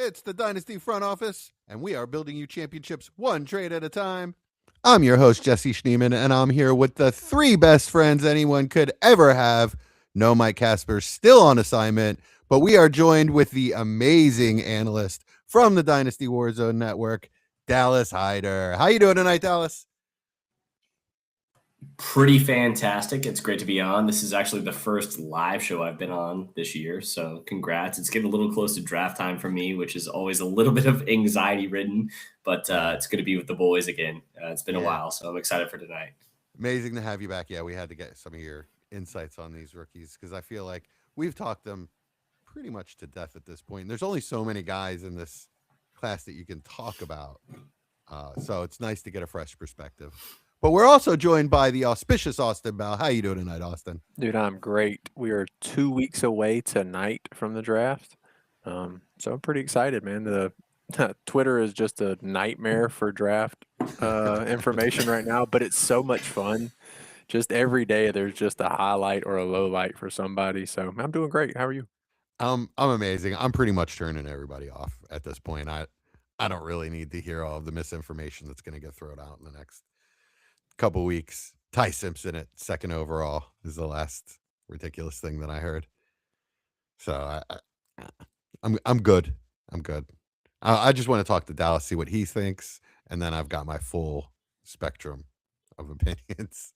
It's the Dynasty Front Office, and we are building you championships one trade at a time. I'm your host, Jesse Schneeman, and I'm here with the three best friends anyone could ever have. No Mike Casper, still on assignment, but we are joined with the amazing analyst from the Dynasty Warzone Network, Dallas Hyder. How you doing tonight, Dallas? Pretty fantastic. It's great to be on. This is actually the first live show I've been on this year, so congrats. It's getting a little close to draft time for me, which is always a little bit of anxiety ridden, but it's good to be with the boys again. It's been a while, so I'm excited for tonight. Amazing to have you back. Yeah, we had to get some of your insights on these rookies because I feel like we've talked them pretty much to death at this point. There's only so many guys in this class that you can talk about, so it's nice to get a fresh perspective. But we're also joined by the auspicious Austin Bell. How you doing tonight, Austin? Dude, I'm great. We are 2 weeks away tonight from the draft. So I'm pretty excited, man. The Twitter is just a nightmare for draft information right now, but it's so much fun. Just every day there's just a highlight or a low light for somebody. So I'm doing great. How are you? I'm amazing. I'm pretty much turning everybody off at this point. I don't really need to hear all of the misinformation that's going to get thrown out in the next couple weeks. Ty Simpson at second overall is the last ridiculous thing that I heard. So I'm good. I'm good. I just want to talk to Dallas, see what he thinks, and then I've got my full spectrum of opinions.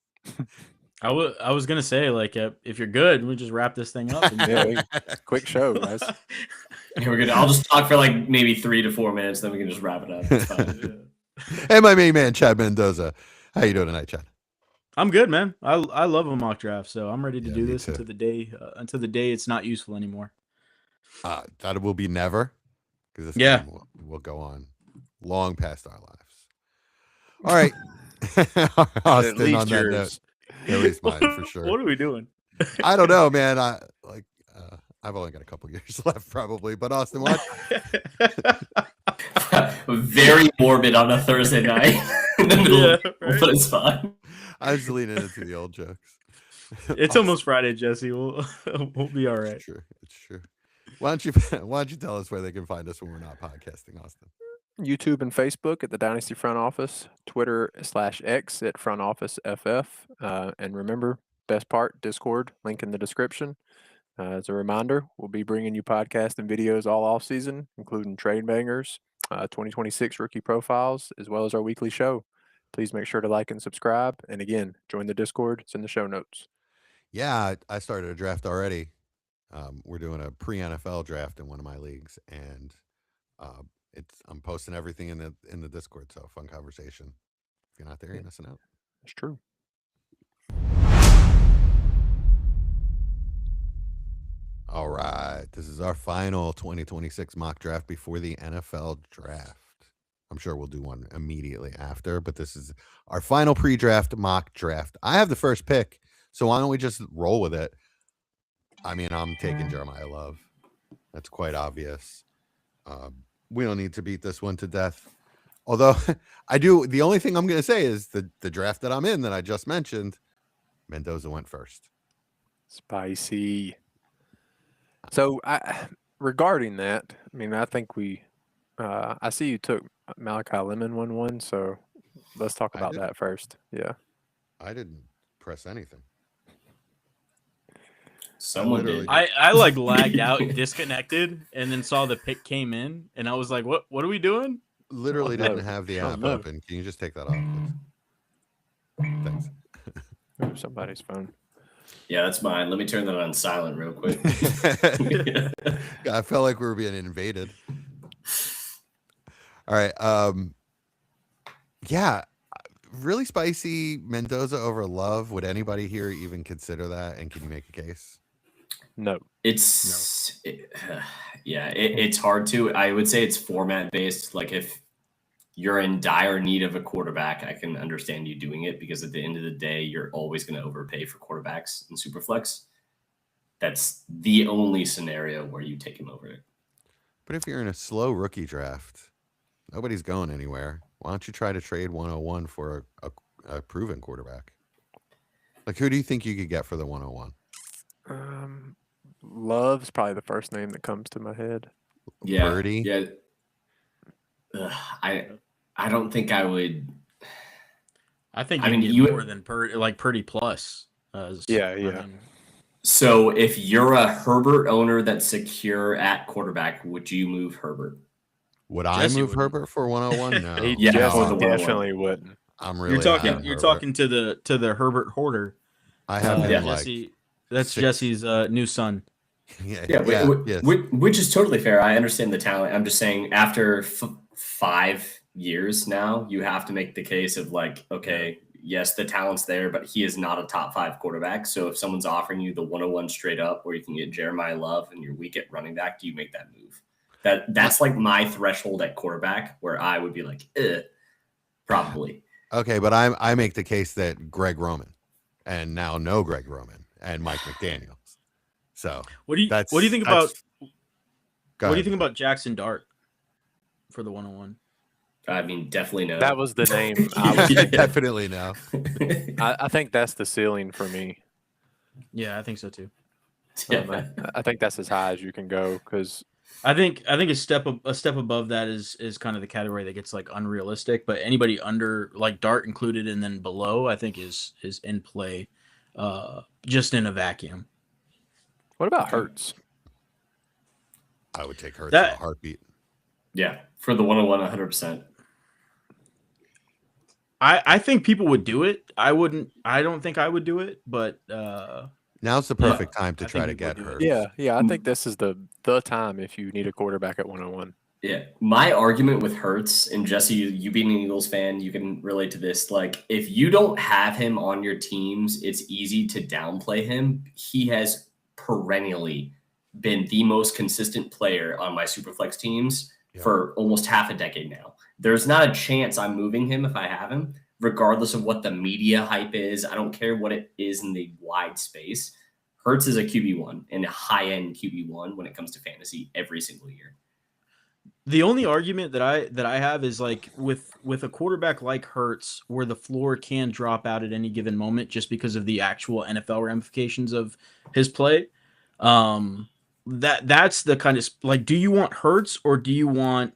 I was gonna say, like, if you're good, we just wrap this thing up. Yeah, quick show, guys. We're good. I'll just talk for like maybe 3 to 4 minutes, then we can just wrap it up. It's fine. Hey, my main man, Chad Mendoza. How you doing tonight, Chad? I'm good, man. I love a mock draft, so I'm ready to do this too. until the day it's not useful anymore. That will be never, because this Yeah. game will go on long past our lives. All right. Austin, At least on that yours. note. At least mine, for sure. What are we doing? I don't know, man. I've only got a couple years left, probably. But Austin, what? Very morbid on a Thursday night in the middle, Yeah, right. but it's fine. I was leaning into the old jokes. It's almost Friday, Jesse. We'll be all right. It's true. It's true. Why don't you tell us where they can find us when we're not podcasting, Austin? YouTube and Facebook at the Dynasty Front Office, Twitter/X at Front Office FF. And remember, best part, Discord, link in the description. As a reminder, we'll be bringing you podcasts and videos all off season, including trade bangers, 2026 rookie profiles, as well as our weekly show. Please make sure to like and subscribe. And again, join the Discord. It's in the show notes. Yeah, I started a draft already. We're doing a pre-NFL draft in one of my leagues, and I'm posting everything in the Discord. So fun conversation. If you're not there, you're missing out. It's true. All right, this is our final 2026 mock draft before the NFL draft. I'm sure we'll do one immediately after, but this is our final pre-draft mock draft. I have the first pick, so why don't we just roll with it? I mean, I'm taking Jeremiah Love. That's quite obvious. We don't need to beat this one to death. Although I do. The only thing I'm going to say is the draft that I'm in that I just mentioned, Mendoza went first. Spicy. So regarding that, I mean, I think I see you took Malachi Lemon 1-1, so let's talk about that first. Yeah. I didn't press anything. Someone did. I like lagged out, disconnected, and then saw the pick came in, and I was like, "What are we doing?" Literally didn't have the app open. Can you just take that off, please? Thanks. Somebody's phone. Yeah, that's mine. Let me turn that on silent real quick. I felt like we were being invaded. All right. Yeah, really spicy. Mendoza over Love. Would anybody here even consider that? And can you make a case? No. It's hard to. I would say it's format based. Like if you're in dire need of a quarterback, I can understand you doing it because at the end of the day, you're always going to overpay for quarterbacks in Superflex. That's the only scenario where you take him over it. But if you're in a slow rookie draft, nobody's going anywhere. Why don't you try to trade 101 for a proven quarterback? Like, who do you think you could get for the 101? Love's probably the first name that comes to my head. Yeah. Purdy. Yeah. I don't think I would. I think I you mean, get you- more than Purdy plus. Yeah, I yeah. mean, So if you're a Herbert owner that's secure at quarterback, would you move Herbert? Would I Jesse move wouldn't. Herbert for 101? No. He Yeah, Jesse for the 101. definitely wouldn't. I'm You're really high on you're Herbert. talking to the Herbert hoarder. I have him Yeah. like Jesse. That's six- Jesse's new son. yeah, Yeah, yes. which is totally fair. I understand the talent. I'm just saying, after 5 years now, you have to make the case of like, okay, yes, the talent's there, but he is not a top 5 quarterback. So if someone's offering you the 101 straight up, where you can get Jeremiah Love and you're weak at running back, do you make that move? That's like my threshold at quarterback, where I would be like, probably. Okay, but I make the case that Greg Roman, and now no Greg Roman, and Mike McDaniels. So What do you think about Jackson Dart for the 101? I mean, definitely no. That was the name. I was Yeah. Definitely no. I think that's the ceiling for me. Yeah, I think so too. I think that's as high as you can go, because I think a step above that is kind of the category that gets like unrealistic. But anybody under, like Dart included, and then below, I think is in play, just in a vacuum. what about Hurts? I would take Hurts in a heartbeat. Yeah, for the 101, 100%. I think people would do it. I wouldn't. I don't think I would do it, but Now's the perfect time to I try to think we would get do it. Hurts. Yeah, I think this is the time if you need a quarterback at 101. Yeah, my argument with Hurts, and Jesse, you being an Eagles fan, you can relate to this. Like, if you don't have him on your teams, it's easy to downplay him. He has perennially been the most consistent player on my Superflex teams for almost half a decade now. There's not a chance I'm moving him if I have him, regardless of what the media hype is. I don't care what it is in the wide space. Hurts is a QB1 and a high-end QB1 when it comes to fantasy every single year. The only argument that I have is like with a quarterback like Hurts, where the floor can drop out at any given moment just because of the actual NFL ramifications of his play. That's the kind of like, do you want Hurts or do you want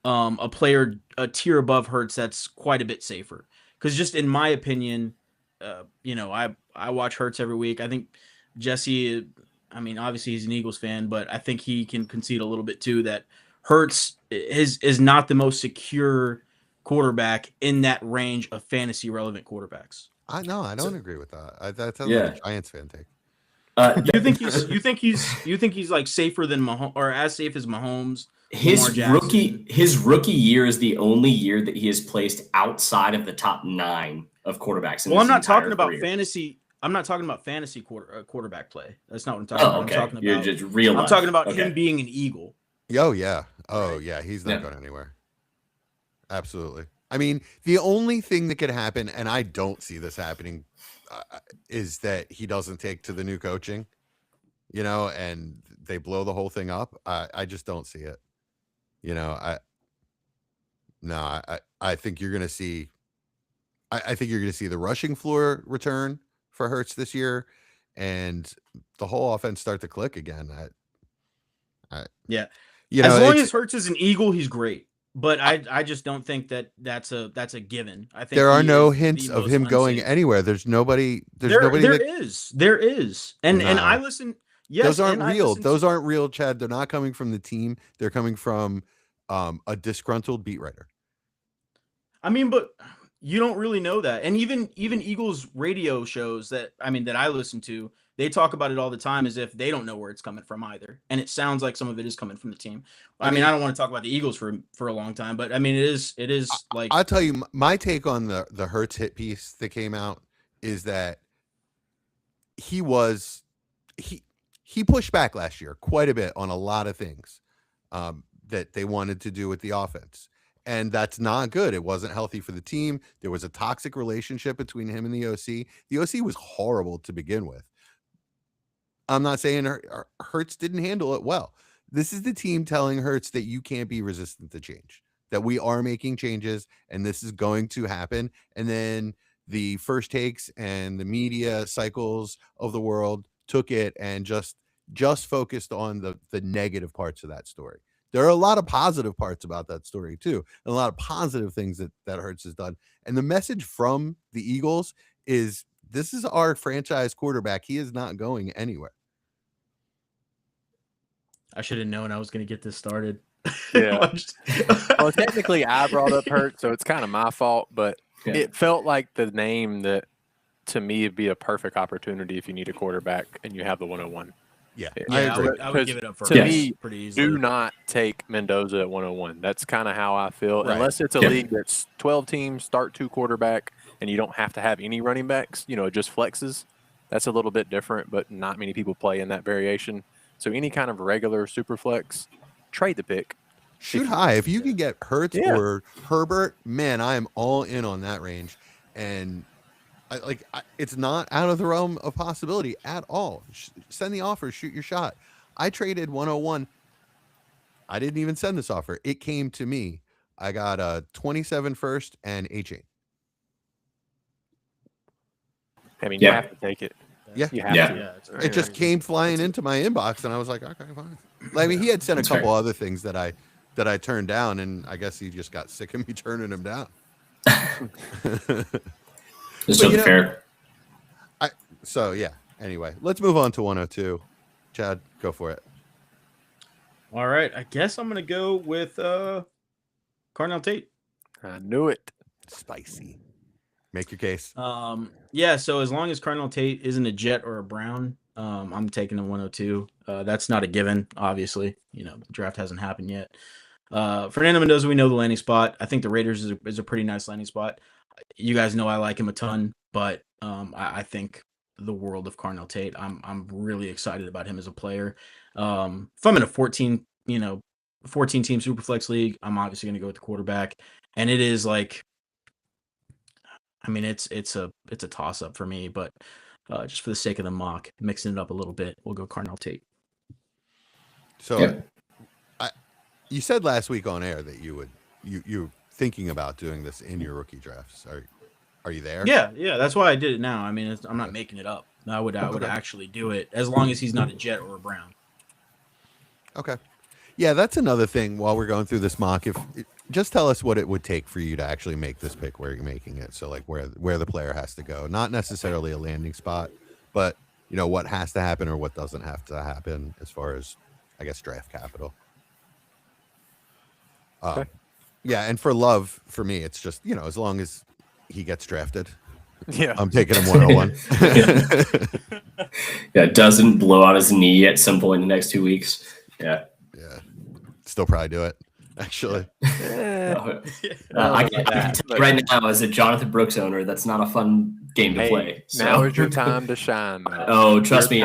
a player a tier above Hurts that's quite a bit safer? Because just in my opinion, I watch Hurts every week. I think Jesse, I mean, obviously he's an Eagles fan, but I think he can concede a little bit too that Hurts is not the most secure quarterback in that range of fantasy relevant quarterbacks. I don't agree with that. That sounds like a Giants fan take. You think he's like safer than Mahomes, or as safe as Mahomes? His rookie year is the only year that he is placed outside of the top 9 of quarterbacks. Well, I'm not talking about fantasy. I'm not talking about fantasy quarterback play. That's not what I'm talking about. Okay. I'm talking about, You're just real. I'm talking about him being an Eagle. Oh yeah. He's not going anywhere. Absolutely. I mean, the only thing that could happen, and I don't see this happening, is that he doesn't take to the new coaching, and they blow the whole thing up. I just don't see it. I think you're going to see. I think you're going to see the rushing floor return for Hurts this year, and the whole offense start to click again. Yeah. As long as Hurts is an Eagle, he's great. But I just don't think that's a given. I think there are no hints of him going anywhere. There's nobody. There is. And I listen. Yes, those aren't real. Those aren't real, Chad. They're not coming from the team. They're coming from a disgruntled beat writer. I mean, but you don't really know that. And even Eagles radio shows that I listen to, they talk about it all the time as if they don't know where it's coming from either. And it sounds like some of it is coming from the team. I mean, I don't want to talk about the Eagles for a long time, but I mean, it is like, I'll tell you my take on the Hurts hit piece that came out is that he pushed back last year quite a bit on a lot of things that they wanted to do with the offense. And that's not good. It wasn't healthy for the team. There was a toxic relationship between him and the OC. The OC was horrible to begin with. I'm not saying Hurts didn't handle it well. This is the team telling Hurts that you can't be resistant to change, that we are making changes and this is going to happen. And then the first takes and the media cycles of the world took it and just focused on the negative parts of that story. there are a lot of positive parts about that story too, and a lot of positive things that Hurts has done. And the message from the Eagles is, this is our franchise quarterback. He is not going anywhere. I should have known I was going to get this started. Yeah. Well, technically, I brought up Hurts, so it's kind of my fault. But it felt like the name that, to me, would be a perfect opportunity if you need a quarterback and you have the 101. Yeah, I would give it up for to Hurts me, pretty easily. do not take Mendoza at 101. That's kind of how I feel. Right. Unless it's a league that's 12 teams, start 2 quarterback, and you don't have to have any running backs, it just flexes. That's a little bit different, but not many people play in that variation. So any kind of regular super flex, trade the pick. Shoot high. If you can get Hurts or Herbert, man, I am all in on that range. And it's not out of the realm of possibility at all. Send the offer, shoot your shot. I traded 101. I didn't even send this offer. It came to me. I got a 27 first and A-Chain. I mean, you have to take it. Yeah. You have to. It just came flying into my inbox, and I was like, okay, fine. I mean, he had sent a couple other things that I turned down, and I guess he just got sick of me turning him down. Just so fair. So yeah. Anyway, let's move on to 102. Chad, go for it. All right, I guess I'm gonna go with Carnell Tate. I knew it. Spicy. Make your case. Yeah. So as long as Carnell Tate isn't a Jet or a Brown, I'm taking a 102. That's not a given, obviously. The draft hasn't happened yet. Fernando Mendoza, we know the landing spot. I think the Raiders is a pretty nice landing spot. You guys know I like him a ton, but I think the world of Carnell Tate. I'm really excited about him as a player. If I'm in a 14 team Superflex league, I'm obviously going to go with the quarterback, and it is like, I mean, it's a toss up for me, but just for the sake of the mock, mixing it up a little bit, we'll go Carnell Tate. So, you said last week on air that you're thinking about doing this in your rookie drafts. Are you there? Yeah, that's why I did it now. I mean, I'm not making it up. I would actually do it as long as he's not a Jet or a Brown. Okay. Yeah, that's another thing while we're going through this mock. Just tell us what it would take for you to actually make this pick where you're making it. So like where the player has to go, not necessarily a landing spot, but what has to happen or what doesn't have to happen as far as, I guess, draft capital. Okay. Yeah, and for Love, for me, it's just, as long as he gets drafted, I'm taking him 101. Doesn't blow out his knee at some point in the next 2 weeks. Yeah. Still probably do it, actually. I can tell you right now, as a Jonathan Brooks owner, that's not a fun game to play. So. Now is your time to shine. Though. Oh, trust me,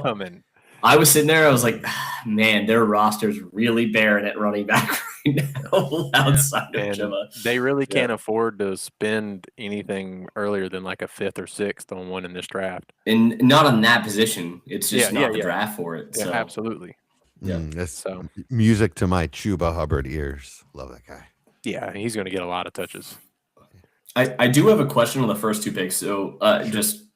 coming. I was sitting there. I was like, man, their roster's really barren at running back right now outside of Jimma. They really can't afford to spend anything earlier than like a 5th or 6th on one in this draft. And not on that position. It's just not the draft for it. So. Yeah, absolutely. Yeah. Music to my Chuba Hubbard ears. Love that guy. Yeah, he's going to get a lot of touches. I do have a question on the first 2 picks. So just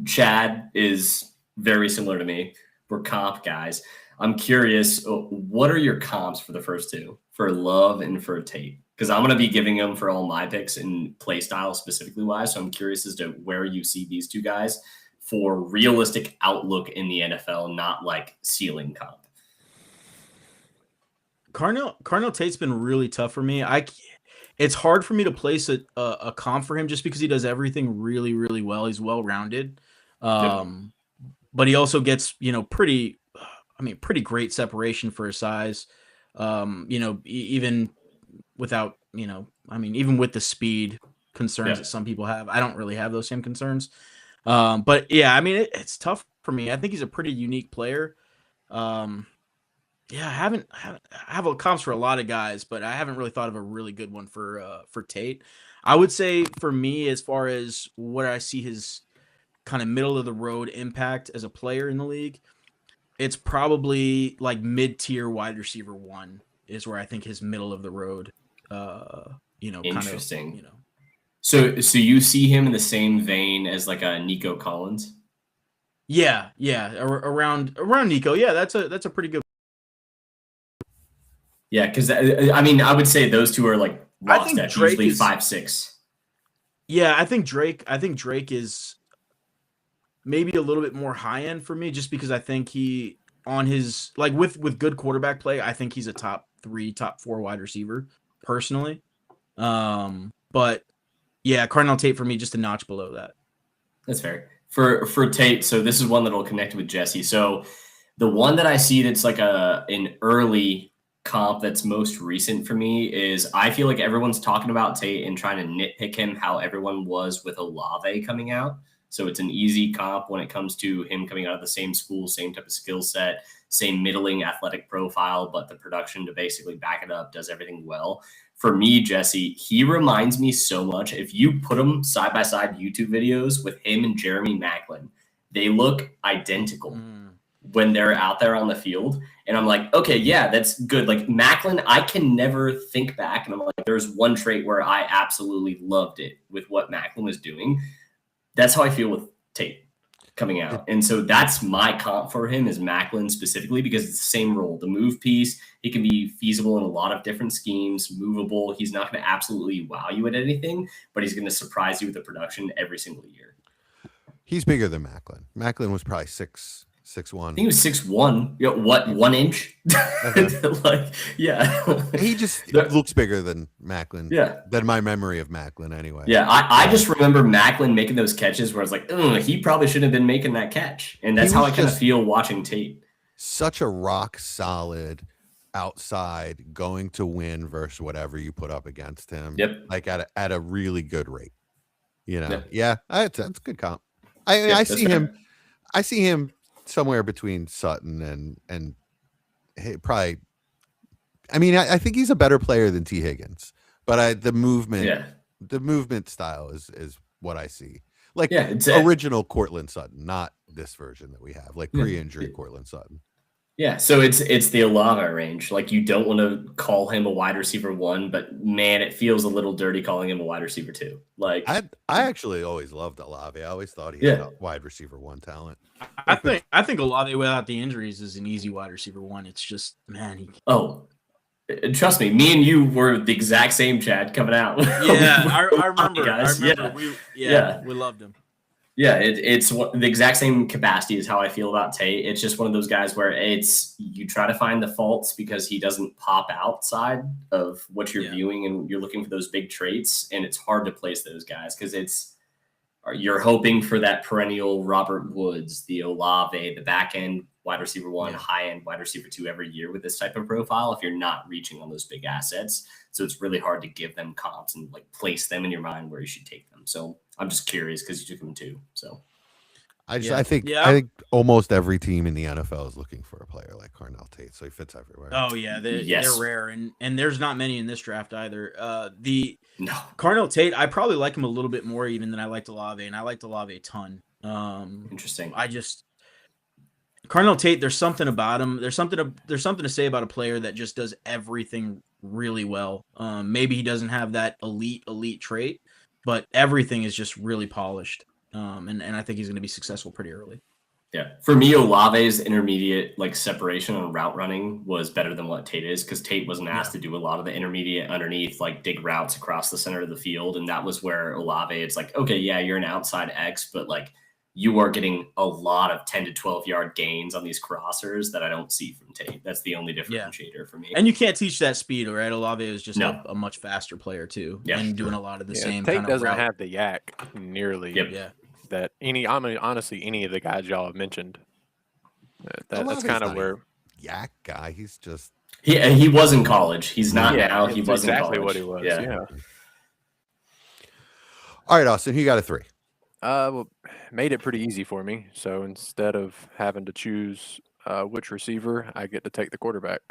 Chad is very similar to me. We're comp guys. I'm curious, what are your comps for the first 2, for Love and for Tate? Because I'm going to be giving them for all my picks in play style specifically wise. So I'm curious as to where you see these 2 guys for realistic outlook in the NFL, not like ceiling comp. Carnell Tate's been really tough for me. It's hard for me to place a comp for him just because he does everything really, really well. He's well-rounded. But he also gets, pretty great separation for his size. Even without, even with the speed concerns that some people have, I don't really have those same concerns. But yeah, it's tough for me. I think he's a pretty unique player. I have comps for a lot of guys, but I haven't really thought of a really good one for Tate. I would say for me, as far as what I see his kind of middle of the road impact as a player in the league, it's probably like mid-tier wide receiver 1 is where I think his middle of the road, interesting. Kind of, So you see him in the same vein as like a Nico Collins? Yeah, around Nico. Yeah, that's a pretty good. Yeah, because I mean, I would say those two are like I think lockstep, Drake usually is 5'6". Yeah, I think Drake is maybe a little bit more high end for me, just because I think he on his like with good quarterback play, I think he's a top 3, top 4 wide receiver personally. But yeah, Cardinal Tate for me just a notch below that. That's fair. For Tate, so this is one that'll connect with Jesse. So the one that I see that's like an early comp that's most recent for me is I feel like everyone's talking about Tate and trying to nitpick him how everyone was with Olave coming out. So it's an easy comp when it comes to him coming out of the same school, same type of skill set, same middling athletic profile, but the production to basically back it up does everything well. For me, Jesse, he reminds me so much. If you put him side by side YouTube videos with him and Jeremy Maclin, they look identical when they're out there on the field. And I'm like, okay, yeah, that's good. Like Maclin, I can never think back. And I'm like, there's one trait where I absolutely loved it with what Maclin was doing. That's how I feel with Tate coming out. And so that's my comp for him is Maclin specifically because it's the same role. The move piece, he can be feasible in a lot of different schemes, movable. He's not going to absolutely wow you at anything, but he's going to surprise you with the production every single year. He's bigger than Maclin. Maclin was probably 6'1". I think he was 6'1". You know, what, 1 inch? Like, yeah. He just looks bigger than Maclin. Yeah. Than my memory of Maclin anyway. Yeah, I just remember Maclin making those catches where I was like, he probably shouldn't have been making that catch. And that's how I kind of feel watching Tate. Such a rock solid outside going to win versus whatever you put up against him. Yep. Like at a really good rate. You know? Yep. Yeah, that's a good comp. I see him. I see him somewhere between Sutton and probably. I mean, I think he's a better player than T. Higgins, but the movement style is what I see. Like original Cortland Sutton, not this version that we have, like pre-injury Cortland Sutton. Yeah, so it's the Olave range. Like you don't want to call him a wide receiver 1, but man, it feels a little dirty calling him a wide receiver 2. Like I actually always loved Olave. I always thought he had a wide receiver 1 talent. I think Olave without the injuries is an easy wide receiver 1. It's just trust me and you were the exact same, Chad, coming out. Yeah, I remember. Guys. I remember. We loved him. Yeah, it's the exact same capacity as how I feel about Tate. It's just one of those guys where you try to find the faults because he doesn't pop outside of what you're viewing, and you're looking for those big traits, and it's hard to place those guys because you're hoping for that perennial Robert Woods, the Olave, the back end wide receiver 1, high end wide receiver 2 every year with this type of profile. If you're not reaching on those big assets, so it's really hard to give them comps and like place them in your mind where you should take them. So I'm just curious because you took them too. So I think almost every team in the NFL is looking for a player like Carnell Tate, so he fits everywhere. Oh yeah, they're rare, and there's not many in this draft either. Carnell Tate, I probably like him a little bit more even than I liked Olave, and I liked Olave a ton. Interesting. Carnell Tate, there's something about him. There's something to say about a player that just does everything really well. Maybe he doesn't have that elite trait, but everything is just really polished. And I think he's going to be successful pretty early. Yeah. For me, Olave's intermediate separation on route running was better than what Tate is, because Tate wasn't asked to do a lot of the intermediate underneath, dig routes across the center of the field. And that was where Olave, it's like, okay, yeah, you're an outside X, but you are getting a lot of 10 to 12 yard gains on these crossers that I don't see from Tate. That's the only differentiator for me. And you can't teach that speed, right? Olave is just a much faster player too, and doing a lot of the same. Tate kind of doesn't route. have the yak nearly. That honestly any of the guys y'all have mentioned. That's kind of where yak guy. He's just he was in college. He's not now. He was exactly in college. What he was. Yeah. All right, Austin, you got a 3. Well, made it pretty easy for me. So instead of having to choose which receiver, I get to take the quarterback.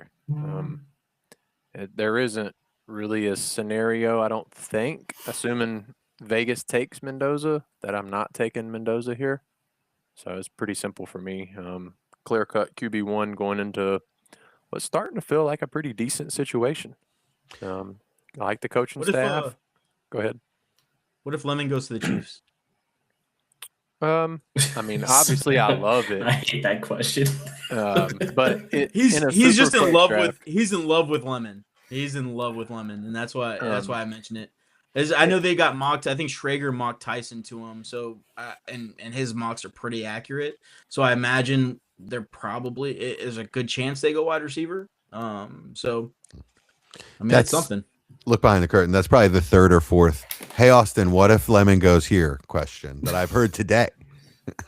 There isn't really a scenario, I don't think, assuming Vegas takes Mendoza, that I'm not taking Mendoza here. So it's pretty simple for me. Clear-cut QB1 going into what's starting to feel like a pretty decent situation. I like the coaching staff. Go ahead. What if Lemon goes to the Chiefs? I mean, obviously, I love it, I hate that question. but He's in a just in Superflex love draft, he's in love with Lemon. He's in love with Lemon, and that's why I mentioned it. I know they got mocked. I think Schrager mocked Tyson to him, so and his mocks are pretty accurate. So I imagine there probably is a good chance they go wide receiver. So I mean, it's That's something. look behind the curtain. That's probably the third or fourth. Hey Austin, what if Lemon goes here? Question that I've heard today.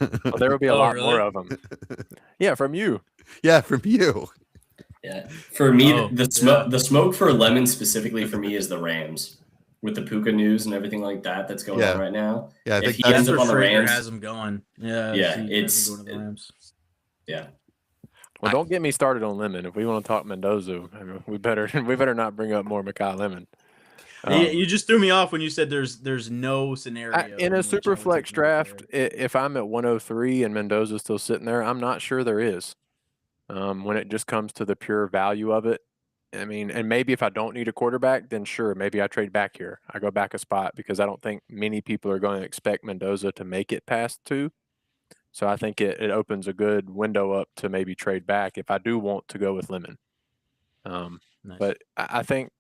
well, there will be a Oh, lot really? more of them. Yeah, from you. Yeah, from you. Yeah, for me, Oh, the smoke for Lemon specifically for me is the Rams with the Puka news and everything like that that's going on Yeah. right now. Yeah, I If think he that's ends That's up where on the Schrager Rams, has him going. Yeah, yeah, he has him going to the Rams. yeah. Well, don't get me started on Lemon. If we want to talk Mendoza, I mean, we better not bring up more Makai Lemon. You just threw me off when you said there's no scenario In a which I would super take flex another draft, player. if I'm at 103 and Mendoza's still sitting there, I'm not sure there is. When it just comes to the pure value of it, I mean, and maybe if I don't need a quarterback, then sure, maybe I trade back here. I go back a spot because I don't think many people are going to expect Mendoza to make it past 2. So I think it opens a good window up to maybe trade back if I do want to go with Lemon. Nice. But I think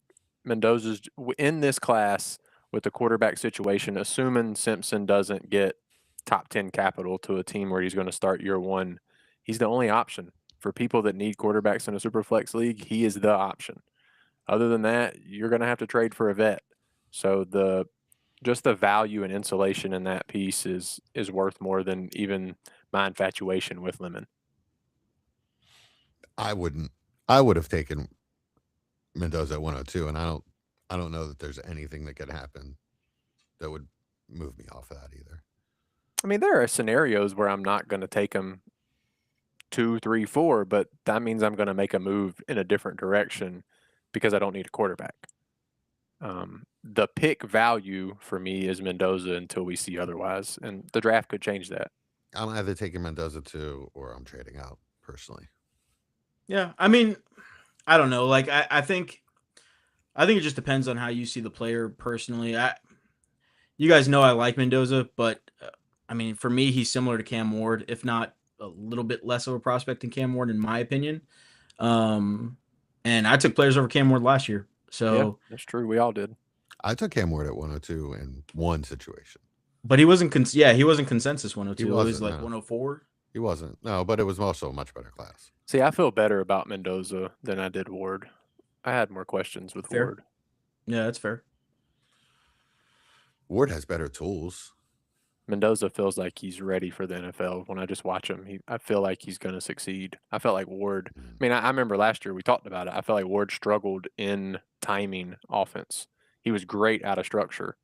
Mendoza's in this class with the quarterback situation, assuming Simpson doesn't get top 10 capital to a team where he's going to start year 1, he's the only option. For people that need quarterbacks in a super flex league, he is the option. Other than that, you're going to have to trade for a vet. So just the value and insulation in that piece is worth more than even my infatuation with Lemon. I wouldn't. I would have taken Mendoza at 102, and I don't know that there's anything that could happen that would move me off of that either. I mean, there are scenarios where I'm not going to take him 2, 3, 4, but that means I'm going to make a move in a different direction because I don't need a quarterback. The pick value for me is Mendoza until we see otherwise, and the draft could change that. I'm either taking Mendoza 2 or I'm trading out personally. Yeah, I mean, I don't know. Like I think it just depends on how you see the player personally. You guys know I like Mendoza, but I mean, for me, he's similar to Cam Ward, if not a little bit less of a prospect than Cam Ward, in my opinion. And I took players over Cam Ward last year, so Yeah, that's true. We all did. I took Cam Ward at 102 in one situation. but he wasn't. He wasn't consensus 102. He It was wasn't, like no. 104. He wasn't. No, but it was also a much better class. See, I feel better about Mendoza than I did Ward. I had more questions with Fair. Ward. Yeah, that's fair. Ward has better tools. Mendoza feels like he's ready for the NFL. When I just watch him, I feel like he's going to succeed. I felt like Ward. I mean, I remember last year we talked about it. I felt like Ward struggled in timing offense. He was great out of structure,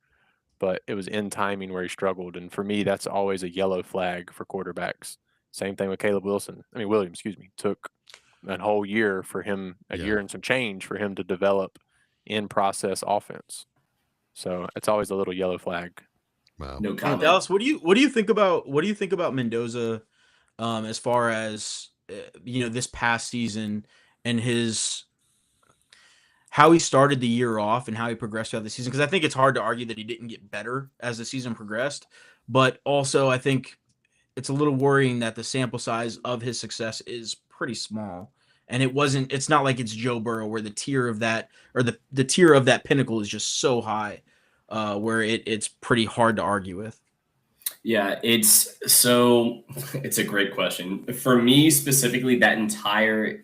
but it was in timing where he struggled. And for me, that's always a yellow flag for quarterbacks. Same thing with Williams. Took a whole year for him, year and some change for him to develop in process offense. So it's always a little yellow flag. Wow. No comment. Dallas, what do you think about Mendoza, as far as this past season and how he started the year off and how he progressed throughout the season? Because I think it's hard to argue that he didn't get better as the season progressed, but also I think it's a little worrying that the sample size of his success is pretty small. And it's not like it's Joe Burrow where the tier of that, or the tier of that pinnacle is just so high, where it's pretty hard to argue with. Yeah, it's a great question. For me specifically, the entire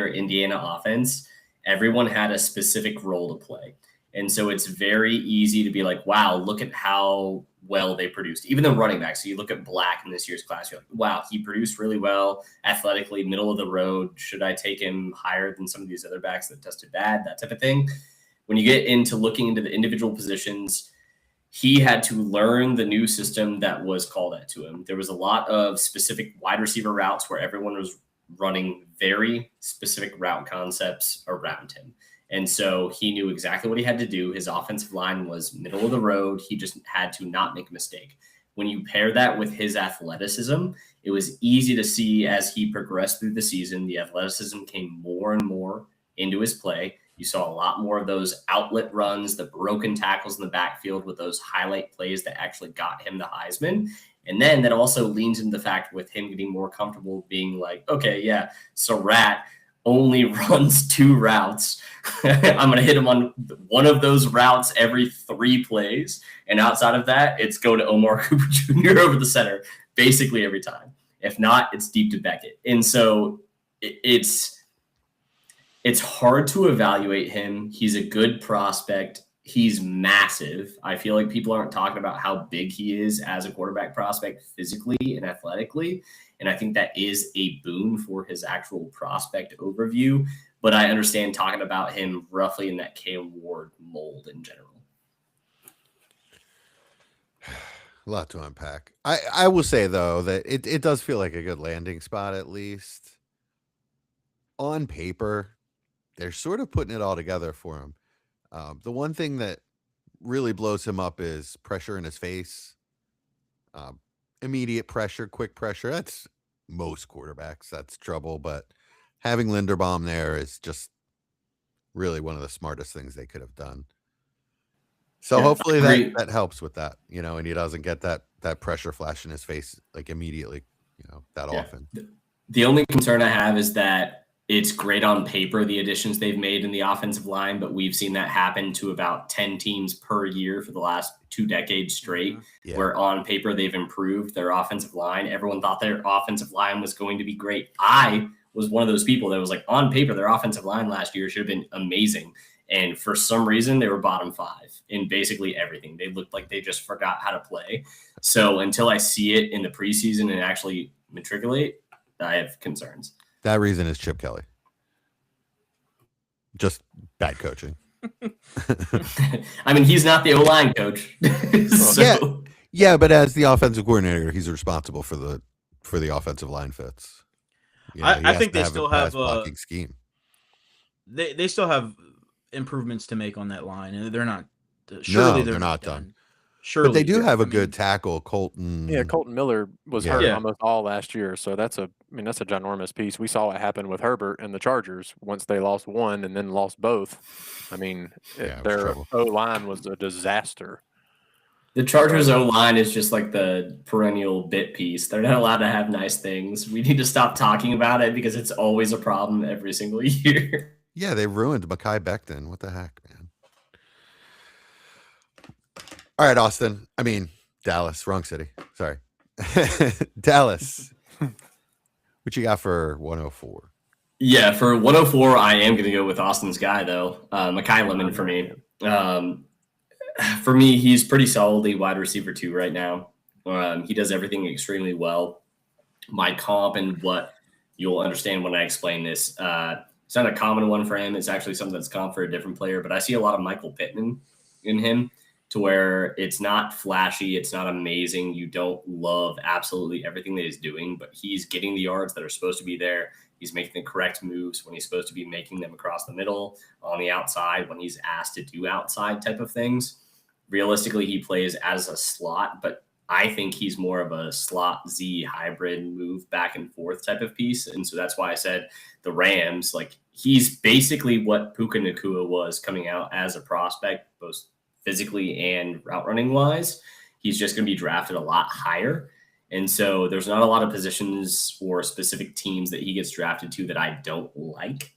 Indiana offense, everyone had a specific role to play. And so it's very easy to be like, wow, look at how well they produced. Even the running backs. So you look at Black in this year's class, you're like, wow, he produced really well, athletically, middle of the road. Should I take him higher than some of these other backs that tested bad? That type of thing. When you get into looking into the individual positions, he had to learn the new system that was called out to him. There was a lot of specific wide receiver routes where everyone was running very specific route concepts around him. And so he knew exactly what he had to do. His offensive line was middle of the road. He just had to not make a mistake. When you pair that with his athleticism, it was easy to see as he progressed through the season, the athleticism came more and more into his play. You saw a lot more of those outlet runs, the broken tackles in the backfield with those highlight plays that actually got him the Heisman. And then that also leans into the fact with him getting more comfortable being like, okay, yeah, Surratt only runs 2 routes. I'm going to hit him on one of those routes every 3 plays. And outside of that, it's go to Omar Cooper Jr. over the center basically every time. If not, it's deep to Beckett. And so it's hard to evaluate him. He's a good prospect. He's massive. I feel like people aren't talking about how big he is as a quarterback prospect physically and athletically. And I think that is a boon for his actual prospect overview. But I understand talking about him roughly in that Cam Ward mold in general. A lot to unpack. I will say, though, that it does feel like a good landing spot, at least. On paper, they're sort of putting it all together for him. The one thing that really blows him up is pressure in his face. Immediate pressure, quick pressure. That's most quarterbacks. That's trouble. But having Linderbaum there is just really one of the smartest things they could have done. So hopefully that helps with that, and he doesn't get that pressure flash in his face like immediately, that often. The only concern I have is that it's great on paper, the additions they've made in the offensive line, but we've seen that happen to about 10 teams per year for the last 2 decades straight, where on paper they've improved their offensive line. Everyone thought their offensive line was going to be great. I was one of those people that was like, on paper, their offensive line last year should have been amazing. And for some reason, they were bottom 5 in basically everything. They looked like they just forgot how to play. So until I see it in the preseason and actually matriculate, I have concerns. That reason is Chip Kelly. Just bad coaching. I mean, he's not the O-line coach. Yeah, but as the offensive coordinator, he's responsible for the offensive line fits. I think they still have a blocking scheme. They still have improvements to make on that line, and they're not. Surely they're not done. Surely, but they do have a good tackle, Colton. Yeah, Colton Miller was hurt almost all last year, so that's a ginormous piece. We saw it happen with Herbert and the Chargers once they lost one and then lost both. I mean, their O-line was a disaster. The Chargers O-line is just like the perennial bit piece. They're not allowed to have nice things. We need to stop talking about it because it's always a problem every single year. Yeah, they ruined Mekhi Becton. What the heck, man? All right, Austin. I mean, Dallas. Wrong city. Sorry. Dallas. What you got for 104? Yeah, for 104, I am going to go with Austin's guy, though. Mekhi Lemon for me. For me, he's pretty solidly wide receiver 2 right now. He does everything extremely well. My comp and what you'll understand when I explain this, it's not a common one for him. It's actually something that's common for a different player, but I see a lot of Michael Pittman in him to where it's not flashy. It's not amazing. You don't love absolutely everything that he's doing, but he's getting the yards that are supposed to be there. He's making the correct moves when he's supposed to be making them across the middle, on the outside, when he's asked to do outside type of things. Realistically, he plays as a slot, but I think he's more of a slot Z hybrid move back and forth type of piece. And so that's why I said the Rams, like he's basically what Puka Nacua was coming out as a prospect, both physically and route running wise. He's just going to be drafted a lot higher. And so there's not a lot of positions or specific teams that he gets drafted to that I don't like,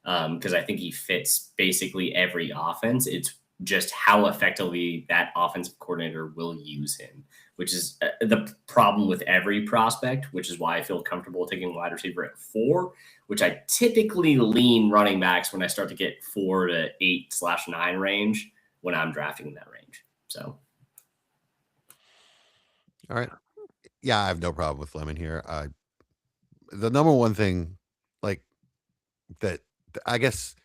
because I think he fits basically every offense. It's just how effectively that offensive coordinator will use him, which is the problem with every prospect, which is why I feel comfortable taking wide receiver at 4, which I typically lean running backs when I start to get 4 to 8/9 range when I'm drafting in that range. So. All right. Yeah, I have no problem with Lemon here. The number one thing, like that, I guess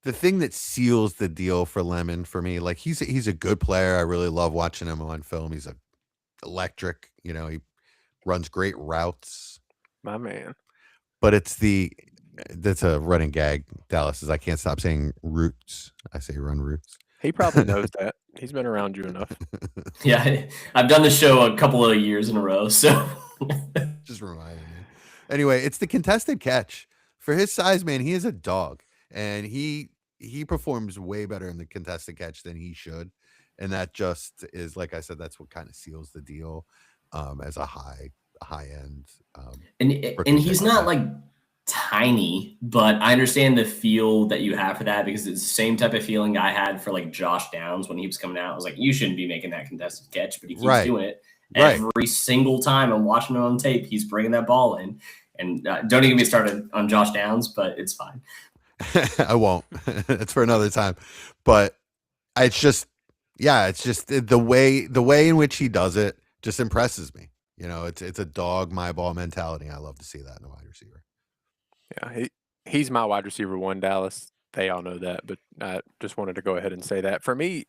the thing that seals the deal for Lemon for me, like he's a good player. I really love watching him on film. He's electric. He runs great routes. My man. But that's a running gag. Dallas is I can't stop saying roots. I say run roots. He probably knows that. He's been around you enough. Yeah, I've done the show a couple of years in a row, so just reminding me. Anyway, it's the contested catch. For his size, man, he is a dog, and he he performs way better in the contested catch than he should, and that just is, like I said, that's what kind of seals the deal as a high end. And he's not like tiny, but I understand the feel that you have for that, because it's the same type of feeling I had for like Josh Downs when he was coming out. I was like, you shouldn't be making that contested catch, but he keeps doing it every single time I'm watching it on tape. He's bringing that ball in, and don't even get me started on Josh Downs, but it's fine. I won't. It's for another time. But it's just the way in which he does it just impresses me. You know, it's a dog my ball mentality. I love to see that in a wide receiver. Yeah, he's my wide receiver one, Dallas. They all know that, but I just wanted to go ahead and say that. For me,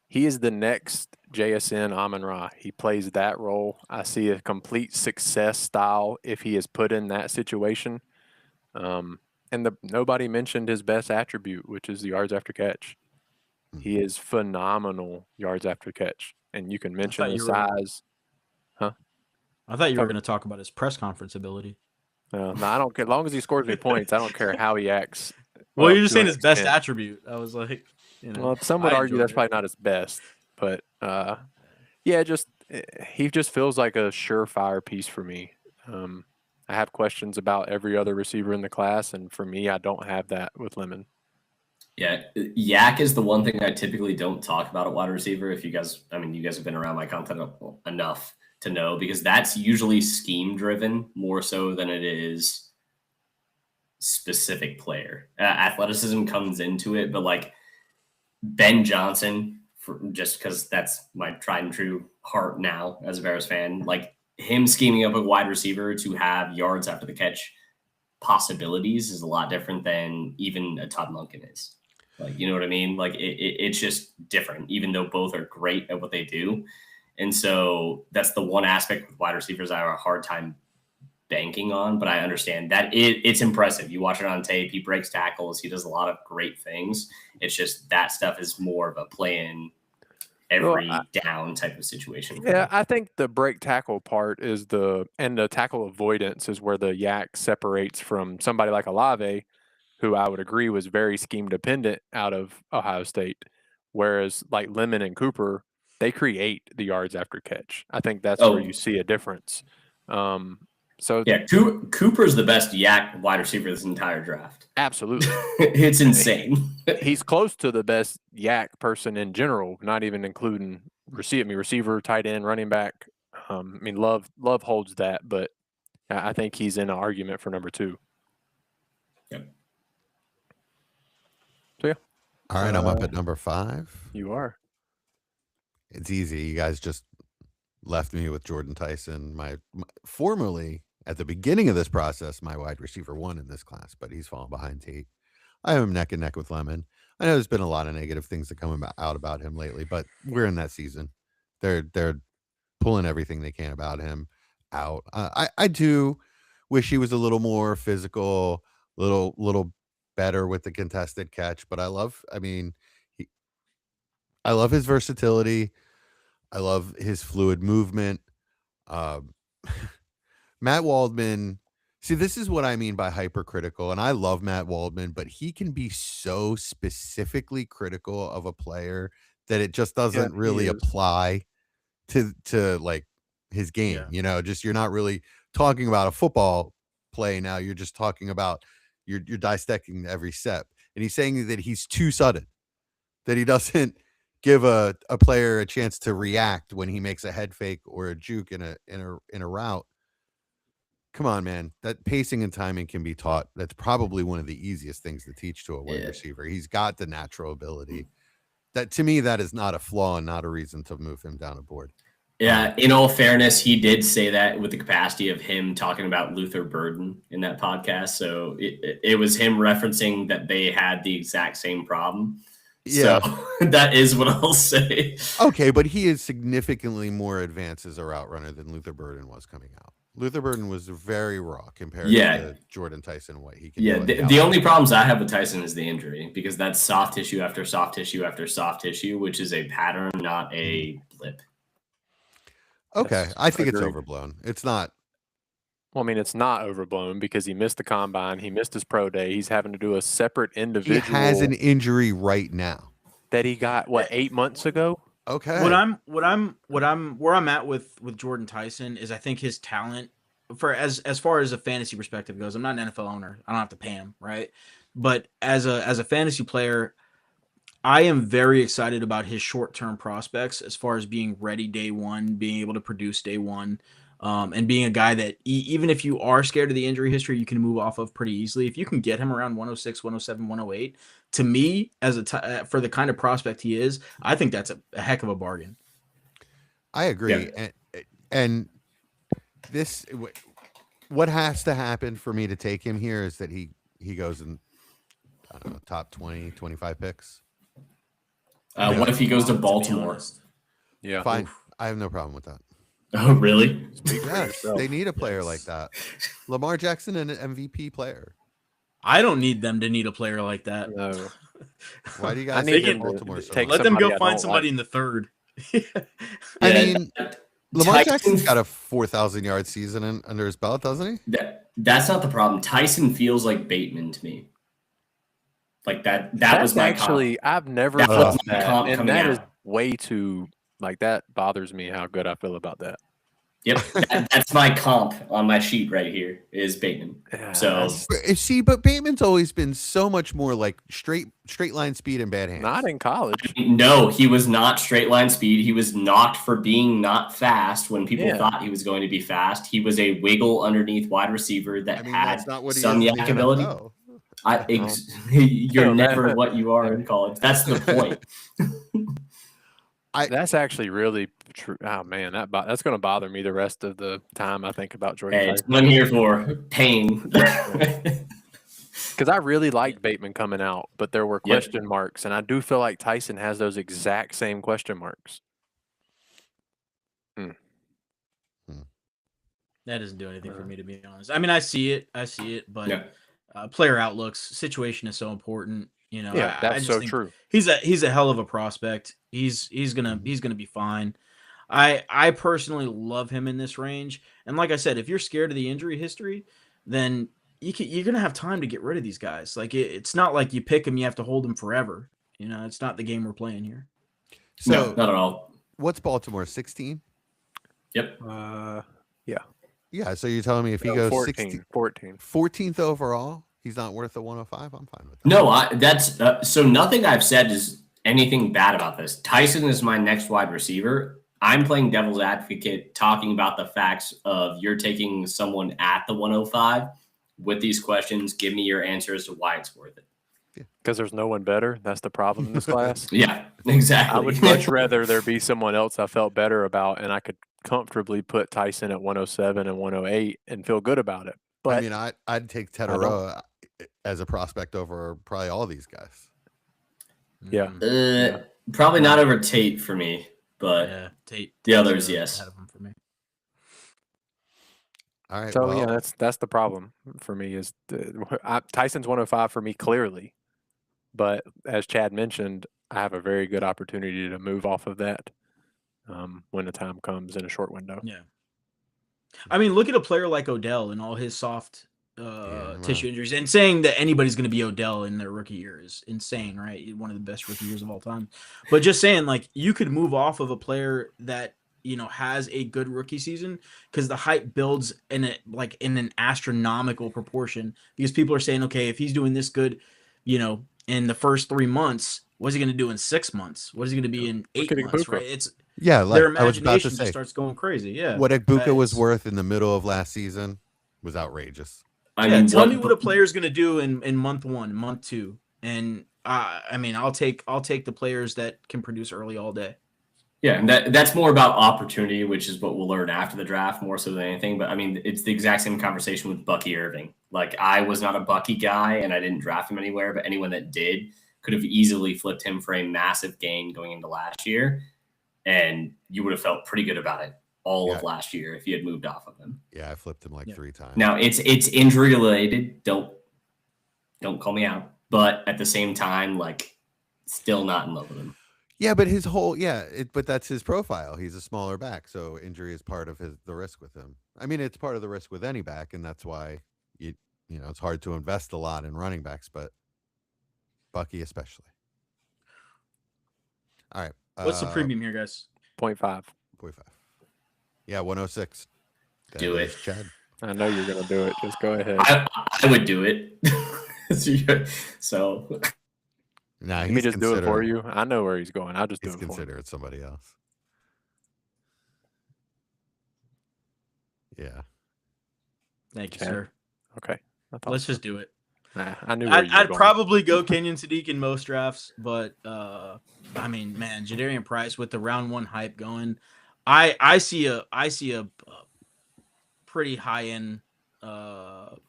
he is the next JSN Amon-Ra. He plays that role. I see a complete success style if he is put in that situation. And nobody mentioned his best attribute, which is the yards after catch. He is phenomenal yards after catch. And you can mention the size. Huh? I thought you were going to talk about his press conference ability. No, I don't care. As long as he scores me points, I don't care how he acts. Well, you're just saying his best attribute. I was like, you know. Well, some would argue that's probably not his best. But, yeah, he just feels like a surefire piece for me. I have questions about every other receiver in the class, and for me, I don't have that with Lemon. Yeah, Yak is the one thing I typically don't talk about at wide receiver. If you guys, you guys have been around my content enough to know, because that's usually scheme driven more so than it is specific player. Athleticism comes into it, but like Ben Johnson, just because that's my tried and true heart now as a Bears fan, like him scheming up a wide receiver to have yards after the catch possibilities is a lot different than even a Todd Monken is. Like, you know what I mean? Like it's just different, even though both are great at what they do. And so that's the one aspect with wide receivers I have a hard time banking on, but I understand that it's impressive. You watch it on tape, he breaks tackles, he does a lot of great things. It's just that stuff is more of a play-in every down type of situation. Yeah, I think the break tackle part is the tackle avoidance is where the Yak separates from somebody like Olave, who I would agree was very scheme dependent out of Ohio State. Whereas like Lemon and Cooper, they create the yards after catch. I think that's where you see a difference. So yeah, Cooper's the best Yak wide receiver this entire draft. Absolutely. It's insane. He's close to the best Yak person in general, not even including receiver, tight end, running back. Love holds that, but I think he's in an argument for number 2. Yep. So yeah. All right, I'm up at number 5. You are. It's easy. You guys just left me with Jordan Tyson, my formerly at the beginning of this process, my wide receiver 1 in this class, but he's fallen behind Tate. I have him neck and neck with Lemon. I know there's been a lot of negative things that come out about him lately, but we're in that season. They're pulling everything they can about him out. I do wish he was a little more physical, little better with the contested catch, but I love his versatility. I love his fluid movement. Matt Waldman, see, this is what I mean by hypercritical, and I love Matt Waldman, but he can be so specifically critical of a player that it just doesn't really apply to like his game. Yeah. You know, just you're not really talking about a football play now. You're just talking about you're dissecting every step. And he's saying that he's too sudden, that he doesn't give a player a chance to react when he makes a head fake or a juke in a route. Come on, man. That pacing and timing can be taught. That's probably one of the easiest things to teach to a wide receiver. He's got the natural ability. That, to me, that is not a flaw and not a reason to move him down a board. Yeah, in all fairness, he did say that with the capacity of him talking about Luther Burden in that podcast. So it was him referencing that they had the exact same problem. Yeah. So that is what I'll say. Okay, but he is significantly more advanced as a route runner than Luther Burden was coming out. Luther Burden was very raw compared to Jordan Tyson and what he can do. The only problems I have with Tyson is the injury, because that's soft tissue after soft tissue after soft tissue, which is a pattern, not a blip. Okay, I think it's overblown. It's not. Well, I mean, it's not overblown because he missed the combine. He missed his pro day. He's having to do a separate He individual has an injury right now. that he got, 8 months ago? Okay. Where I'm at with Jordan Tyson is I think his talent for as far as a fantasy perspective goes. I'm not an NFL owner. I don't have to pay him, right? But as a fantasy player, I am very excited about his short-term prospects as far as being ready day one, being able to produce day one, and being a guy that even if you are scared of the injury history, you can move off of pretty easily. If you can get him around 106, 107, 108, to me, as for the kind of prospect he is, I think that's a heck of a bargain. I agree. Yeah. And this, what has to happen for me to take him here is that he goes in, I don't know, top 20, 25 picks. What if he goes to be Baltimore? honest. Yeah. Fine. I have no problem with that. Oh, really? Yes, they need a player like that. Lamar Jackson, an MVP player. I don't need them to need a player like that. No. Why do you I guys need think him to Baltimore so take much? Let them somebody go I find don't somebody like. in the third. I Yeah, mean, Lamar Tyson- Jackson's got a 4,000-yard season under his belt, doesn't he? That's not the problem. Tyson feels like Bateman to me. Like that was That's my actually, I've never That felt was my that. comp And coming that is out. way too, that bothers me how good I feel about that. Yep, that's my comp on my sheet right here is Bateman. Yeah, So that's But Bateman's always been so much more like straight line speed and bad hands. not in college. no, he was not straight line speed. He was knocked for being not fast when people Yeah. thought he was going to be fast. He was a wiggle underneath wide receiver that I mean, had that's not what he some is in the yak ability. NFL. You're No, never that- what you are in college. That's the point. That's actually really true. Oh man, that's going to bother me the rest of the time I think about Jordan Hey, Tyson. it's what I'm here for. Pain. Because I really liked Bateman coming out, but there were Yep. question marks, and I do feel like Tyson has those exact same question marks. That doesn't do anything for me, to be honest. I mean, I see it, but Yeah. Player outlooks, situation is so important. You know, Yeah, I that's just so think true. He's a hell of a prospect. He's gonna be fine. I personally love him in this range, and like I said, if you're scared of the injury history, then you're gonna have time to get rid of these guys. Like it's not like you pick them, you have to hold them forever. You know, it's not the game we're playing here. So, No, not at all. what's Baltimore, 16? Yep. Yeah, so you're telling me if he No, goes 14. 14th overall, he's not worth a 105? I'm fine with that. No, that's so nothing I've said is anything bad about this. Tyson is my next wide receiver. I'm playing devil's advocate, talking about the facts of you're taking someone at the 105 with these questions. Give me your answer as to why it's worth it. Because there's no one better. That's the problem in this class. Yeah, exactly. I would much rather there be someone else I felt better about, and I could comfortably put Tyson at 107 and 108 and feel good about it. But I mean, I'd take Tetaroa as a prospect over probably all these guys. Yeah. Mhm. Probably not over Tate for me, but Yeah, Tate. the others, Tate's, yes. ahead of him for me. All right. so well, yeah, that's the problem for me is Tyson's 105 for me clearly, but as Chad mentioned, I have a very good opportunity to move off of that when the time comes in a short window. Yeah. I mean, look at a player like Odell and all his soft Yeah, tissue well. injuries, and saying that anybody's going to be Odell in their rookie year is insane, right? One of the best rookie years of all time. But just saying, like, you could move off of a player that, you know, has a good rookie season because the hype builds in an astronomical proportion because people are saying, okay, if he's doing this good, you know, in the first 3 months, what's he going to do in 6 months? What is he going to be in 8 Look at months? Igbokwe. Right? It's yeah, like their I was about to imagination just say, starts going crazy. Yeah. what Igbokwe was It's- worth in the middle of last season was outrageous. I yeah, mean, tell me what a player's going to do in month 1, month 2, and I mean, I'll take the players that can produce early all day. Yeah, and that's more about opportunity, which is what we'll learn after the draft more so than anything. But I mean, it's the exact same conversation with Bucky Irving. Like, I was not a Bucky guy and I didn't draft him anywhere, but anyone that did could have easily flipped him for a massive gain going into last year. And you would have felt pretty good about it all of last year if you had moved off of him. Yeah, I flipped him like 3 times. Now it's injury related. Don't call me out. But at the same time, like, still not in love with him. Yeah, but his whole but that's his profile. He's a smaller back, so injury is part of the risk with him. I mean, it's part of the risk with any back, and that's why it's hard to invest a lot in running backs, but Bucky especially. All right. What's the premium here, guys? 0.5. 0.5. Yeah, 106. Do That it. is Chad. I know you're gonna do it. Just go ahead. I would do it. So Nah, Let me just do it for you. I know where he's going. I'll just do He's it for him. considering somebody else. Yeah. Thank you, Chad. sir. Okay. Let's just do it. Nah, I knew where you were I'd going. probably go Kenyon Sadiq in most drafts, but I mean, man, Jadarian Price with the round 1 hype going, I see a pretty high end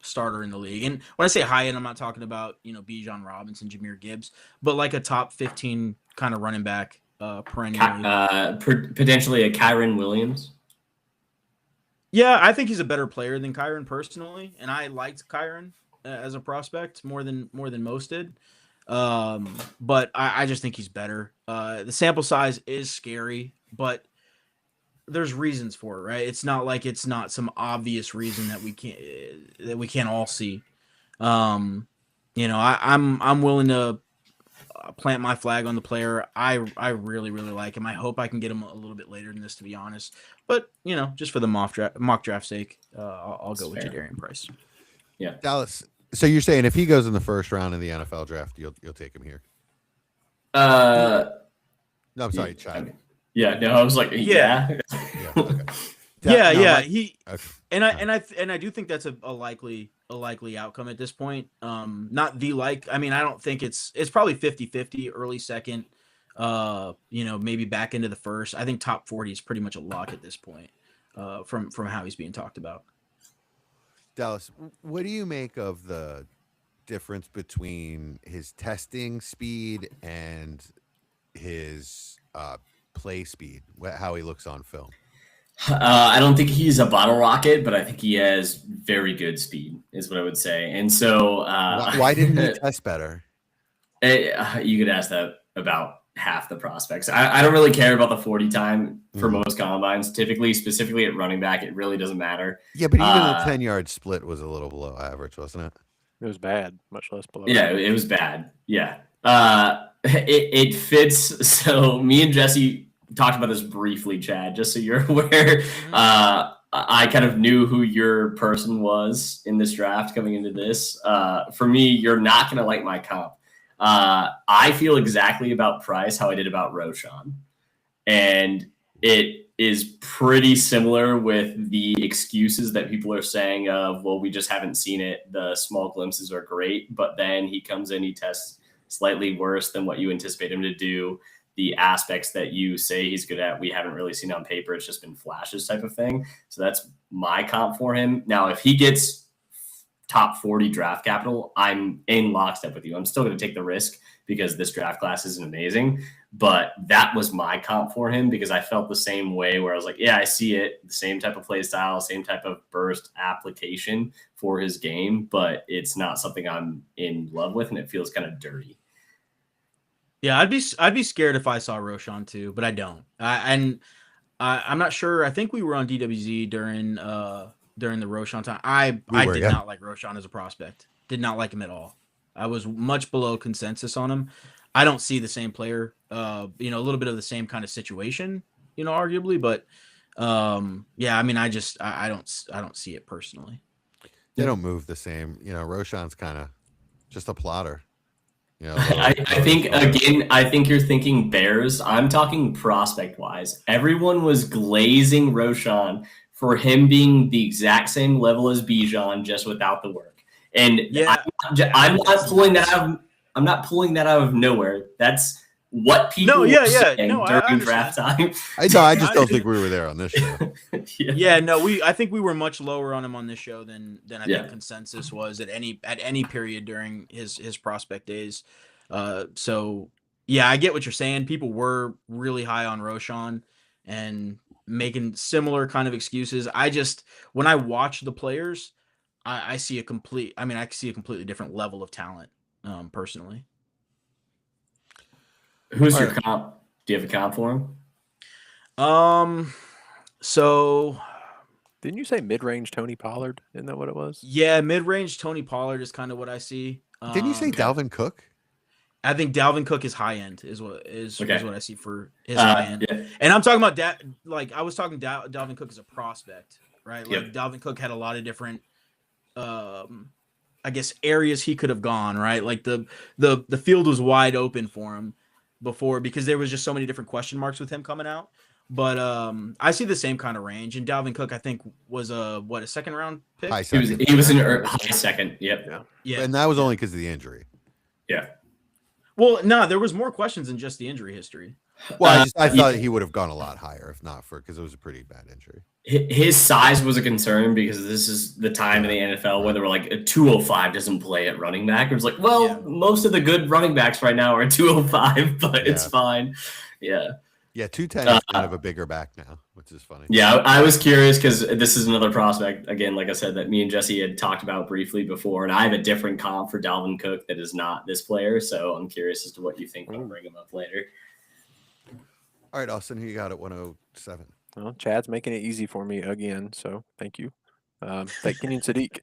starter in the league. And when I say high end, I'm not talking about Bijan Robinson, Jahmyr Gibbs, but like a top 15 kind of running back perennially. Potentially a Kyron Williams. Yeah, I think he's a better player than Kyron personally, and I liked Kyron as a prospect more than most did. But I just think he's better. The sample size is scary, but there's reasons for it, right? It's not like it's not some obvious reason that we can't all see. I'm willing to plant my flag on the player. I really like him. I hope I can get him a little bit later than this, to be honest. But just for the mock draft sake, I'll go with Jadarian Price. Yeah, Dallas. So you're saying if he goes in the first round in the NFL draft, you'll take him here? No, I'm sorry, Chad. Yeah, no, I was like, yeah. Yeah. Okay. He Okay. and I do think that's a likely outcome at this point. Not the I mean, I don't think it's probably 50-50 early second, maybe back into the first. I think top 40 is pretty much a lock at this point, from how he's being talked about. Dallas, what do you make of the difference between his testing speed and his play speed, how he looks on film? I don't think he's a bottle rocket, but I think he has very good speed, is what I would say. And so, why didn't he test better? You could ask that about half the prospects. I don't really care about the 40 time for most combines. Typically, specifically at running back, it really doesn't matter. Yeah, but even the 10-yard split was a little below average, wasn't it? It was bad, much less below. Yeah, it was bad. Yeah. It fits. So me and Jesse talked about this briefly, Chad, just so you're aware. I kind of knew who your person was in this draft coming into this. For me, you're not going to like my comp. I feel exactly about Price how I did about Roschon. And it is pretty similar with the excuses that people are saying of, well, we just haven't seen it. The small glimpses are great, but then he comes in, he tests slightly worse than what you anticipate him to do. The aspects that you say he's good at, we haven't really seen on paper. It's just been flashes type of thing. So that's my comp for him. Now, if he gets top 40 draft capital, I'm in lockstep with you. I'm still going to take the risk because this draft class isn't amazing. But that was my comp for him because I felt the same way where I was like, yeah, I see it. The same type of play style, same type of burst application for his game, but it's not something I'm in love with, and it feels kind of dirty. Yeah, I'd be scared if I saw Roschon too, but I don't. I'm not sure. I think we were on DWZ during the Roschon time. I did not like Roschon as a prospect. Did not like him at all. I was much below consensus on him. I don't see the same player. A little bit of the same kind of situation, arguably, but yeah. I mean, I don't see it personally. They don't move the same. Roschon's kind of just a plotter. I think you're thinking Bears. I'm talking prospect wise. Everyone was glazing Roschon for him being the exact same level as Bijan, just without the work. And yeah, I'm not pulling that out. I'm not pulling that out of nowhere. That's what people were saying during draft time. I just don't think we were there on this show. I think we were much lower on him on this show than I think consensus was at any period during his prospect days. So yeah, I get what you're saying. People were really high on Roschon and making similar kind of excuses. When I watch the players, I see a completely different level of talent, personally. Who's your comp? Do you have a comp for him? So Didn't you say mid-range Tony Pollard? Isn't that what it was? Yeah, mid-range Tony Pollard is kind of what I see. Didn't you say Dalvin Cook? I think Dalvin Cook is high end is what Okay. what I see for his high end. Yeah. And I'm talking about that, like I was talking Dalvin Cook as a prospect, right? Like Yep. Dalvin Cook had a lot of different I guess areas he could have gone, right? Like the field was wide open for him before because there was just so many different question marks with him coming out. But I see the same kind of range, and Dalvin Cook I think was a second round pick. High He was second. he was in high second. Yep. Yeah. And that was only because of the injury. Yeah. Well, no, there was more questions than just the injury history. Well, I thought he would have gone a lot higher if not for because it was a pretty bad injury. His size was a concern because this is the time in the NFL where they were like a 205 doesn't play at running back. It was like, well, Yeah. most of the good running backs right now are 205, but it's Yeah. fine. Yeah. Yeah, 210 is kind of a bigger back now, which is funny. Yeah, I was curious because this is another prospect, again, like I said, that me and Jesse had talked about briefly before, and I have a different comp for Dalvin Cook that is not this player, so I'm curious as to what you think when I bring him up later. All right, Austin, who you got at 107? Well, Chad's making it easy for me again, so thank you. Take Kenyon Sadiq.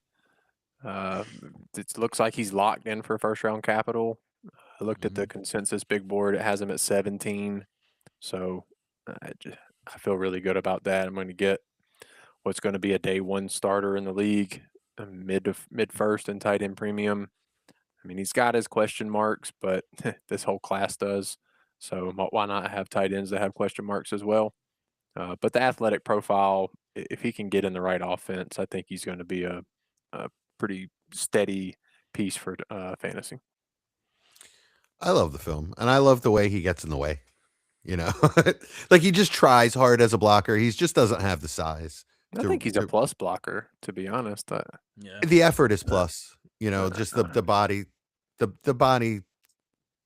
It looks like he's locked in for first-round capital. I looked at the consensus big board. It has him at 17. So I feel really good about that. I'm going to get what's going to be a day one starter in the league, mid first and tight end premium. I mean, he's got his question marks, but this whole class does. So why not have tight ends that have question marks as well? But the athletic profile, if he can get in the right offense, I think he's going to be a pretty steady piece for fantasy. I love the film, and I love the way he gets in the way. You know, like he just tries hard as a blocker. He just doesn't have the size. I think he's a plus blocker, to be honest. Yeah. The effort is plus. You know, just the body, the body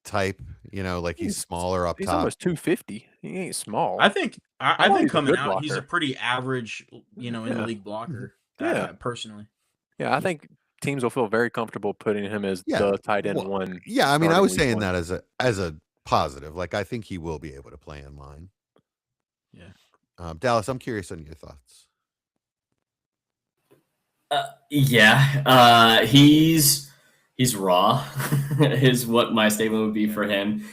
type. You know, like he's smaller up He's top. almost 250. He ain't small. I think he's think a coming good out, he's a blocker. pretty average, in the league blocker. Yeah. Personally. Yeah, I think teams will feel very comfortable putting him as the tight end one. Yeah, I mean, I was starting saying week that as a positive. Like, I think he will be able to play in line. Yeah. Dallas, I'm curious on your thoughts. He's raw is what my statement would be for him.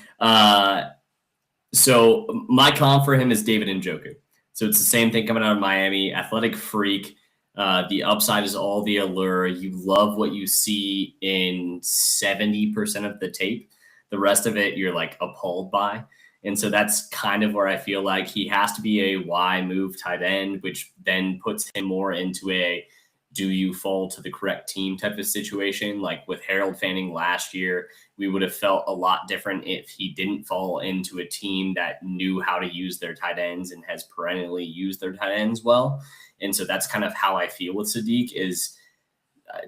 So my comp for him is David Njoku. So it's the same thing coming out of Miami, athletic freak. The upside is all the allure. You love what you see in 70% of the tape. The rest of it, you're like appalled by. And so that's kind of where I feel like he has to be a Y move tight end, which then puts him more into a do you fall to the correct team type of situation. Like with Harold Fanning last year, we would have felt a lot different if he didn't fall into a team that knew how to use their tight ends and has perennially used their tight ends well. And so that's kind of how I feel with Sadiq is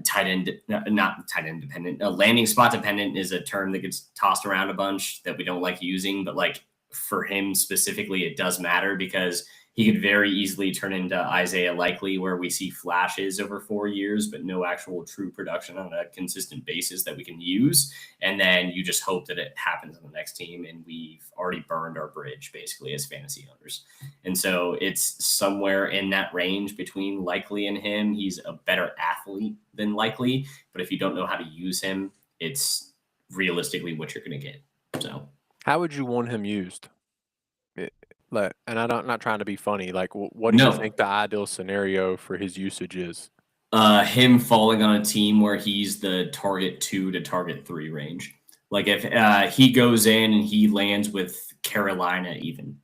tight end, not tight end dependent. Landing spot dependent is a term that gets tossed around a bunch that we don't like using, but like for him specifically, it does matter because he could very easily turn into Isaiah Likely, where we see flashes over 4 years, but no actual true production on a consistent basis that we can use. And then you just hope that it happens on the next team. And we've already burned our bridge basically as fantasy owners. And so it's somewhere in that range between Likely and him. He's a better athlete than Likely, but if you don't know how to use him, it's realistically what you're going to get. So how would you want him used? And I'm not trying to be funny. Like, what do you think the ideal scenario for his usage is? Him falling on a team where he's the target 2 to target 3 range. Like if he goes in and he lands with Carolina even,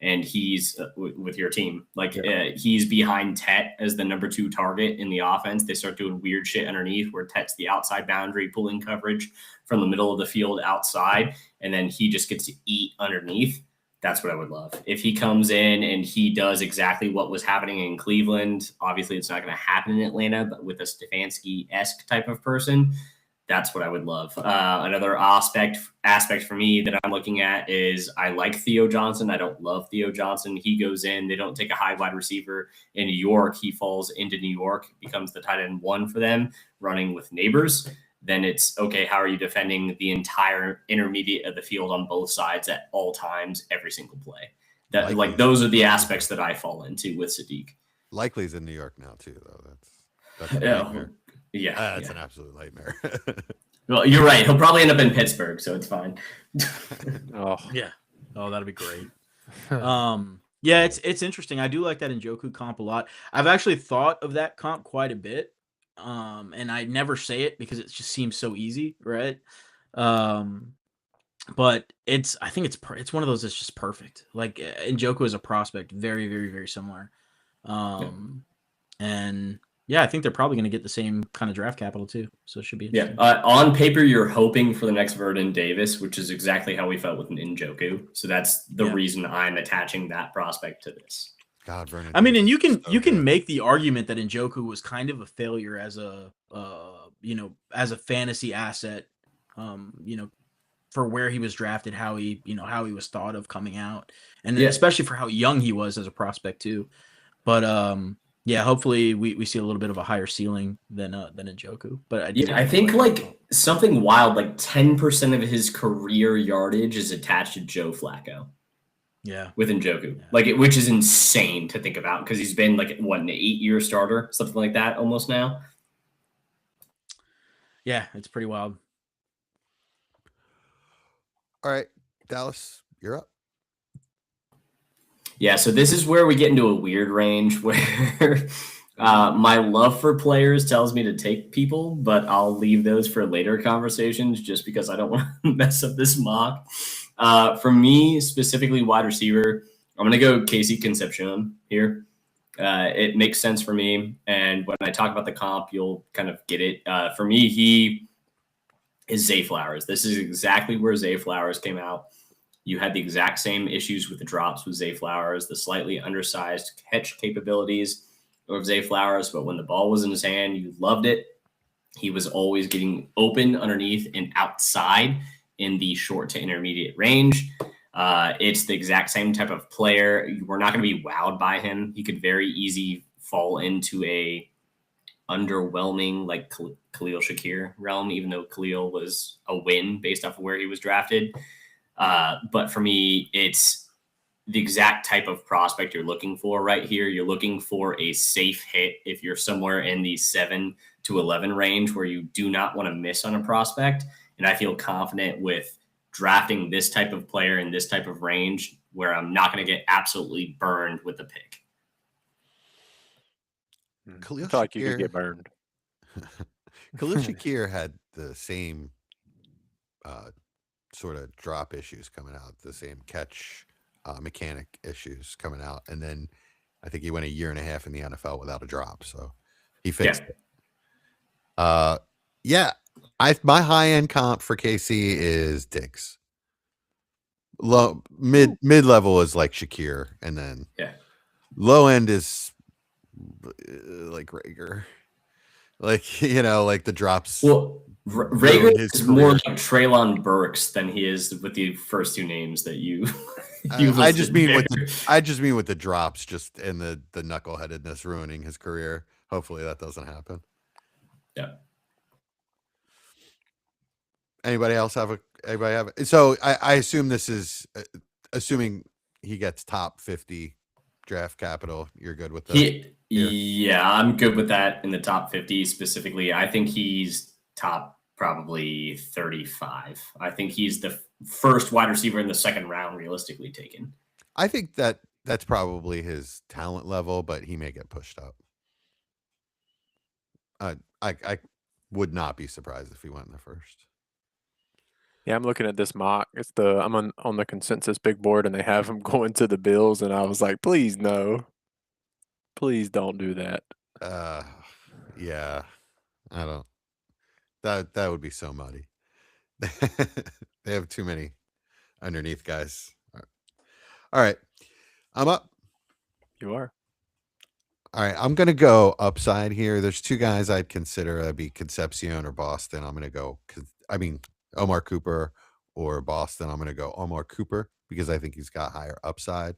and he's with your team, like he's behind Tet as the number 2 target in the offense. They start doing weird shit underneath where Tet's the outside boundary, pulling coverage from the middle of the field outside, and then he just gets to eat underneath. That's what I would love. If he comes in and he does exactly what was happening in Cleveland, obviously it's not going to happen in Atlanta, but with a Stefanski-esque type of person, that's what I would love. Another aspect for me that I'm looking at is I like Theo Johnson. I don't love Theo Johnson. He goes in, they don't take a high wide receiver in New York. He falls into New York, becomes the tight end 1 for them, running with Neighbors. Then it's, okay, how are you defending the entire intermediate of the field on both sides at all times, every single play? That like those are the aspects that I fall into with Sadiq. Likely's in New York now too, though. That's a Yeah, nightmare. yeah. That's an absolute nightmare. Well, you're right. He'll probably end up in Pittsburgh, so it's fine. Oh, Yeah. Oh, that'd be great. Yeah, it's interesting. I do like that Njoku comp a lot. I've actually thought of that comp quite a bit. And I never say it because it just seems so easy, right? But I think it's one of those that's just perfect. Like Njoku is a prospect, very, very, very similar. And yeah, I think they're probably going to get the same kind of draft capital too. So it should be interesting. On paper, you're hoping for the next Vernon Davis, which is exactly how we felt with Njoku. So that's the reason I'm attaching that prospect to this. God, Vernon. I mean, and you can so good. make the argument that Njoku was kind of a failure as a as a fantasy asset, for where he was drafted, how he was thought of coming out, and especially for how young he was as a prospect too. But yeah, hopefully we see a little bit of a higher ceiling than Njoku. But I think like something wild, like 10% of his career yardage is attached to Joe Flacco. Yeah, with Njoku, which is insane to think about because he's been like what, an 8-year starter, something like that, almost now. Yeah, it's pretty wild. All right, Dallas, you're up. Yeah, so this is where we get into a weird range where my love for players tells me to take people, but I'll leave those for later conversations just because I don't want to mess up this mock. For me, specifically wide receiver, I'm going to go Casey Concepcion here. It makes sense for me. And when I talk about the comp, you'll kind of get it. For me, he is Zay Flowers. This is exactly where Zay Flowers came out. You had the exact same issues with the drops with Zay Flowers, the slightly undersized catch capabilities of Zay Flowers. But when the ball was in his hand, you loved it. He was always getting open underneath and outside in the short to intermediate range. It's the exact same type of player. We're not going to be wowed by him. He could very easy fall into a underwhelming like Khalil Shakir realm, even though Khalil was a win based off of where he was drafted. But for me, it's the exact type of prospect you're looking for right here. You're looking for a safe hit if you're somewhere in the 7 to 11 range where you do not want to miss on a prospect. And I feel confident with drafting this type of player in this type of range where I'm not going to get absolutely burned with the pick. Khalil I feel like you Shakir- could get burned. Khalil Shakir had the same sort of drop issues coming out, the same catch mechanic issues coming out, and then I think he went a year and a half in the NFL without a drop, so he fixed it. My high end comp for KC is Diggs. Low mid level is like Shakir, and then low end is like Rager. Like, like the drops. Well, Rager is more like Treylon Burks than he is with the first two names that you. I just mean with the drops, just and the knuckleheadedness ruining his career. Hopefully that doesn't happen. Yeah. Anybody have it? So I assume this is assuming he gets top 50 draft capital. You're good with that? Yeah, I'm good with that in the top 50 specifically. I think he's top probably 35. I think he's the first wide receiver in the second round realistically taken. I think that's probably his talent level, but he may get pushed up. I would not be surprised if he went in the first. Yeah, I'm looking at this mock. I'm on the consensus big board, and they have him going to the Bills, and I was like, please no. Please don't do that. Yeah. I don't. That would be so muddy. They have too many underneath guys. All right. I'm up. You are. All right. I'm going to go upside here. There's two guys I'd consider. That'd be Concepcion or Boston. I'm going to go, Omar Cooper or Boston. I'm going to go Omar Cooper because I think he's got higher upside.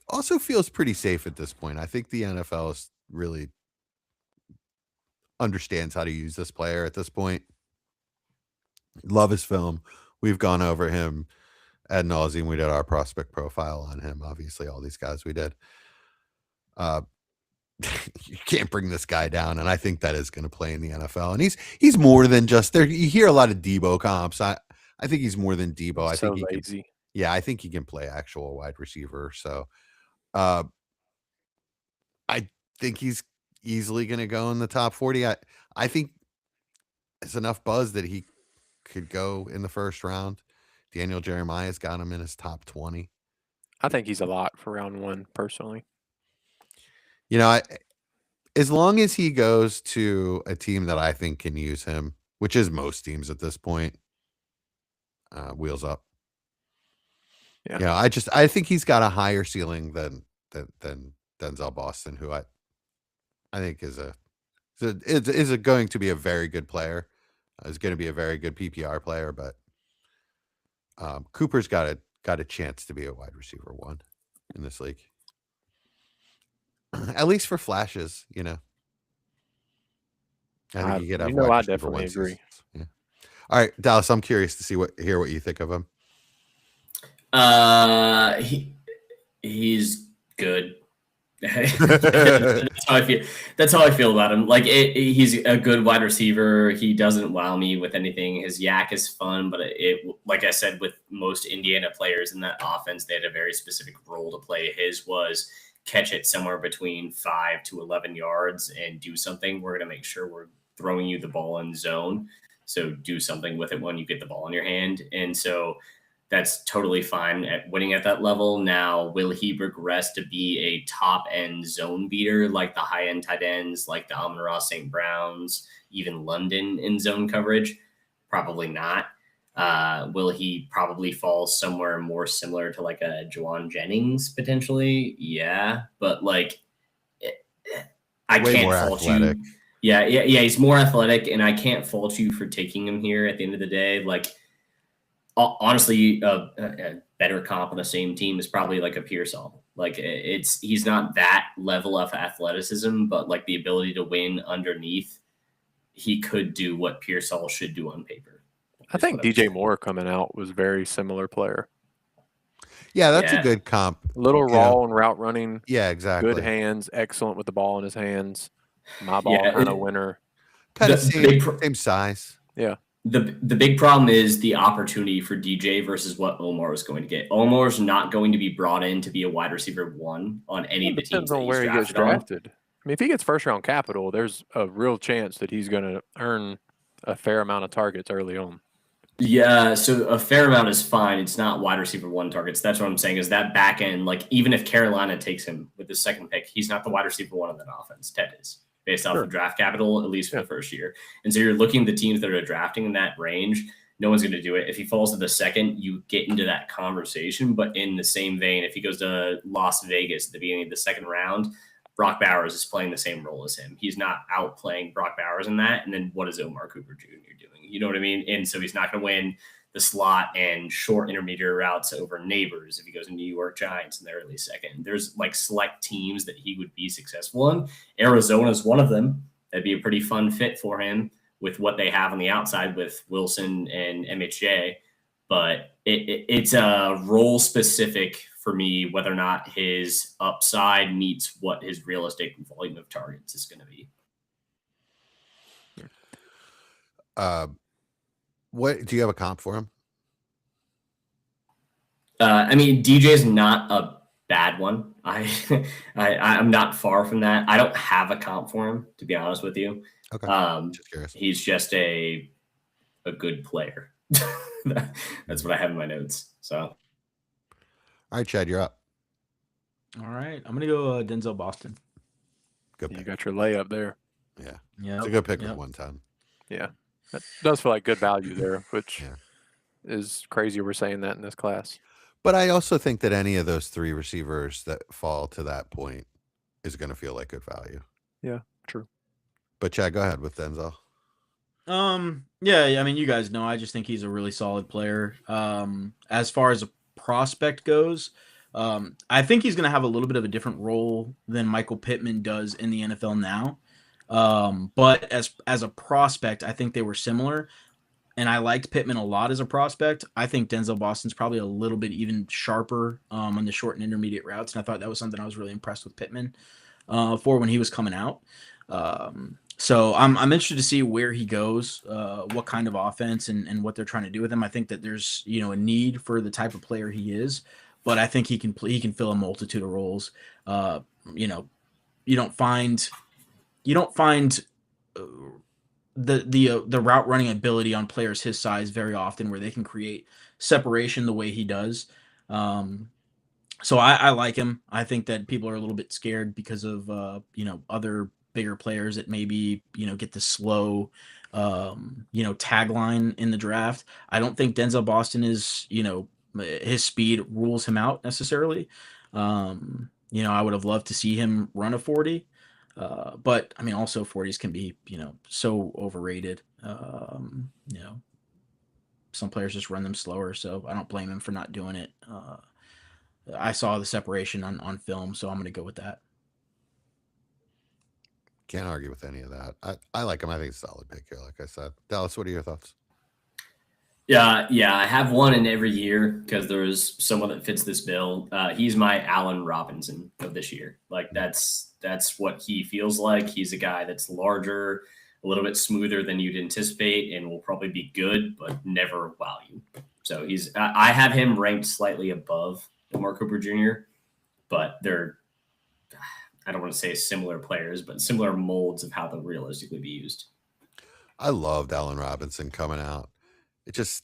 Also feels pretty safe at this point. I think the NFL is really understands how to use this player at this point. Love his film. We've gone over him ad nauseum. We did our prospect profile on him. Obviously, all these guys we did. You can't bring this guy down, and I think that is going to play in the NFL. And he's more than just there. You hear a lot of Debo comps. I think he's more than Debo. I So think he lazy. can. Yeah, I think he can play actual wide receiver. So, uh, I think he's easily going to go in the top 40. I think it's enough buzz that he could go in the first round. Daniel Jeremiah's got him in his top 20. I think he's a lot for round 1, personally. You know, as long as he goes to a team that I think can use him, which is most teams at this point, wheels up. Yeah. You know, I think he's got a higher ceiling than Denzel Boston, who I think is going to be a very good player. Is going to be a very good PPR player, but Cooper's got a chance to be a wide receiver 1 in this league. At least for flashes, you know. I think you could have wide I receiver definitely 1 agree. seasons. Yeah. All right, Dallas, I'm curious to hear what you think of him. He's good. That's how I feel. That's how I feel about him. Like he's a good wide receiver. He doesn't wow me with anything. His yak is fun, but like I said, with most Indiana players in that offense, they had a very specific role to play. His was catch it somewhere between 5 to 11 yards and do something. We're going to make sure we're throwing you the ball in zone. So do something with it when you get the ball in your hand. And so that's totally fine at winning at that level. Now, will he progress to be a top end zone beater like the high end tight ends, like the Amon-Ra St. Browns, even London in zone coverage? Probably not. Will he probably fall somewhere more similar to like a Juwan Jennings potentially? Yeah, but like I can't fault you. Yeah. He's more athletic, and I can't fault you for taking him here. At the end of the day, like honestly, a better comp on the same team is probably like a Pearsall. Like he's not that level of athleticism, but like the ability to win underneath, he could do what Pearsall should do on paper. I think DJ Moore coming out was very similar player. Yeah, that's a good comp. Little raw and route running. Yeah, exactly. Good hands, excellent with the ball in his hands. My ball kind of winner. Kind of same size. Yeah. The big problem is the opportunity for DJ versus what Omar is going to get. Omar's not going to be brought in to be a wide receiver 1 on any of the teams. Depends on where he gets drafted. I mean, if he gets first round capital, there's a real chance that he's going to earn a fair amount of targets early on. Yeah, so a fair amount is fine. It's not wide receiver 1 targets. That's what I'm saying is that back end, like even if Carolina takes him with the second pick, he's not the wide receiver 1 of that offense. Ted is based off of draft capital, at least for the first year. And so you're looking at the teams that are drafting in that range. No one's going to do it. If he falls to the second, you get into that conversation. But in the same vein, if he goes to Las Vegas at the beginning of the second round, Brock Bowers is playing the same role as him. He's not outplaying Brock Bowers in that. And then what is Omar Cooper Jr. doing? You know what I mean? And so he's not going to win the slot and short intermediate routes over Neighbors if he goes to New York Giants in the early second. There's like select teams that he would be successful in. Arizona is one of them. That'd be a pretty fun fit for him with what they have on the outside with Wilson and MHJ. But it's a role specific for me, whether or not his upside meets what his realistic volume of targets is going to be. What do you have a comp for him? I mean, DJ's not a bad one. I'm not far from that. I don't have a comp for him, to be honest with you. Okay. Just curious. He's just a good player. That's what I have in my notes. So, all right, Chad, you're up. All right, I'm gonna go Denzel Boston. Good pick. You got your layup there. Yeah, yeah, it's a good pick at 110. Yeah, that does feel like good value there, which is crazy. We're saying that in this class. But I also think that any of those 3 receivers that fall to that point is going to feel like good value. Yeah, true. But Chad, go ahead with Denzel. Yeah, I mean, you guys know, I just think he's a really solid player. As far as a prospect goes, I think he's going to have a little bit of a different role than Michael Pittman does in the NFL now. But as a prospect, I think they were similar. And I liked Pittman a lot as a prospect. I think Denzel Boston's probably a little bit even sharper on the short and intermediate routes. And I thought that was something I was really impressed with Pittman. for when he was coming out. So I'm interested to see where he goes, what kind of offense and what they're trying to do with him. I think that there's a need for the type of player he is, but I think he can fill a multitude of roles. You don't find uh, the route running ability on players his size very often where they can create separation the way he does. So I like him. I think that people are a little bit scared because of other bigger players that maybe get the slow tagline in the draft. I don't think Denzel Boston is his speed rules him out necessarily. I would have loved to see him run a 40. But I mean, also 40s can be, so overrated. Some players just run them slower, so I don't blame him for not doing it. I saw the separation on film, so I'm going to go with that. Can't argue with any of that. I like him. I think it's a solid pick here, like I said. Dallas, what are your thoughts? Yeah, I have one in every year because there's someone that fits this bill. He's my Allen Robinson of this year. Like that's what he feels like. He's a guy that's larger, a little bit smoother than you'd anticipate, and will probably be good, but never wow you. So I have him ranked slightly above Mark Cooper Jr., but they're, I don't want to say similar players, but similar molds of how they'll realistically be used. I loved Allen Robinson coming out. It just,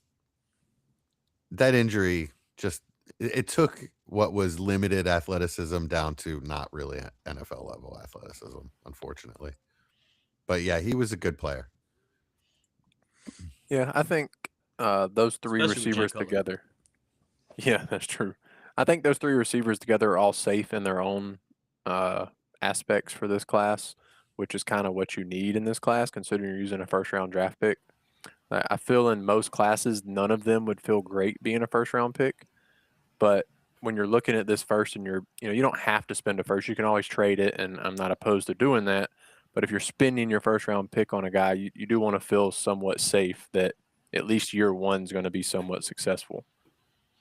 that injury just, it took what was limited athleticism down to not really NFL level athleticism, unfortunately. But yeah, he was a good player. Yeah, I think those three Especially with Jay receivers Cutler. together. Yeah, that's true. I think those three receivers together are all safe in their own aspects for this class, which is kind of what you need in this class, considering you're using a first-round draft pick. I feel in most classes, none of them would feel great being a first-round pick. But when you're looking at this first and you don't have to spend a first. You can always trade it, and I'm not opposed to doing that. But if you're spending your first-round pick on a guy, you do want to feel somewhat safe that at least year one's going to be somewhat successful.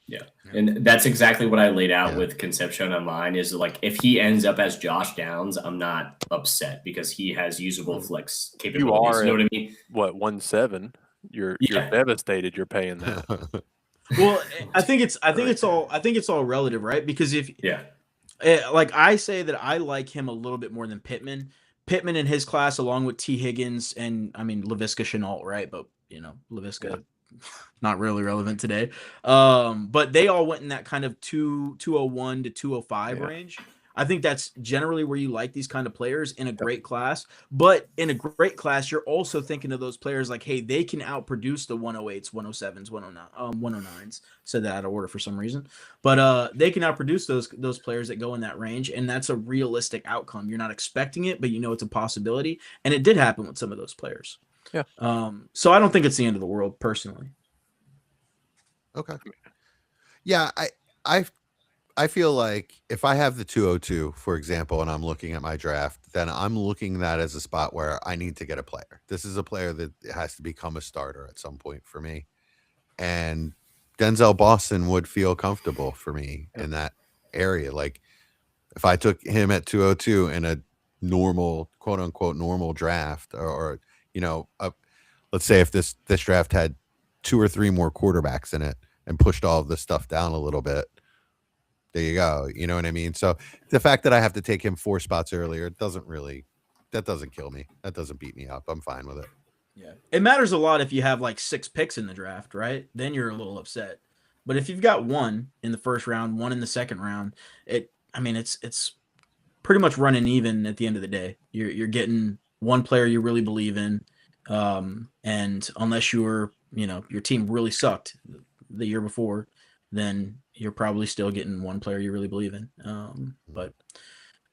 Yeah. And that's exactly what I laid out with Concepcion Online is like, if he ends up as Josh Downs, I'm not upset because he has usable flex capabilities. You know what I mean? What, 1.7? You're devastated you're paying that. Well, I think it's all relative, right? Because if like I say that I like him a little bit more than Pittman. Pittman in his class, along with T. Higgins and I mean Laviska Shenault, right? But Laviska not really relevant today. But they all went in that kind of 201 to 205 range. I think that's generally where you like these kind of players in a great class. But in a great class, you're also thinking of those players like, hey, they can outproduce the 108s, 107s, 109s. Said that out of order for some reason. But they can outproduce those players that go in that range, and that's a realistic outcome. You're not expecting it, but you know it's a possibility. And it did happen with some of those players. Yeah. So I don't think it's the end of the world, personally. Okay. Yeah, I feel like if I have the 202, for example, and I'm looking at my draft, then I'm looking at that as a spot where I need to get a player. This is a player that has to become a starter at some point for me. And Denzel Boston would feel comfortable for me in that area. Like if I took him at 202 in a normal, quote unquote, normal draft, or let's say if this draft had 2 or 3 more quarterbacks in it and pushed all of this stuff down a little bit, there you go. You know what I mean? So the fact that I have to take him 4 spots earlier, that doesn't kill me. That doesn't beat me up. I'm fine with it. Yeah. It matters a lot if you have like 6 picks in the draft, right? Then you're a little upset. But if you've got 1 in the first round, 1 in the second round, it's pretty much running even at the end of the day. You're getting one player you really believe in. And unless your team really sucked the year before, then you're probably still getting one player you really believe in. But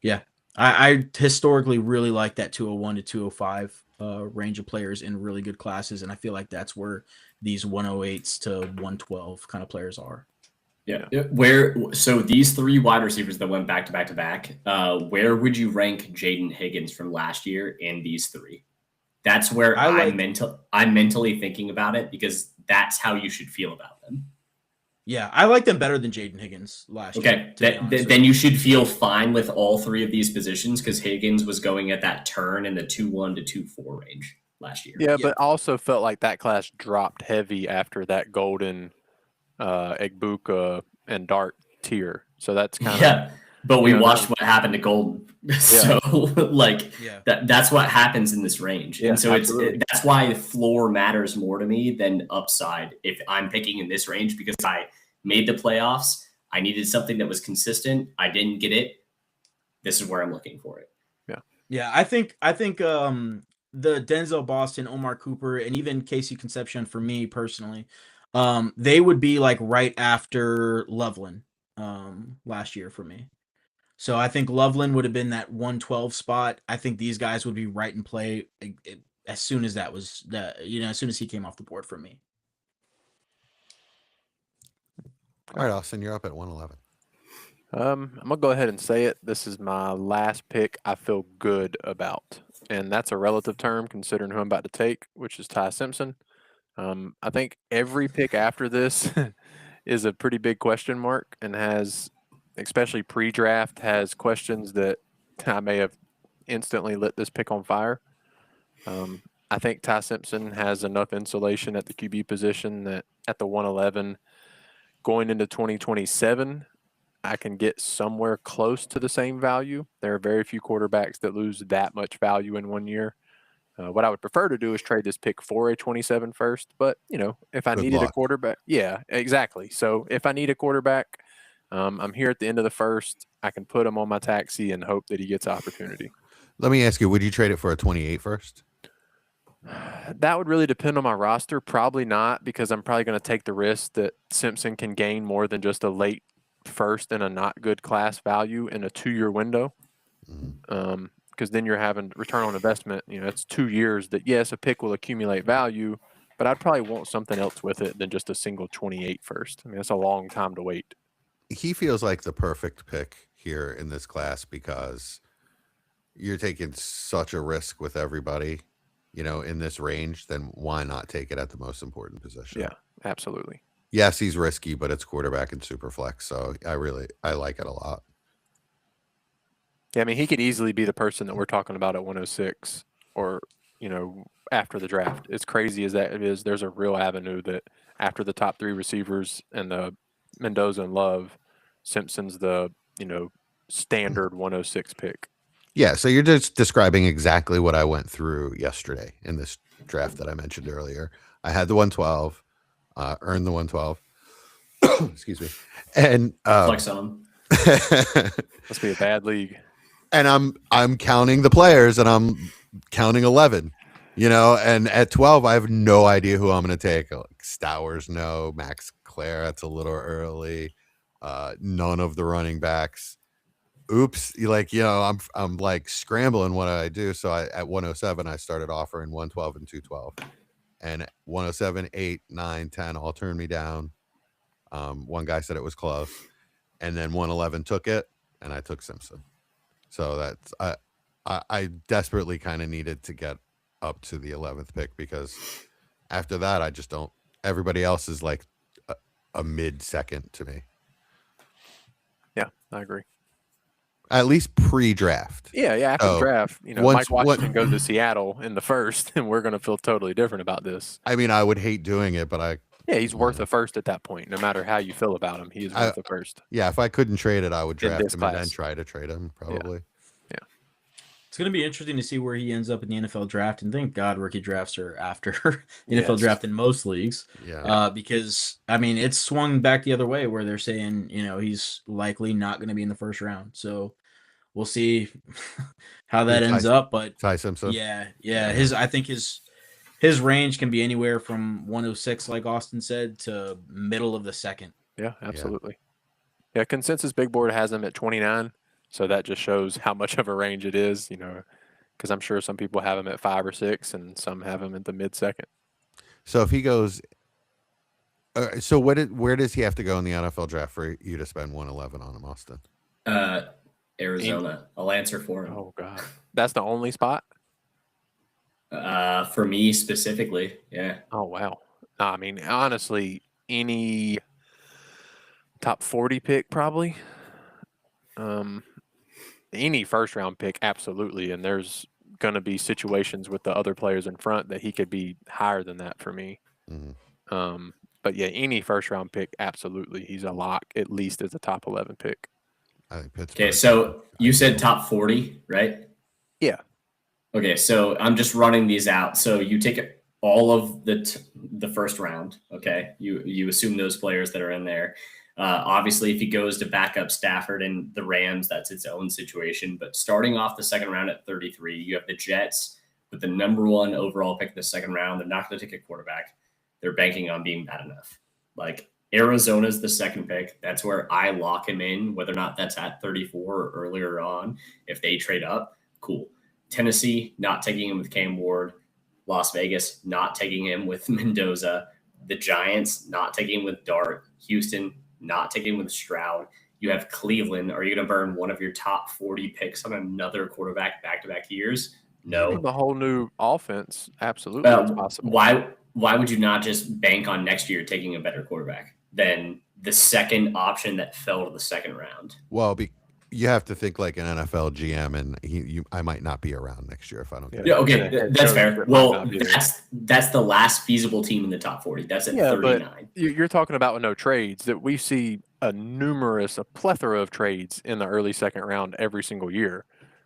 yeah, I historically really like that 201 to 205 range of players in really good classes. And I feel like that's where these 108s to 112 kind of players are. Yeah. So these 3 wide receivers that went back to back to back, where would you rank Jaden Higgins from last year in these 3? That's where I'm mentally thinking about it because that's how you should feel about them. Yeah, I like them better than Jaden Higgins last year. Okay, To be honest with then you. you should feel fine with all three of these positions because Higgins was going at that turn in the 2-1 to 2-4 range last year. Yeah, Yeah. but also felt like that class dropped heavy after that Golden, Egbuka, and Dart tier. So that's kind of Yeah, but we you know, watched what happened to Gold. So like Yeah. that's what happens in this range. Yeah, And so absolutely. that's why floor matters more to me than upside if I'm picking in this range because I made the playoffs. I needed something that was consistent. I didn't get it. This is where I'm looking for it. Yeah, I think the Denzel Boston, Omar Cooper, and even Casey Concepcion for me personally, they would be like right after Loveland last year for me. So I think Loveland would have been that 112 spot. I think these guys would be right in play as soon as that was as soon as he came off the board for me. All right, Austin, you're up at 111. I'm gonna go ahead and say it. This is my last pick I feel good about, and that's a relative term considering who I'm about to take, which is Ty Simpson. I think every pick after this is a pretty big question mark and has, especially pre-draft, has questions that I may have instantly lit this pick on fire. I think Ty Simpson has enough insulation at the QB position that at the 111 going into 2027, I can get somewhere close to the same value. There are very few quarterbacks that lose that much value in 1 year. What I would prefer to do is trade this pick for a 27 first. But, if I Good needed a luck. quarterback, yeah, exactly. So if I need a quarterback, I'm here at the end of the first. I can put him on my taxi and hope that he gets opportunity. Let me ask you, would you trade it for a 28 first? That would really depend on my roster. Probably not, because I'm probably going to take the risk that Simpson can gain more than just a late first and a not good class value in a 2-year window. Because then you're having return on investment. It's 2 years that, yes, a pick will accumulate value, but I'd probably want something else with it than just a single 28 first. I mean, that's a long time to wait. He feels like the perfect pick here in this class because you're taking such a risk with everybody, in this range. Then why not take it at the most important position? Yeah, absolutely. Yes, he's risky, but it's quarterback and super flex. So I like it a lot. Yeah, I mean, he could easily be the person that we're talking about at 106 or, after the draft. As crazy as that is, there's a real avenue that after the top 3 receivers and the Mendoza and Love, Simpson's the, standard 106 pick. Yeah, so you're just describing exactly what I went through yesterday in this draft that I mentioned earlier. I had the 112, earned the 112. Excuse me. And Flex on. Must be a bad league. And I'm counting the players and I'm counting 11, and at 12 I have no idea who I'm going to take. Stowers, no. Max Clare, that's a little early. None of the running backs. Oops, I'm like scrambling what I do. So at 107 I started offering 112 and 212. And 107, 8, 9, 10 all turned me down. One guy said it was close. And then 111 took it and I took Simpson. So that's I desperately kind of needed to get up to the 11th pick because after that I just don't. Everybody else is like a mid-second to me. Yeah, I agree. At least pre-draft. Yeah, after the draft, once- Mike Washington goes to Seattle in the first, and we're going to feel totally different about this. I mean, I would hate doing it, but he's worth a first at that point. No matter how you feel about him, he is worth a first. Yeah, if I couldn't trade it, I would In draft this him and class. then try to trade him probably. Yeah. It's going to be interesting to see where he ends up in the NFL draft. And thank God rookie drafts are after the NFL draft in most leagues. Yeah. Because, I mean, it's swung back the other way where they're saying, he's likely not going to be in the first round. So we'll see how that ends up. But Ty Simpson. Yeah. I think his range can be anywhere from 106, like Austin said, to middle of the second. Yeah, absolutely. Yeah, Consensus Big Board has him at 29. So that just shows how much of a range it is, because I'm sure some people have him at 5 or 6 and some have him at the mid-second. So if he goes, so where does he have to go in the NFL draft for you to spend 111 on him, Austin? Arizona. I'll answer for him. Oh, God. That's the only spot? For me specifically, yeah. Oh, wow. I mean, honestly, any Top 40 pick, probably. Any first round pick, absolutely. And there's going to be situations with the other players in front that he could be higher than that for me. Mm-hmm. But yeah, any first round pick, absolutely. He's a lock, at least as a top 11 pick. I think Pittsburgh. Okay, so you said top 40, right? Yeah. Okay, so I'm just running these out. So you take all of the first round. Okay, you assume those players that are in there. Obviously, if he goes to back up Stafford and the Rams, that's its own situation. But starting off the second round at 33, you have the Jets with the number 1 overall pick in the second round. They're not going to take a quarterback. They're banking on being bad enough. Like Arizona's the second pick. That's where I lock him in, whether or not that's at 34 or earlier on. If they trade up, cool. Tennessee, not taking him with Cam Ward. Las Vegas, not taking him with Mendoza. The Giants, not taking him with Dart. Houston, not taking him with Stroud. You have Cleveland. Are you going to burn one of your top 40 picks on another quarterback back-to-back years? No. The whole new offense, absolutely, it's possible. Why would you not just bank on next year taking a better quarterback than the second option that fell to the second round? Well, you have to think like an NFL GM, and I might not be around next year if I don't get it. Yeah, okay, that's fair. Well, that's the last feasible team in the top 40. That's at 39. But you're talking about no trades. That we see a plethora of trades in the early second round every single year.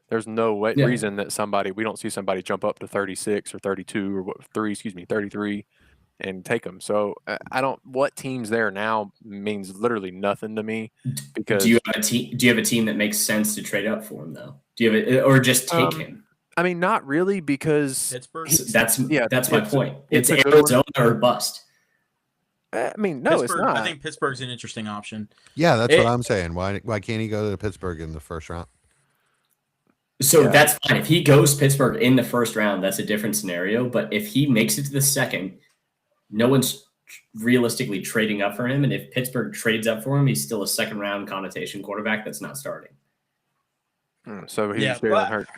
There's no reason that we don't see somebody jump up to 36 or 32 or 33 and take them. So what team's there now means literally nothing to me, because do you have a team that makes sense to trade up for him though? Do you have or just take him? I mean, not really, because Pittsburgh. That's my point. It's Arizona or bust. I mean, no, it's not. I think Pittsburgh's an interesting option. Yeah, that's what I'm saying. Why can't he go to Pittsburgh in the first round? So that's fine. If he goes Pittsburgh in the first round, that's a different scenario. But if he makes it to the second, no one's realistically trading up for him. And if Pittsburgh trades up for him, he's still a second round connotation quarterback that's not starting. So he's hurt.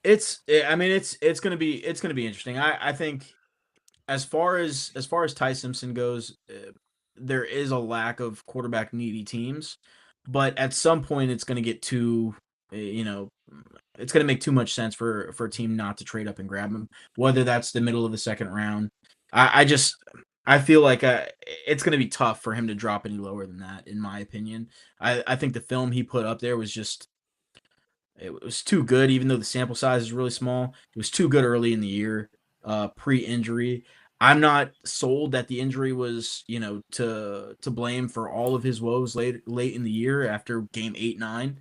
It's gonna be interesting. I think as far as Ty Simpson goes, there is a lack of quarterback needy teams, but at some point it's gonna get too, it's going to make too much sense for a team not to trade up and grab him, whether that's the middle of the second round. I feel like it's going to be tough for him to drop any lower than that, in my opinion. I think the film he put up there was it was too good, even though the sample size is really small. It was too good early in the year, pre-injury. I'm not sold that the injury was, to blame for all of his woes late in the year after game 8-9.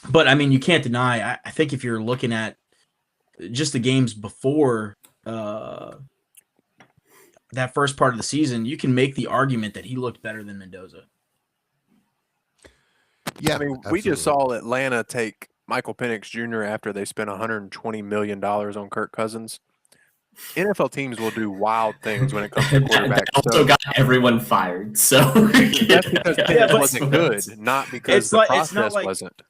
But I mean, you can't deny. I think if you're looking at just the games before that first part of the season, you can make the argument that he looked better than Mendoza. Yeah, I mean, we just saw Atlanta take Michael Penix Jr. after they spent $120 million on Kirk Cousins. NFL teams will do wild things when it comes to quarterbacks. Also got everyone fired. So that's because Penix wasn't good, not because the process wasn't.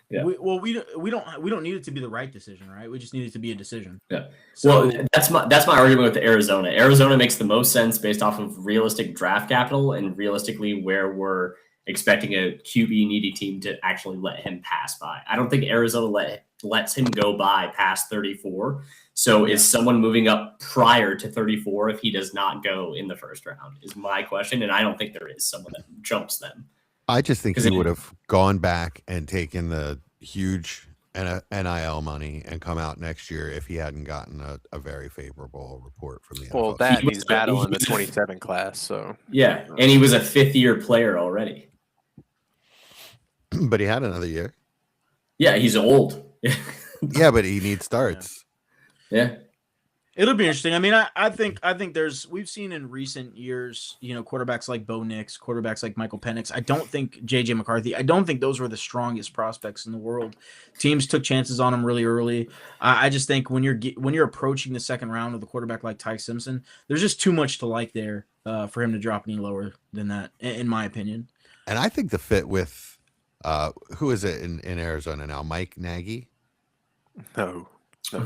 Yeah. We don't need it to be the right decision, right? We just need it to be a decision. Yeah. So, well, that's my argument with Arizona. Arizona makes the most sense based off of realistic draft capital and realistically where we're expecting a QB needy team to actually let him pass by. I don't think Arizona lets him go by past 34. So is someone moving up prior to 34 if he does not go in the first round is my question. And I don't think there is someone that jumps them. I just think he would have gone back and taken the huge NIL money and come out next year if he hadn't gotten a very favorable report from the NFL. Well, that he's battling the 27 class. So yeah, and he was a fifth-year player already. But he had another year. Yeah, he's old. Yeah, but he needs starts. Yeah. It'll be interesting. I mean, I think we've seen in recent years, quarterbacks like Bo Nix, quarterbacks like Michael Penix. I don't think JJ McCarthy. I don't think those were the strongest prospects in the world. Teams took chances on them really early. I just think when you're approaching the second round with a quarterback like Ty Simpson, there's just too much to like there for him to drop any lower than that, in my opinion. And I think the fit with who is it in Arizona now? Mike Nagy? No.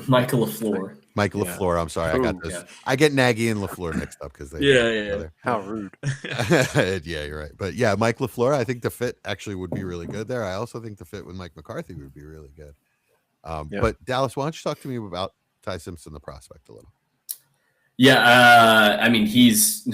Michael LaFleur. Michael Yeah. LaFleur. I'm sorry, I got Ooh, those. yeah. I get Nagy and LaFleur mixed up because they Yeah. How rude. yeah, you're right. But yeah, Mike LaFleur, I think the fit actually would be really good there. I also think the fit with Mike McCarthy would be really good. Yeah. But Dallas, why don't you talk to me about Ty Simpson, the prospect, a little? Yeah, I mean he's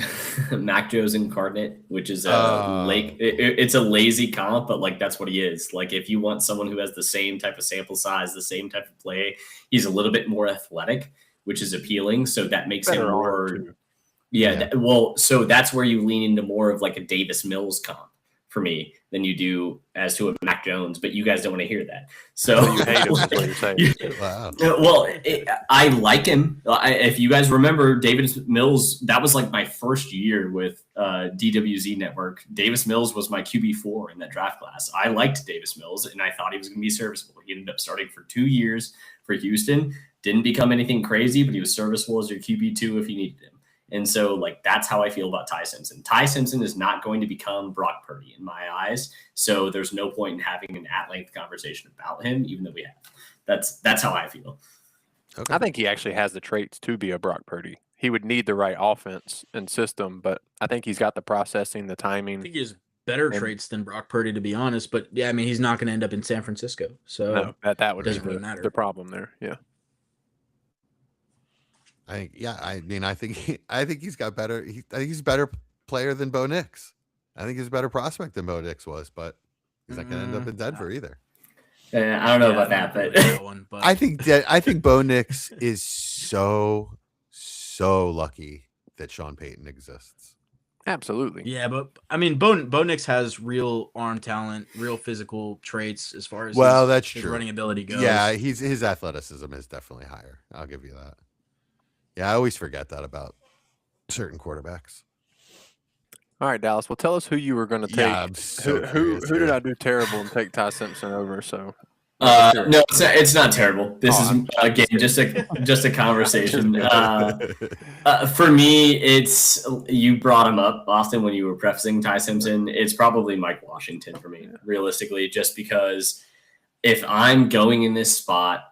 Mac Joe's incarnate, which is it's a lazy comp, but like that's what he is. Like if you want someone who has the same type of sample size, the same type of play, he's a little bit more athletic, which is appealing. So that makes him Better arm, more. too. Yeah. Well, so that's where you lean into more of like a Davis Mills comp for me than you do as to a Mac Jones, but you guys don't want to hear that. So you hate him, is what you're saying. Wow. Well, I like him. If you guys remember, Davis Mills, that was like my first year with DWZ Network. Davis Mills was my QB4 in that draft class. I liked Davis Mills, and I thought he was going to be serviceable. He ended up starting for 2 years for Houston. Didn't become anything crazy, but he was serviceable as your QB2 if you needed him. And so, like, that's how I feel about Ty Simpson. Ty Simpson is not going to become Brock Purdy in my eyes. So there's no point in having an at-length conversation about him, even though we have. That's how I feel. Okay. I think he actually has the traits to be a Brock Purdy. He would need the right offense and system, but I think he's got the processing, the I timing. think he has better traits than Brock Purdy, to be honest. But yeah, I mean, he's not going to end up in San Francisco. So No, that would be doesn't really matter. the problem there. Yeah. I think he's got better. I think he's a better player than Bo Nix. I think he's a better prospect than Bo Nix was, but he's not going to end up in Denver either. I don't know about that, but that one, but I think Bo Nix is so lucky that Sean Payton exists. Absolutely. yeah, but I mean, Bo Nix has real arm talent, real physical traits as far as That's his true. running ability goes. Yeah, his athleticism is definitely higher. I'll give you that. Yeah, I always forget that about certain quarterbacks. All right, Dallas. Well, tell us who you were going to take. Yeah, I'm so who curious did here. I do terrible and take Ty Simpson over? So no, it's not terrible. This is I'm again just a conversation. For me, it's you brought him up, Austin, when you were prefacing Ty Simpson. It's probably Mike Washington for me, realistically, just because if I'm going in this spot,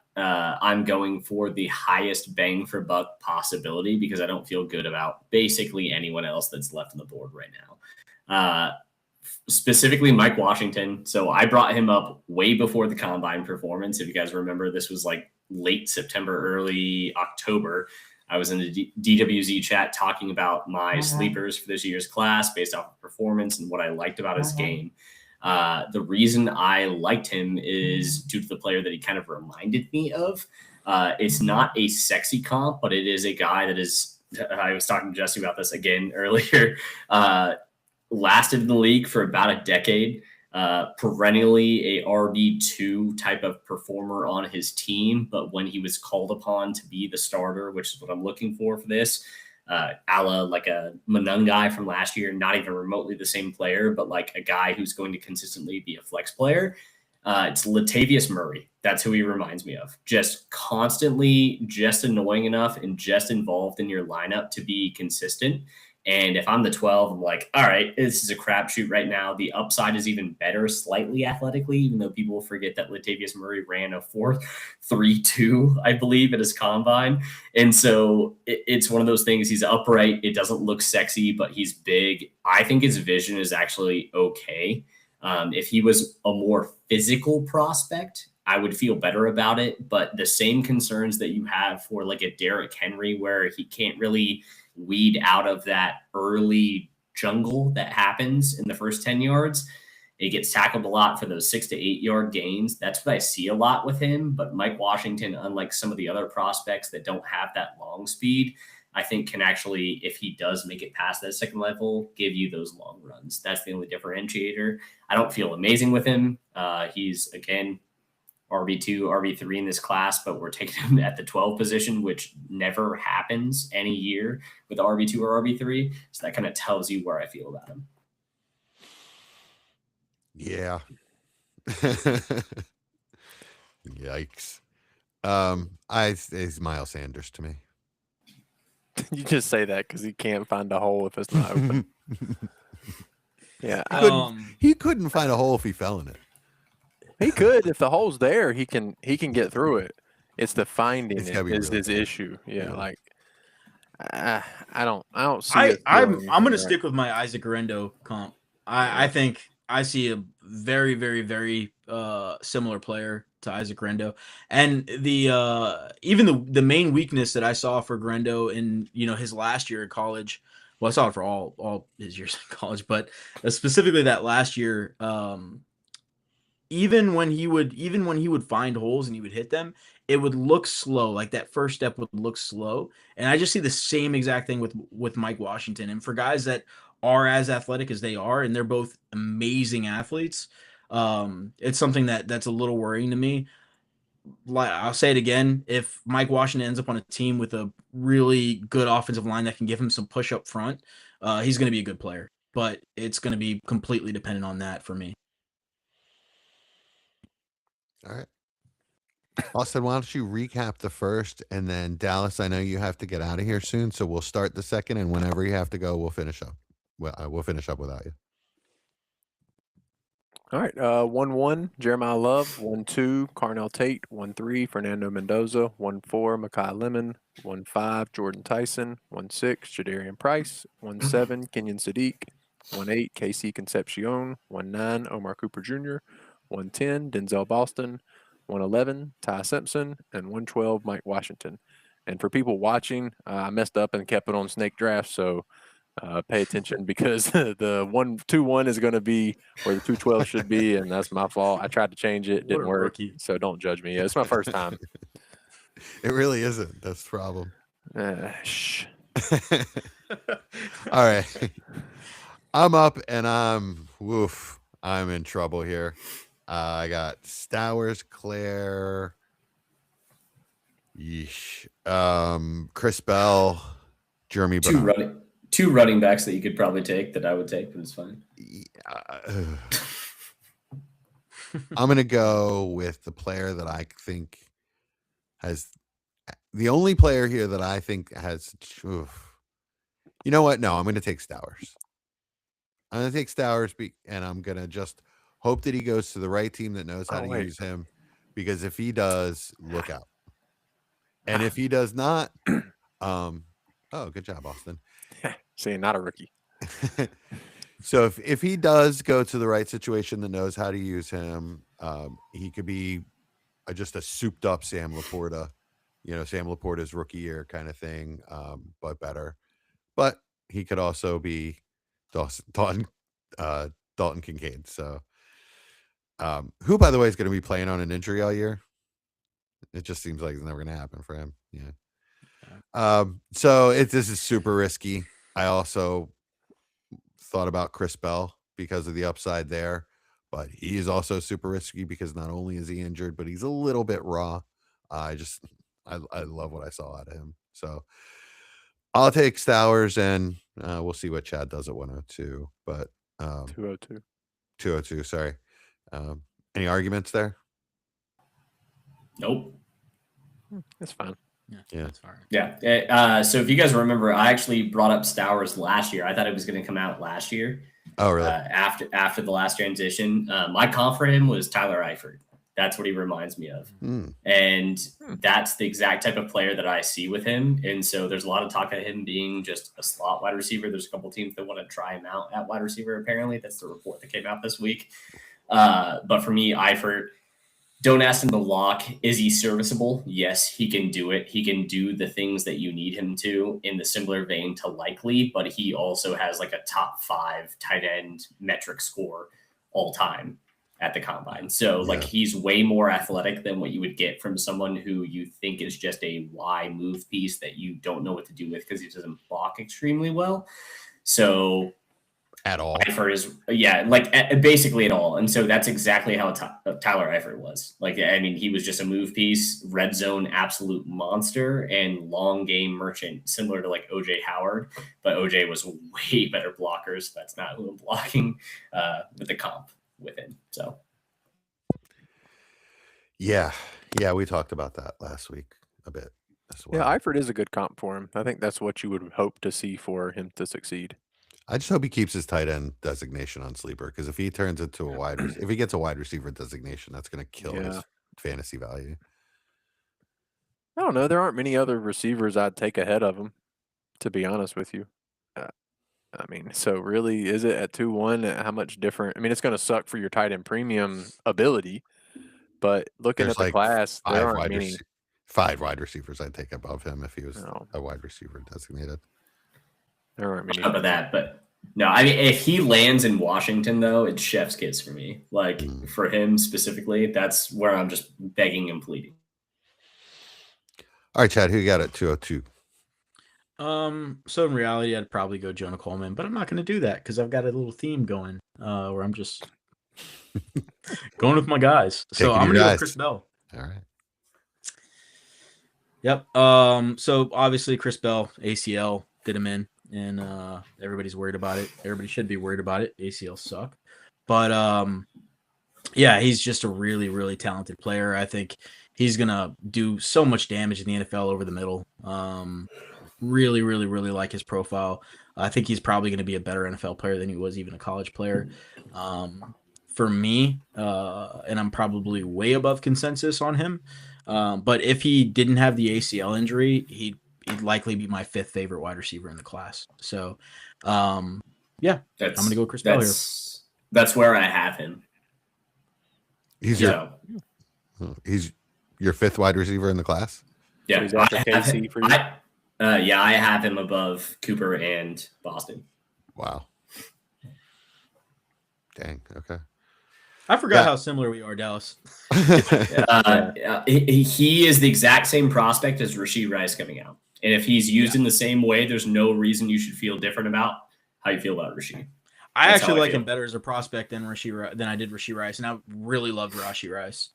I'm going for the highest bang for buck possibility because I don't feel good about basically anyone else that's left on the board right now. Specifically Mike Washington. So I brought him up way before the combine performance. If you guys remember, this was like late September, early October. I was in the DWZ chat talking about my sleepers for this year's class based off of performance and what I liked about his game. The reason I liked him is due to the player that he kind of reminded me of. It's not a sexy comp, but it is a guy that is, I was talking to Jesse about this again earlier, lasted in the league for about a decade, perennially a RB2 type of performer on his team. But when he was called upon to be the starter, which is what I'm looking for this, a la like a Monungai from last year, not even remotely the same player, but like a guy who's going to consistently be a flex player. It's Latavius Murray. That's who he reminds me of. Just constantly just annoying enough and just involved in your lineup to be consistent. And if I'm the 12, I'm like, all right, this is a crapshoot right now. The upside is even better slightly athletically, even though people forget that Latavius Murray ran a 4.32, I believe, at his combine. And so it's one of those things. He's upright. It doesn't look sexy, but he's big. I think his vision is actually okay. If he was a more physical prospect, I would feel better about it. But the same concerns that you have for like a Derrick Henry, where he can't really weed out of that early jungle that happens in the first 10 yards. It gets tackled a lot for those 6 to 8 yard gains. That's what I see a lot with him. But Mike Washington, unlike some of the other prospects that don't have that long speed, I think can actually, if he does make it past that second level, give you those long runs. That's the only differentiator. I don't feel amazing with him. He's, again, RB2, RB3 in this class, but we're taking him at the 12 position, which never happens any year with RB2 or RB3. So that kind of tells you where I feel about him. Yeah. Yikes. It's Miles Sanders to me. You just say that because he can't find a hole if it's not open. Yeah, He couldn't find a hole if he fell in it. he could if the hole's there. He can get through it. It's the finding It's gotta be is really his bad. issue. Yeah, Yeah. like I don't see us I'm doing gonna anything stick with my Isaac Garendo comp. I Yeah. think I see a very, very, very similar player to Isaac Garendo. And the even the main weakness that I saw for Garendo in his last year at college, well, I saw it for all his years in college, but specifically that last year, even when he would find holes and he would hit them, it would look slow. Like that first step would look slow. And I just see the same exact thing with Mike Washington. And for guys that are as athletic as they are, and they're both amazing athletes, it's something that's a little worrying to me. Like I'll say it again, if Mike Washington ends up on a team with a really good offensive line that can give him some push up front, he's going to be a good player. But it's going to be completely dependent on that for me. All right. Austin, why don't you recap the first, and then Dallas, I know you have to get out of here soon, so we'll start the second, and whenever you have to go, we'll finish up. We'll finish up without you. All right. 1-1, Jeremiah Love. 1-2, Carnell Tate. 1-3, Fernando Mendoza. 1-4, Makai Lemon. 1-5, Jordan Tyson. 1-6, Jadarian Price. 1-7, Kenyon Sadiq. 1-8, KC Concepcion. 1-9, Omar Cooper Jr. 1-10, Denzel Boston. 1-11, Ty Simpson. And 1-12, Mike Washington. And for people watching, I messed up and kept it on Snake Draft, so pay attention because the 1-2-1 is going to be where the 2-12 should be, and that's my fault. I tried to change it, What didn't a work. rookie. So don't judge me. Yeah, it's my first time. It really isn't. That's the problem. Shh. All right. I'm up, and I'm in trouble here. I got Stowers, Claire, Chris Bell, Jeremy Bernard. Two running backs that you could probably take that I would take, but it's fine. I'm going to go with the player that I think has the only player here that I think has. You know what? No, I'm going to take Stowers. I'm going to take Stowers, and I'm going to just hope that he goes to the right team that knows how to use him, because if he does, look out. And if he does not, good job, Austin. See, not a rookie. So if he does go to the right situation that knows how to use him, he could be just a souped up Sam Laporta, Sam Laporta's rookie year kind of thing, but better. But he could also be Dalton Kincaid. So, who, by the way, is going to be playing on an injury all year. It just seems like it's never going to happen for him. Yeah. So this is super risky. I also thought about Chris Bell because of the upside there, but he is also super risky because not only is he injured, but he's a little bit raw. I love what I saw out of him. So I'll take Stowers, and we'll see what Chad does at 102, but 202. 202, sorry. Any arguments there? Nope. That's fine. Yeah, that's fine. Yeah. So if you guys remember, I actually brought up Stowers last year. I thought it was going to come out last year. Oh, really? After the last transition, my comp for him was Tyler Eifert. That's what he reminds me of. And that's the exact type of player that I see with him. And so there's a lot of talk of him being just a slot wide receiver. There's a couple teams that want to try him out at wide receiver, apparently. That's the report that came out this week. But for me, Eifert, don't ask him to lock. Is he serviceable? Yes, he can do it. He can do the things that you need him to in the similar vein to Likely, but he also has like a top 5 tight end metric score all time at the combine. So like he's way more athletic than what you would get from someone who you think is just a Y move piece that you don't know what to do with because he doesn't block extremely well. So at all. Eifert is, basically at all. And so that's exactly how Tyler Eifert was. Like, I mean, he was just a move piece, red zone, absolute monster, and long game merchant, similar to like OJ Howard. But OJ was way better blockers. That's not who I'm blocking with the comp with him. So. Yeah, we talked about that last week a bit as well. Yeah, Eifert is a good comp for him. I think that's what you would hope to see for him to succeed. I just hope he keeps his tight end designation on Sleeper, because if he turns into if he gets a wide receiver designation, that's going to kill his fantasy value. I don't know. There aren't many other receivers I'd take ahead of him, to be honest with you. I mean, so really, is it at 2-1? How much different? I mean, it's going to suck for your tight end premium ability, but looking There's at the like class, there five aren't wide many. 5 wide receivers I'd take above him if he was No, a wide receiver designated. there aren't many. Not about that, but no, I mean, if he lands in Washington, though, it's chef's kiss for me. Like, for him specifically, that's where I'm just begging and pleading. All right, Chad, who you got at 202? So in reality, I'd probably go Jonah Coleman, but I'm not going to do that because I've got a little theme going where I'm just going with my guys. So Taking I'm your going to go guys. Chris Bell. All right. Yep. So obviously Chris Bell, ACL, did him in, and everybody's worried about it. Everybody should be worried about it. ACL suck. But yeah, he's just a really, really talented player. I think he's gonna do so much damage in the NFL over the middle. Really, really, really like his profile. I think he's probably going to be a better NFL player than he was even a college player. For me, and I'm probably way above consensus on him. But if he didn't have the ACL injury, he'd likely be my 5th favorite wide receiver in the class. So, yeah, I'm going to go with Chris Bell here. That's where I have him. He's your 5th wide receiver in the class? Yeah. So he's after KC for you? Yeah, I have him above Cooper and Boston. Wow. Dang. Okay. I forgot how similar we are, Dallas. He is the exact same prospect as Rashee Rice coming out. And if he's used in the same way, there's no reason you should feel different about how you feel about Rashee. I actually like him better as a prospect than I did Rashee Rice, and I really loved Rashee Rice.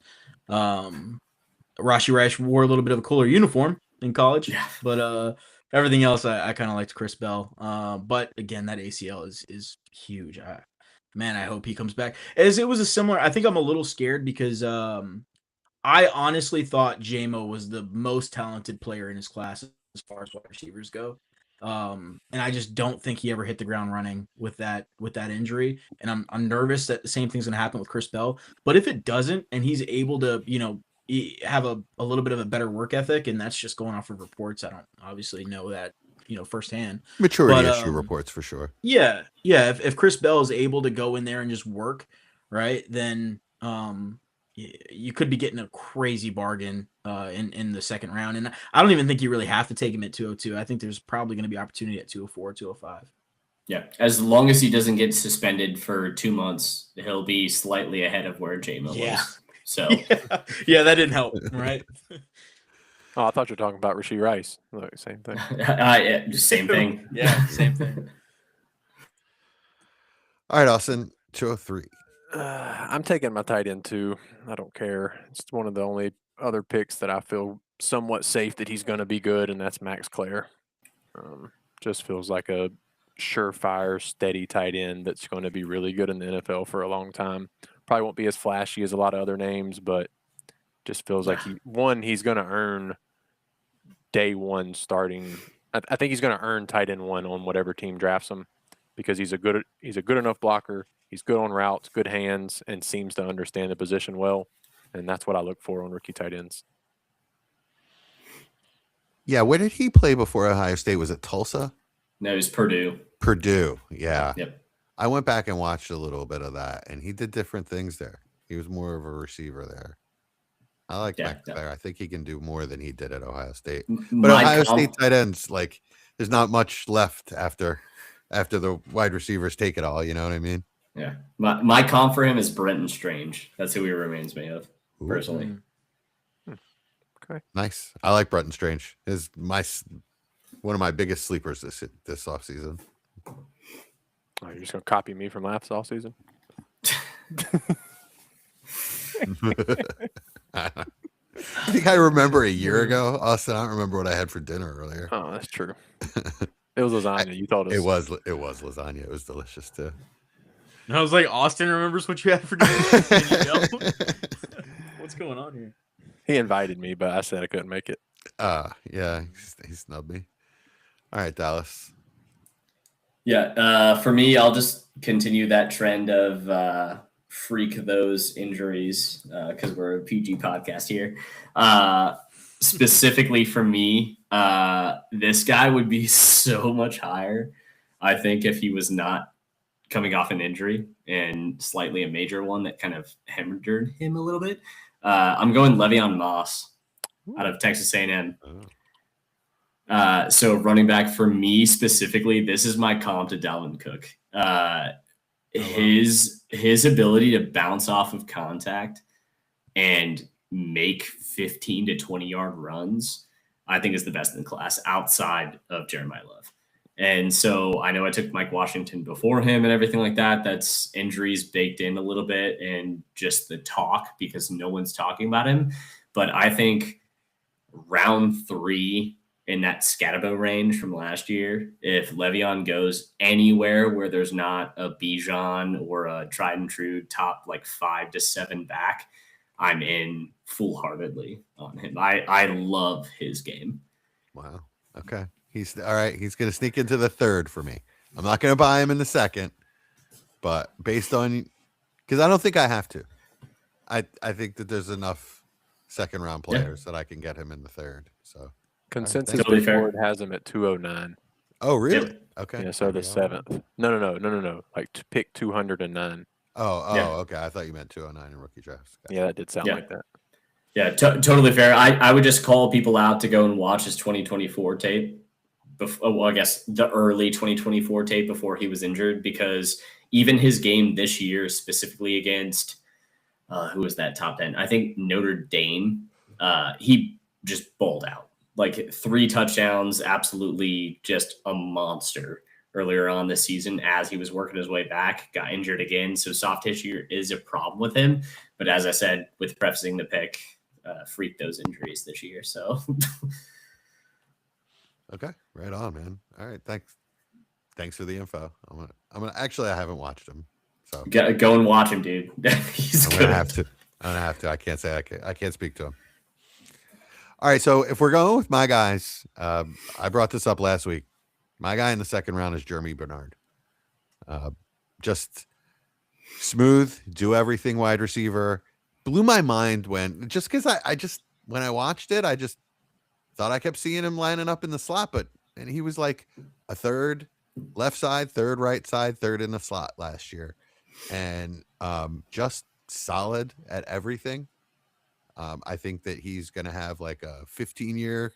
Rashee Rice wore a little bit of a cooler uniform in college, but everything else I kind of liked Chris Bell. But again, that ACL is huge. I hope he comes back. As it was a similar, I think I'm a little scared because I honestly thought JMO was the most talented player in his class as far as wide receivers go. And I just don't think he ever hit the ground running with that injury. And I'm nervous that the same thing's going to happen with Chris Bell. But if it doesn't, and he's able to, have a little bit of a better work ethic, and that's just going off of reports. I don't obviously know that, firsthand. Maturity issue reports for sure. Yeah. If Chris Bell is able to go in there and just work, right, then you could be getting a crazy bargain in the second round. And I don't even think you really have to take him at 202. I think there's probably going to be opportunity at 204, 205. Yeah, as long as he doesn't get suspended for 2 months, he'll be slightly ahead of where JMO was. So yeah, that didn't help, right? Oh, I thought you were talking about Rashee Rice. Look, same thing. Yeah, same thing. Yeah, same thing. All right, Austin, 203. I'm taking my tight end too. I don't care. It's one of the only other picks that I feel somewhat safe that he's going to be good, and that's Max Clare. Just feels like a surefire, steady tight end that's going to be really good in the NFL for a long time. Probably won't be as flashy as a lot of other names, but just feels like he's going to earn day one starting. I think he's going to earn tight end 1 on whatever team drafts him because he's a good enough blocker. He's good on routes, good hands, and seems to understand the position well. And that's what I look for on rookie tight ends. Yeah, where did he play before Ohio State? Was it Tulsa? No, it was Purdue. Purdue, yeah. Yep. I went back and watched a little bit of that, and he did different things there. He was more of a receiver there. I like Max Clare. I think he can do more than he did at Ohio State. But Ohio State tight ends, like, there's not much left after the wide receivers take it all. You know what I mean? Yeah. My comp for him is Brenton Strange. That's who he reminds me of, personally. Okay. Nice. I like Brenton Strange. One of my biggest sleepers this offseason. Oh, you're just going to copy me from last offseason? I think I remember a year ago, Austin. I don't remember what I had for dinner earlier. Oh, that's true. It was lasagna. You told us. It was lasagna. It was delicious too. And I was like, Austin remembers what you had for dinner. What's going on here? He invited me, but I said I couldn't make it. Yeah, he snubbed me. All right, Dallas. Yeah, for me, I'll just continue that trend of freak those injuries because we're a PG podcast here. specifically for me, this guy would be so much higher, I think, if he was not coming off an injury and slightly a major one that kind of hindered him a little bit. I'm going Le'Veon Moss out of Texas A&M. So running back for me specifically, this is my comp to Dalvin Cook. His ability to bounce off of contact and make 15 to 20 yard runs, I think is the best in the class outside of Jeremiah Love. And so I know I took Mike Washington before him and everything like that. That's injuries baked in a little bit and just the talk because no one's talking about him. But I think round 3 in that Scatabo range from last year, if Le'Veon goes anywhere where there's not a Bijan or a tried and true top like 5 to 7 back, I'm in full-heartedly on him. I love his game. Wow. Okay. He's all right. He's going to sneak into the third for me. I'm not going to buy him in the second, but based on, because I don't think I have to. I think that there's enough second round players that I can get him in the third. So Consensus Totally fair. board has him at 209. Oh, really? Yep. Okay. Yeah, so the seventh. No. Like to pick 209. Oh, okay. I thought you meant 209 in rookie drafts. Gotcha. Yeah, that did sound like that. Yeah, totally fair. I would just call people out to go and watch his 2024 tape. Well, I guess the early 2024 tape before he was injured, because even his game this year, specifically against who was that top 10? I think Notre Dame. He just bowled out like 3 touchdowns, absolutely just a monster earlier on this season as he was working his way back, got injured again. So soft tissue is a problem with him. But as I said, with prefacing the pick, freaked those injuries this year. So Okay, right on, man. All right, thanks for the info. I'm gonna actually, I haven't watched him, so go and watch him, dude. He's I'm good. gonna have to. I can't say I can't speak to him. All right, so if we're going with my guys, I brought this up last week. My guy in the second round is Jeremy Bernard. Just smooth, do everything wide receiver. Blew my mind when I watched it, I just thought I kept seeing him lining up in the slot, and he was like a third left side, third right side, third in the slot last year, and just solid at everything. I think that he's going to have like a 15-year,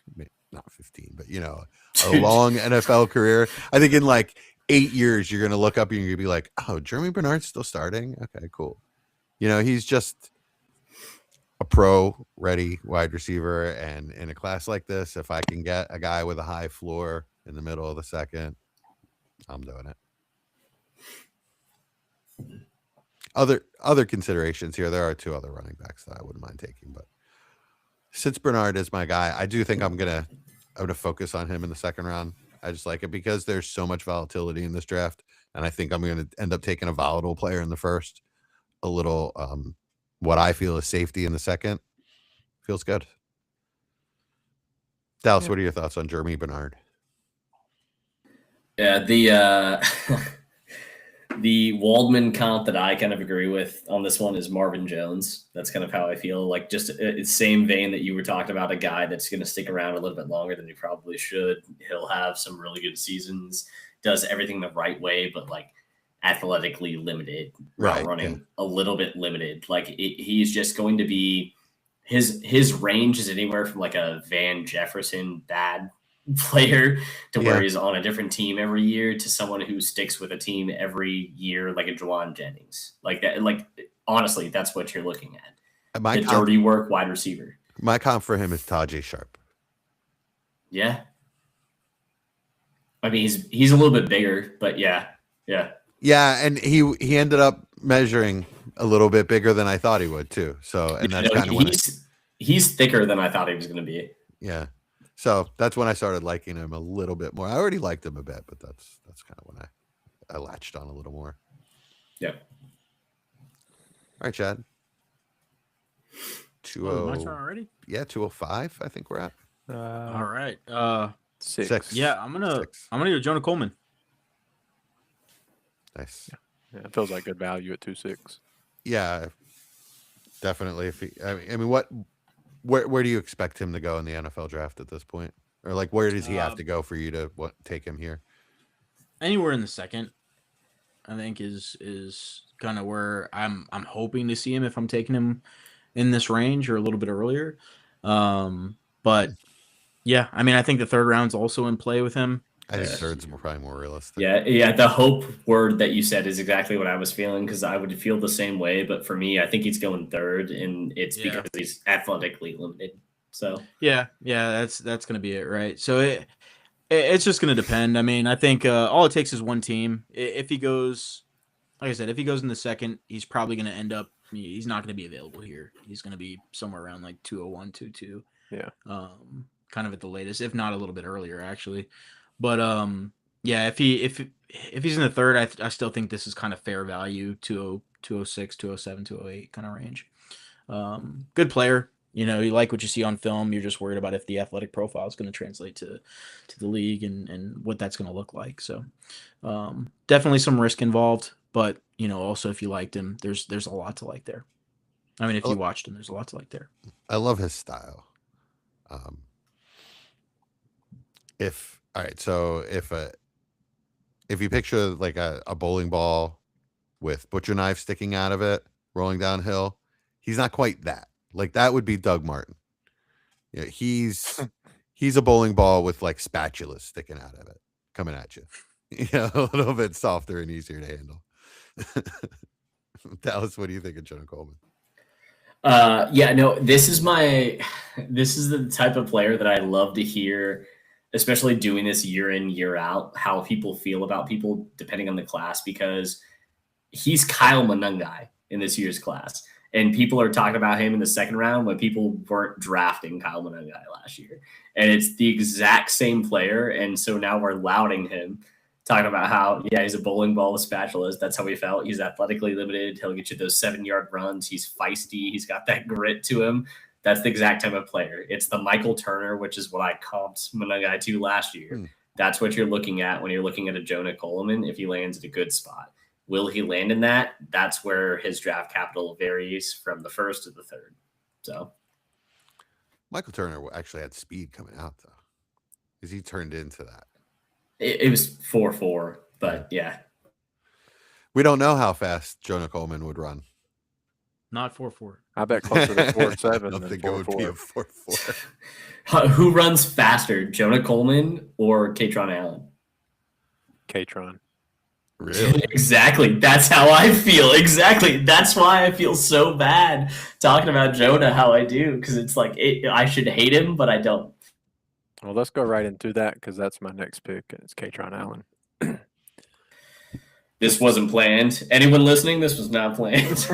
not 15, but a long NFL career. I think in like 8 years, you're going to look up and you're going to be like, oh, Jeremy Bernard's still starting. Okay, cool. He's just a pro-ready wide receiver, and in a class like this, if I can get a guy with a high floor in the middle of the second, I'm doing it. Other considerations here. There are 2 other running backs that I wouldn't mind taking, but since Bernard is my guy, I do think I'm gonna focus on him in the second round. I just like it because there's so much volatility in this draft, and I think I'm going to end up taking a volatile player in the first. A little what I feel is safety in the second. Feels good. Dallas, what are your thoughts on Jeremy Bernard? Yeah, the Waldman comp that I kind of agree with on this one is Marvin Jones. That's kind of how I feel. Like just it's same vein that you were talking about, a guy that's going to stick around a little bit longer than he probably should. He'll have some really good seasons, does everything the right way, but like athletically limited, right? Running a little bit limited. Like he's just going to be his range is anywhere from like a Van Jefferson bad player to where he's on a different team every year to someone who sticks with a team every year, like a Juwan Jennings. Like that, like honestly, that's what you're looking at. The dirty work wide receiver. My comp for him is Tajay Sharp. Yeah. I mean, he's a little bit bigger, but yeah. Yeah, and he ended up measuring a little bit bigger than I thought he would too. So, and that's kind of he's thicker than I thought he was going to be. Yeah. So that's when I started liking him a little bit more. I already liked him a bit, but that's kind of when I latched on a little more. Yeah. All right, Chad. 20. My turn already? Yeah, 205. I think we're at. All right. 6. Yeah, I'm gonna go Jonah Coleman. Nice. Yeah, it feels like good value at 2.6. Yeah, definitely. If I mean, what Where do you expect him to go in the NFL draft at this point? Or like where does he have to go for you to take him here? Anywhere in the second, I think is kind of where I'm hoping to see him if I'm taking him in this range or a little bit earlier. But yeah, I mean, I think the third round's also in play with him. I think third's probably more realistic. Yeah. The hope word that you said is exactly what I was feeling, because I would feel the same way. But for me, I think he's going third, and it's because he's athletically limited. So yeah, that's gonna be it, right? So it's just gonna depend. I mean, I think all it takes is one team. If he goes, like I said, if he goes in the second, he's probably gonna end up. He's not gonna be available here. He's gonna be somewhere around like 201, 202. Yeah. Kind of at the latest, if not a little bit earlier, actually. But yeah, if he's in the third, I still think this is kind of fair value, 206, 207, 208 kind of range. Good player. You know, you like what you see on film. You're just worried about if the athletic profile is going to translate to the league and what that's going to look like. So definitely some risk involved, but you know, also if you liked him, there's a lot to like there. I mean, if you watched him, there's a lot to like there. I love his style. So if you picture like a bowling ball with butcher knife sticking out of it, rolling downhill, he's not quite that. Like that would be Doug Martin. You know, he's a bowling ball with like spatulas sticking out of it, coming at you. You know, a little bit softer and easier to handle. Dallas, what do you think of Jonah Coleman? Yeah, no, this is the type of player that I love to hear, especially doing this year in, year out, how people feel about people depending on the class, because he's Kyle Monangai in this year's class. And people are talking about him in the second round when people weren't drafting Kyle Monangai last year. And it's the exact same player. And so now we're lauding him, talking about how, yeah, he's a bowling ball with spatulas. That's how we felt. He's athletically limited. He'll get you those 7-yard runs. He's feisty. He's got that grit to him. That's the exact type of player. It's the Michael Turner, which is what I comped Monangai to last year. That's what you're looking at when you're looking at a Jonah Coleman if he lands at a good spot. Will he land in that? That's where his draft capital varies from the first to the third. So Michael Turner actually had speed coming out, though. Because he turned into that. It was 4.4, but yeah. We don't know how fast Jonah Coleman would run. Not 4.4. I bet closer to 4.7 I than don't think it would be a 4.4. 4.4. Who runs faster, Jonah Coleman or Katron Allen? Katron. Really? Exactly. That's how I feel. Exactly. That's why I feel so bad talking about Jonah how I do, because it's like I should hate him, but I don't. Well, let's go right into that because that's my next pick, and it's Katron Allen. This wasn't planned. Anyone listening, this was not planned.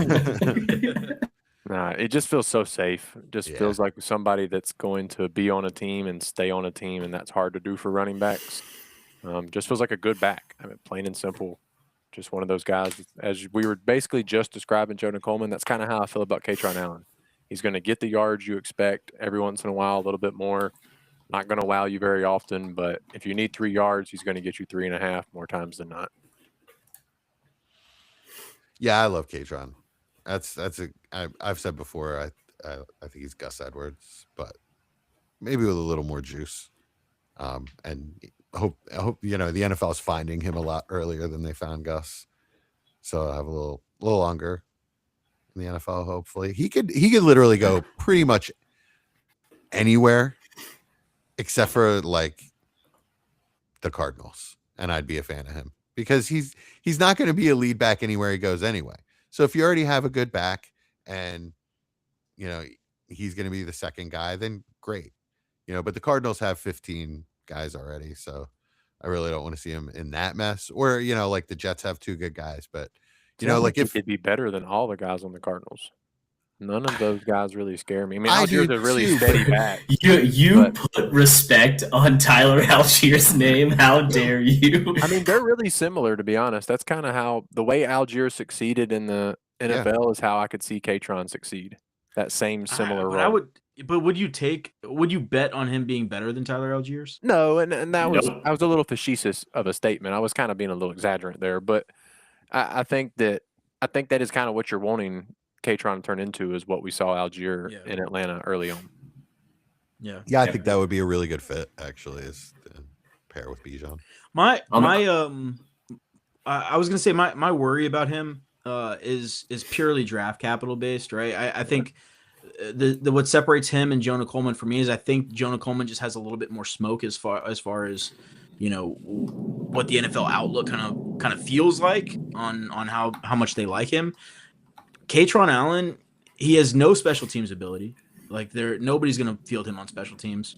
Nah, it just feels so safe. It just feels like somebody that's going to be on a team and stay on a team, and that's hard to do for running backs. Just feels like a good back. I mean, plain and simple. Just one of those guys. As we were basically just describing Jonah Coleman, that's kind of how I feel about Katron Allen. He's going to get the yards you expect every once in a while, a little bit more. Not going to wow you very often, but if you need 3 yards, he's going to get you 3.5 more times than not. Yeah, I love Katron. I've said before, I think he's Gus Edwards, but maybe with a little more juice. And I hope the NFL is finding him a lot earlier than they found Gus, so I have a little longer in the NFL. Hopefully, he could literally go pretty much anywhere except for like the Cardinals, and I'd be a fan of him because he's not going to be a lead back anywhere he goes anyway. So if you already have a good back and he's going to be the second guy, then great. But the Cardinals have 15 guys already, so I really don't want to see him in that mess. Or like the Jets have 2 good guys, but like if it'd be better than all the guys on the Cardinals. None of those guys really scare me. I mean, I Algier's do a really too, steady but- back. You put respect on Tyler Algier's name. How dare you? I mean, they're really similar, to be honest. That's kind of how the way Algier succeeded in the NFL is how I could see Katron succeed. That same similar role. Would you bet on him being better than Tyler Algiers? No, and that was Nope. I was a little facetious of a statement. I was kind of being a little exaggerant there, but I think that is kind of what you're wanting Katron to turn into is what we saw Algier in Atlanta early on. Yeah. Yeah, I think that would be a really good fit, actually, is to pair with Bijan. I was gonna say my worry about him is purely draft capital based, right? I think the what separates him and Jonah Coleman for me is I think Jonah Coleman just has a little bit more smoke as far as what the NFL outlook kind of feels like on how much they like him. Katron Allen, he has no special teams ability. Like nobody's gonna field him on special teams.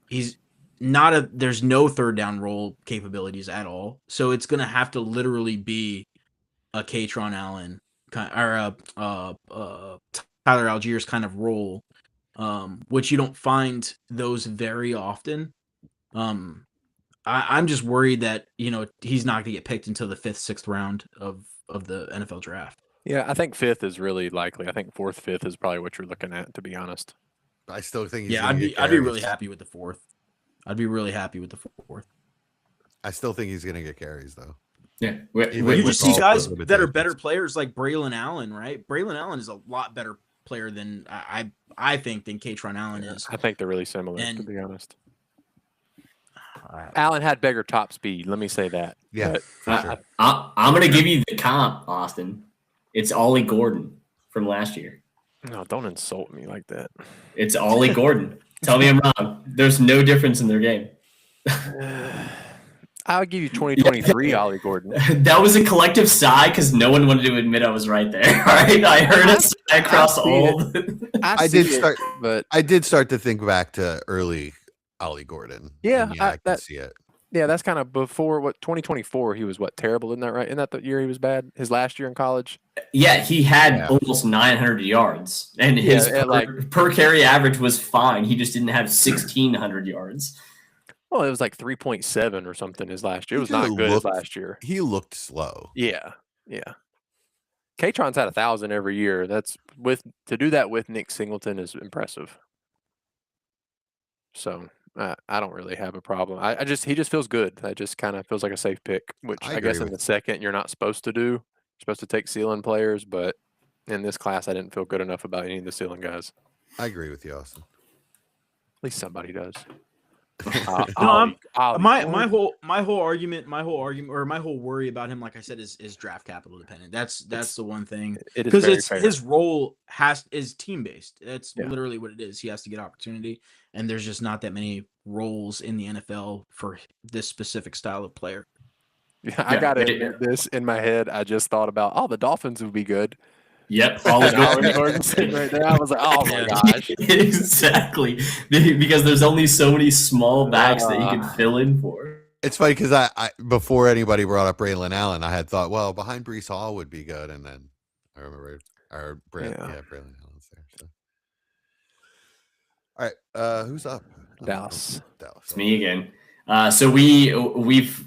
He's there's no third down role capabilities at all. So it's gonna have to literally be a Katron Allen or Tyler Algiers kind of role, which you don't find those very often. I'm just worried that he's not going to get picked until the 5th, 6th round of the NFL draft. Yeah, I think 5th is really likely. I think 4th, 5th is probably what you're looking at, to be honest. I still think he's I'd be really happy with the 4th. I'd be really happy with the 4th. I still think he's going to get carries, though. Yeah. You just see guys that are better players like Braylon Allen, right? Braylon Allen is a lot better player than I think than Katron Allen is. I think they're really similar, to be honest. Allen had bigger top speed. Let me say that. Yeah, sure. I'm going to give you the comp, Austin. It's Ollie Gordon from last year. No, don't insult me like that. It's Ollie Gordon. Tell me I'm wrong. There's no difference in their game. I'll give you 2023 Ollie Gordon. That was a collective sigh because no one wanted to admit I was right there. All right, I heard it across all. I did start to think back to early Ollie Gordon. Yeah, I can see it. Yeah, that's kind of before 2024. He was terrible, isn't that right? Isn't that the year he was bad? His last year in college. Yeah, he had almost 900 yards, and his per carry average was fine. He just didn't have 1,600 yards. Well, it was like 3.7 or something his last year. It was not good his last year. He looked slow. Yeah. Katron's had 1,000 every year. To do that with Nick Singleton is impressive. So I don't really have a problem. He just feels good. That just kind of feels like a safe pick, which I guess in the second you're not supposed to do. You're supposed to take ceiling players, but in this class I didn't feel good enough about any of the ceiling guys. I agree with you, Austin. At least somebody does. My whole argument or my whole worry about him, like I said, is draft capital dependent. That's the one thing, because his role is team based. That's literally what it is. He has to get opportunity, and there's just not that many roles in the NFL for this specific style of player. Yeah, I gotta admit this in my head. I just thought about the Dolphins would be good. Yep, Gordon sitting right there. I was like, oh my gosh, exactly, because there's only so many small backs that you can fill in for. It's funny because I before anybody brought up Braylon Allen, I had thought, well, behind Breece Hall would be good, and then I remember Braylon Allen's there. So. All right, who's up? Dallas. It's me again. So we've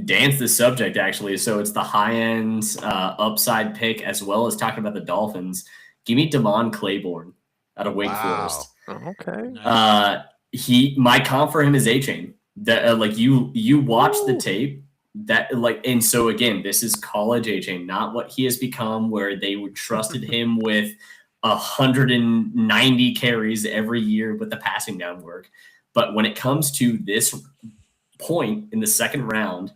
danced this subject actually. So it's the high end upside pick as well as talking about the Dolphins. Give me Damon Claiborne out of Wake Forest. Okay. My comp for him is A-Chain. That you watch the tape and so again, this is college A-Chain, not what he has become, where they would trusted him with 190 carries every year with the passing down work. But when it comes to this point in the second round,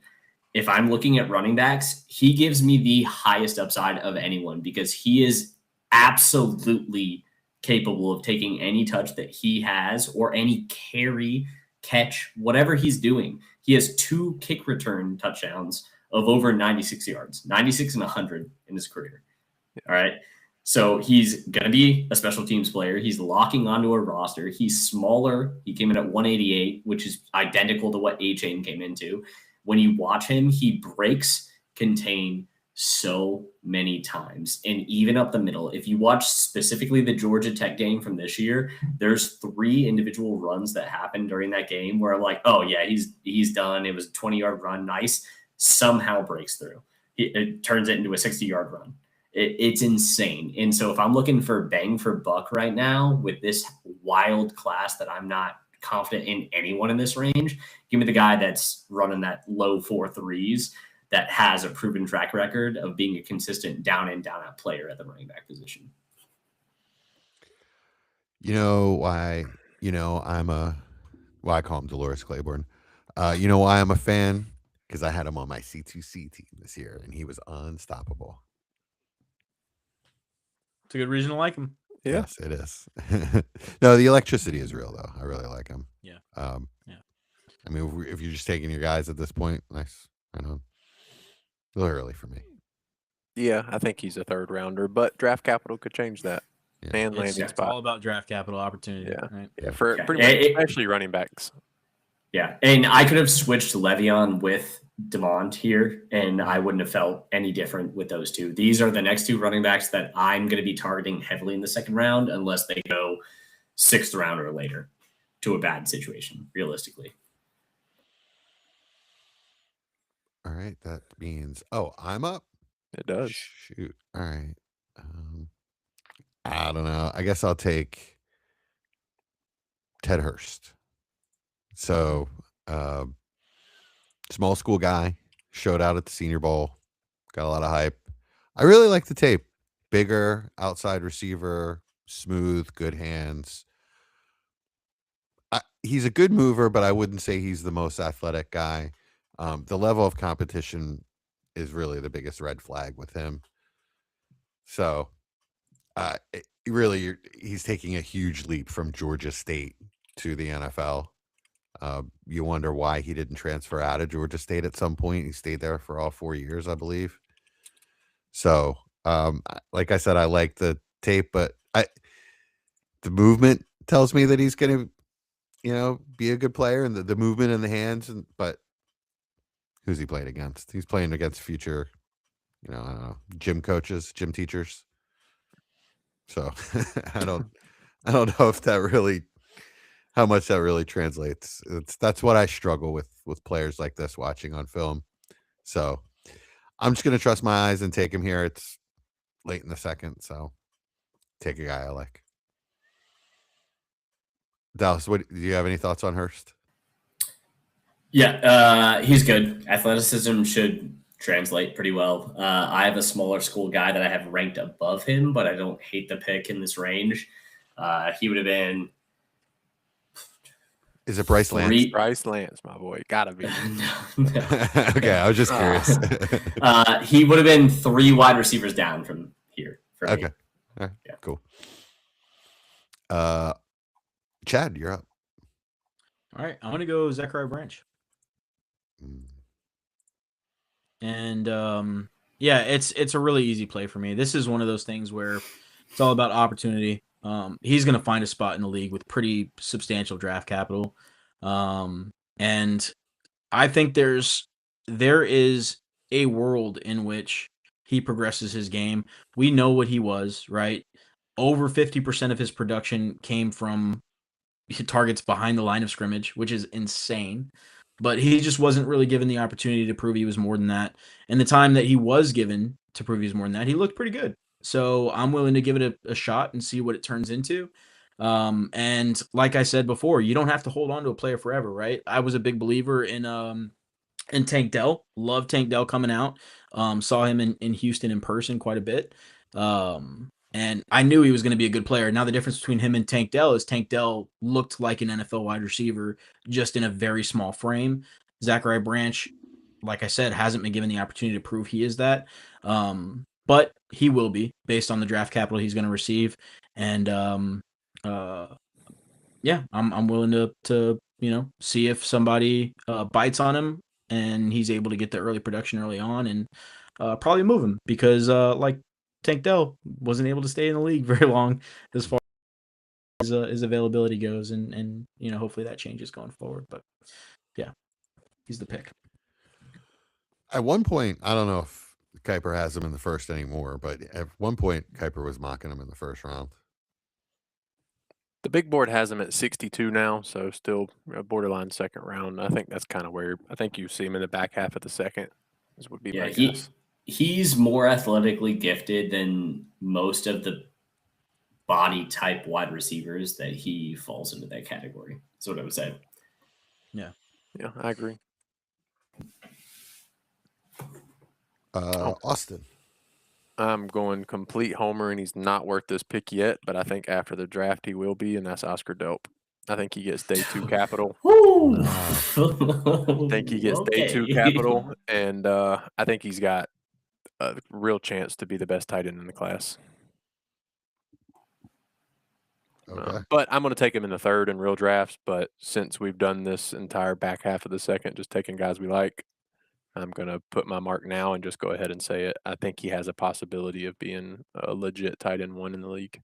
if I'm looking at running backs, he gives me the highest upside of anyone because he is absolutely capable of taking any touch that he has or any carry, catch, whatever he's doing. He has 2 kick return touchdowns of over 96 yards, 96 and 100 in his career. All right. So he's going to be a special teams player. He's locking onto a roster. He's smaller. He came in at 188, which is identical to what A-Chain came into. When you watch him, he breaks contain so many times. And even up the middle, if you watch specifically the Georgia Tech game from this year, there's 3 individual runs that happened during that game where I'm like, oh yeah, he's done. It was a 20-yard run. Nice. Somehow breaks through. It turns it into a 60-yard run. It's insane. And so if I'm looking for bang for buck right now with this wild class that I'm not confident in anyone in this range, give me the guy that's running that low 4.3s that has a proven track record of being a consistent down and down out player at the running back position. You know why I call him Dolores Claiborne. You know why I'm a fan? Because I had him on my C2C team this year, and he was unstoppable. It's a good reason to like him. Yeah. Yes, it is. No, the electricity is real, though. I really like him. Yeah. Yeah. I mean, if you're just taking your guys at this point, nice. I know. A little early for me. Yeah, I think he's a third rounder, but draft capital could change that. Yeah. And It's, landing it's spot. all about draft capital opportunity. Yeah. Right? Yeah, for Yeah. pretty much, especially running backs. Yeah, and I could have switched Le'Veon with DeMont here, and I wouldn't have felt any different with those two. These are the next two running backs that I'm going to be targeting heavily in the second round, unless they go 6th round or later to a bad situation, realistically. All right, that means I'm up. It does. Shoot. All right. I don't know. I guess I'll take Ted Hurst. So, small school guy, showed out at the Senior Bowl, got a lot of hype. I really like the tape. Bigger outside receiver, smooth, good hands. He's a good mover, but I wouldn't say he's the most athletic guy. The level of competition is really the biggest red flag with him. So, he's taking a huge leap from Georgia State to the NFL. You wonder why he didn't transfer out of Georgia State at some point. He stayed there for all 4 years, I believe. So, like I said, I like the tape, but the movement tells me that he's going to, be a good player, and the movement in the hands. But who's he playing against? He's playing against future, I don't know, gym coaches, gym teachers. So I don't know if that really, how much that really translates. That's what I struggle with players like this watching on film. So I'm just going to trust my eyes and take him here. It's late in the second, so take a guy I like. Dallas, do you have any thoughts on Hurst? Yeah, he's good. Athleticism should translate pretty well. I have a smaller school guy that I have ranked above him, but I don't hate the pick in this range. He would have been. Is it Bryce Lance? Bryce Lance, my boy. Gotta be. No. Okay, I was just curious. He would have been 3 wide receivers down from here. For Okay. me. All right, Yeah. cool. Chad, you're up. All right, I'm gonna go Zachariah Branch. Mm. And yeah, it's a really easy play for me. This is one of those things where it's all about opportunity. He's going to find a spot in the league with pretty substantial draft capital. And I think there is a world in which he progresses his game. We know what he was, right? Over 50% of his production came from targets behind the line of scrimmage, which is insane. But he just wasn't really given the opportunity to prove he was more than that. And the time that he was given to prove he was more than that, he looked pretty good. So I'm willing to give it a shot and see what it turns into. And like I said before, you don't have to hold on to a player forever, right? I was a big believer in Tank Dell. Loved Tank Dell coming out. Saw him in Houston in person quite a bit. And I knew he was going to be a good player. Now the difference between him and Tank Dell is Tank Dell looked like an NFL wide receiver, just in a very small frame. Zachariah Branch, like I said, hasn't been given the opportunity to prove he is that. But he will be based on the draft capital he's going to receive. And yeah, I'm willing to see if somebody bites on him and he's able to get the early production early on, and probably move him because like Tank Dell wasn't able to stay in the league very long as far as his availability goes, and hopefully that changes going forward. But yeah, he's the pick. At one point, I don't know if Kuiper has him in the first anymore, but at one point, Kuiper was mocking him in the first round. The big board has him at 62 now, so still a borderline second round. I think that's kind of where I think you see him in the back half of the second. This would be my guess. He's more athletically gifted than most of the body type wide receivers that he falls into that category. That's what I would say. Yeah, I agree. Austin. I'm going complete homer, and he's not worth this pick yet, but I think after the draft he will be, and that's Oscar Delp. I think he gets day 2 capital. Woo! I think he gets day 2 capital, and I think he's got a real chance to be the best tight end in the class. Okay. But I'm going to take him in the 3rd in real drafts. But since we've done this entire back half of the 2nd, just taking guys we like, I'm going to put my mark now and just go ahead and say it. I think he has a possibility of being a legit tight end 1 in the league.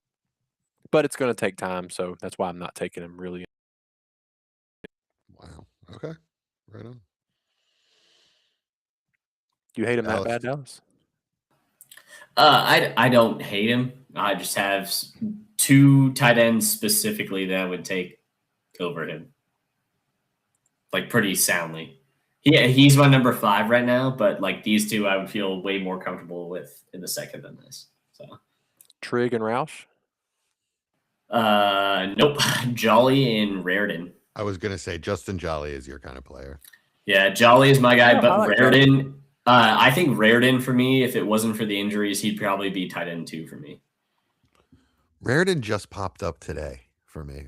But it's going to take time, so that's why I'm not taking him really. Wow. Okay. Right on. You hate him Dallas. that bad, Dallas? I don't hate him. I just have 2 tight ends specifically that I would take over him, like pretty soundly. He's my number 5 right now, but like these 2, I would feel way more comfortable with in the 2nd than this. So Trigg and Roush? Nope. Jolly and Raritan. I was gonna say Justin Jolly is your kind of player. Yeah, Jolly is my guy, Yeah, I but like Raritan. I think Raritan for me, if it wasn't for the injuries, he'd probably be tight end 2 for me. Raritan just popped up today for me.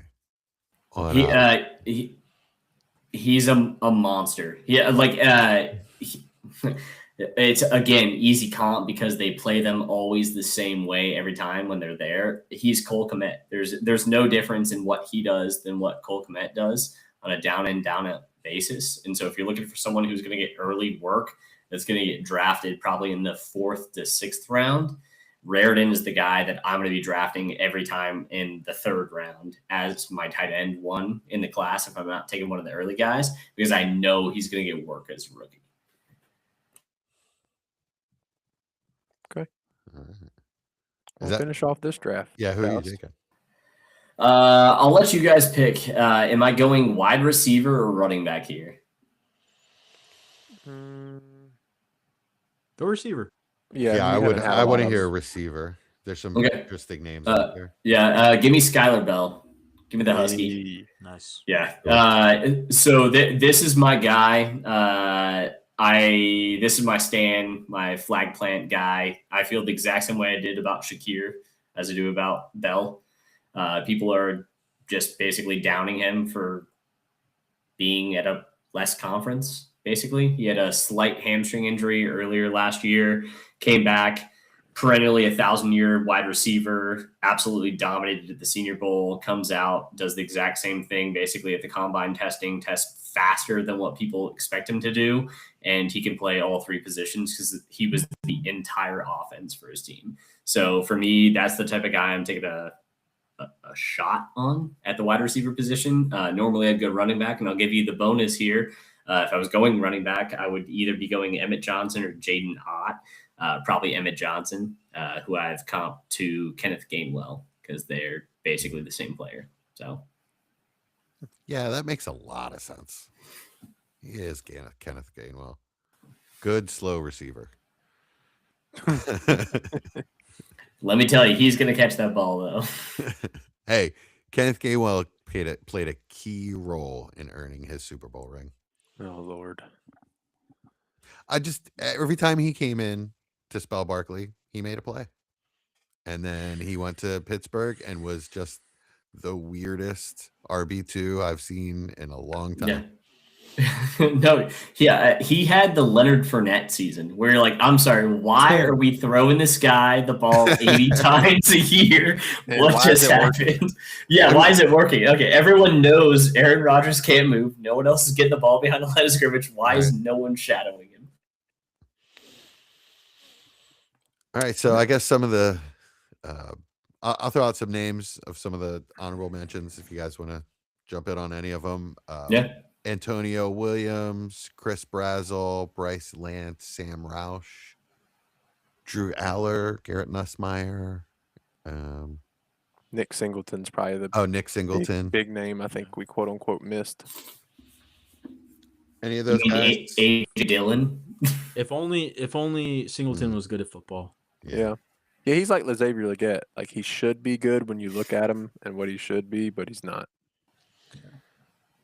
He's a monster. Yeah, like it's again easy comp because they play them always the same way every time when they're there. He's Cole Kmet. There's no difference in what he does than what Cole Kmet does on a down in down out basis. And so if you're looking for someone who's going to get early work, that's going to get drafted probably in the 4th to 6th round, Raritan is the guy that I'm going to be drafting every time in the 3rd round as my tight end 1 in the class if I'm not taking one of the early guys, because I know he's going to get work as a rookie. Okay. All right. We'll finish off this draft. Yeah, who are you taking? I'll let you guys pick. Am I going wide receiver or running back here? Go receiver. Yeah, I want to hear a receiver. There's some interesting names out there. Yeah, give me Skylar Bell. Give me the Husky. Nice. Yeah. So this is my guy. This is my Stan, my flag plant guy. I feel the exact same way I did about Shakir as I do about Bell. People are just basically downing him for being at a less conference. Basically, he had a slight hamstring injury earlier last year, came back, perennially 1,000-year wide receiver, absolutely dominated at the Senior Bowl, comes out, does the exact same thing basically at the combine testing, tests faster than what people expect him to do, and he can play all 3 positions because he was the entire offense for his team. So for me, that's the type of guy I'm taking a shot on at the wide receiver position. Normally I'd go running back, and I'll give you the bonus here. If I was going running back, I would either be going Emmett Johnson or Jaden Ott. Probably Emmett Johnson, who I've comped to Kenneth Gainwell because they're basically the same player. So, yeah, that makes a lot of sense. He is Kenneth Gainwell. Good slow receiver. Let me tell you, he's going to catch that ball, though. Hey, Kenneth Gainwell played a key role in earning his Super Bowl ring. Oh, Lord. Every time he came in to spell Barkley, he made a play. And then he went to Pittsburgh and was just the weirdest RB2 I've seen in a long time. Yeah. No, yeah, he had the Leonard Fournette season where you're like, I'm sorry, why are we throwing this guy the ball 80 times a year? What just happened? Yeah, why is it working? Okay, everyone knows Aaron Rodgers can't move. No one else is getting the ball behind the line of scrimmage. Why is no one shadowing him? All right, so I guess some of the I'll throw out some names of some of the honorable mentions if you guys want to jump in on any of them. Yeah. Antonio Williams, Chris Brazzell, Bryce Lance, Sam Roush, Drew Aller, Garrett Nussmeier. Nick Singleton's probably the Nick Singleton. big name I think we quote unquote missed. Any of those guys? A. Dillon. If only Singleton was good at football. Yeah, he's like Xavier Legette. Like he should be good when you look at him and what he should be, but he's not.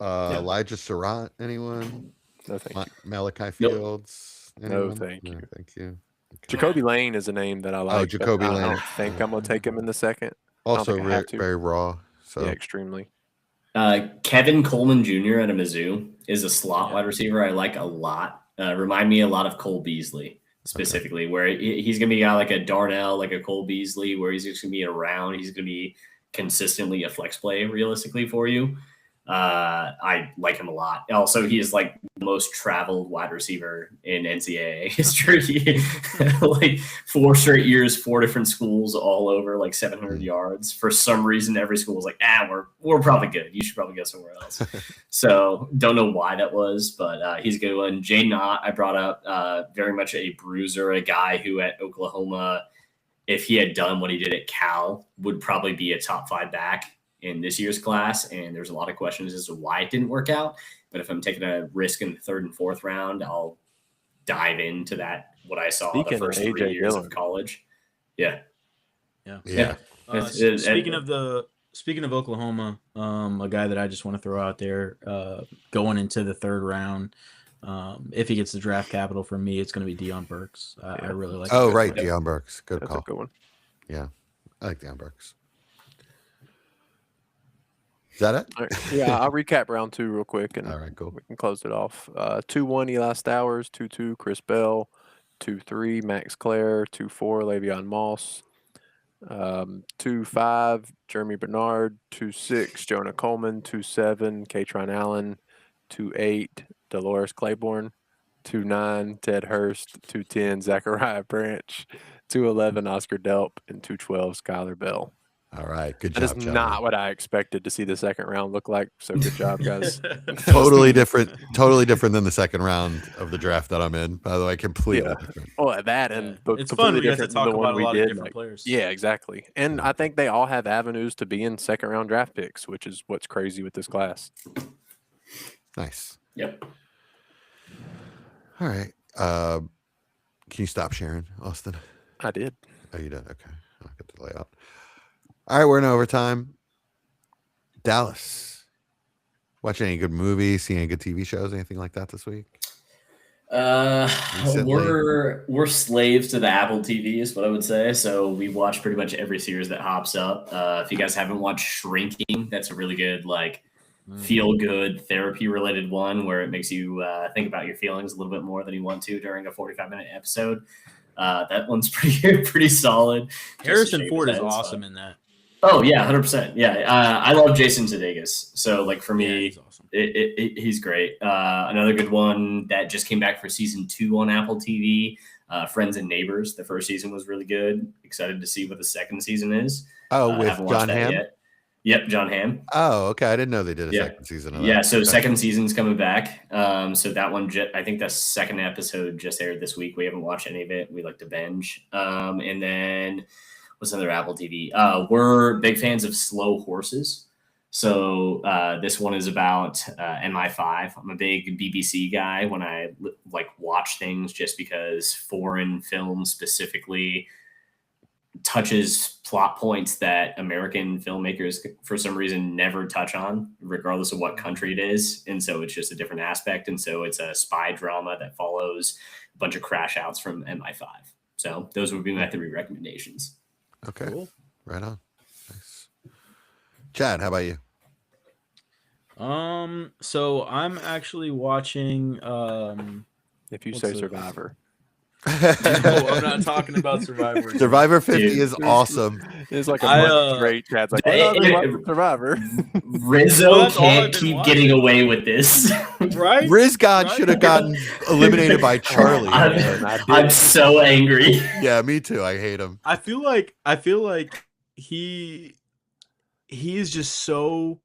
Elijah Surratt, anyone? No, thank you. Malachi Fields? No, thank you. No, thank you. Okay. Jacoby Lane is a name that I like. Oh, Jacoby Lane. I don't think I'm going to take him in the 2nd. Also very raw. So yeah, extremely. Kevin Coleman Jr. out of Mizzou is a slot wide receiver I like a lot. Remind me a lot of Cole Beasley specifically, where he's going to be a guy like a Darnell, like a Cole Beasley, where he's just going to be around. He's going to be consistently a flex play realistically for you. I like him a lot. Also, he is like the most traveled wide receiver in NCAA history. Like 4 straight years, 4 different schools, all over like 700 yards. For some reason, every school was like, we're probably good. You should probably go somewhere else. So don't know why that was, but he's a good one. Jay Knott, I brought up, very much a bruiser, a guy who at Oklahoma, if he had done what he did at Cal, would probably be a top 5 back in this year's class, and there's a lot of questions as to why it didn't work out. But if I'm taking a risk in the 3rd and 4th round, I'll dive into that, what I saw the first 3 years of college. Yeah. Speaking of Oklahoma, a guy that I just want to throw out there, going into the 3rd round, if he gets the draft capital from me, it's going to be Deion Burks. I really like. Oh, right, Deion Burks. Good That's call. a good one. Yeah, I like Deion Burks. Is that it? All right. Yeah, I'll recap round 2 real quick, and All right, cool. we can close it off. 2-1 Eli Stowers, 2-2 Chris Bell, 2-3 Max Clare, 2-4 Le'Veon Moss, 2-5 Jeremy Bernard, 2-6 Jonah Coleman, 2-7 Katron Allen, 2-8 Dolores Claiborne, 2-9 Ted Hurst, 2-10 Zachariah Branch, 2-11 Oscar Delp, and 2-12 Skylar Bell. All right, good job. That is not what I expected to see the 2nd round look like. So good job, guys. Totally different than the 2nd round of the draft that I'm in. By the way, completely different. Well, that and it's fun. We get to talk the one about a we lot did. of different players. Yeah, exactly. And I think they all have avenues to be in 2nd round draft picks, which is what's crazy with this class. Nice. Yep. All right. Can you stop sharing, Austin? I did. Oh, you did. Okay. I'll get the layout. All right, we're in overtime. Dallas. Watch any good movies? See any good TV shows? Anything like that this week? We're slaves to the Apple TV is what I would say. So we watch pretty much every series that hops up. If you guys haven't watched Shrinking, that's a really good feel good therapy related one where it makes you think about your feelings a little bit more than you want to during a 45-minute episode. That one's pretty solid. Harrison Ford is awesome in that. Oh yeah, 100%. Yeah, I love Jason Sudeikis. So for me, he's awesome. He's great. Another good one that just came back for season 2 on Apple TV. Friends and Neighbors. The first season was really good. Excited to see what the 2nd season is. Oh, with John Hamm? Yet. Yep, John Hamm. Oh, okay. I didn't know they did a 2nd season of that. Yeah, so 2nd season's coming back. So that one, I think the 2nd episode just aired this week. We haven't watched any of it. We like to binge. And then what's another Apple TV? We're big fans of Slow Horses. So this one is about MI5. I'm a big BBC guy when I watch things just because foreign film specifically touches plot points that American filmmakers for some reason never touch on, regardless of what country it is. And so it's just a different aspect. And so it's a spy drama that follows a bunch of crash outs from MI5. So those would be my 3 recommendations. Okay. Cool. Right on. Nice. Chad, how about you? So I'm actually watching If you say Survivor. No, I'm not talking about Survivor. Survivor 50 is awesome. It's like a month straight. Chad's like, Survivor. Rizzo can't keep getting away with this. Right? Riz God should have gotten eliminated by Charlie. I'm so angry. Yeah, me too. I hate him. I feel like he is just so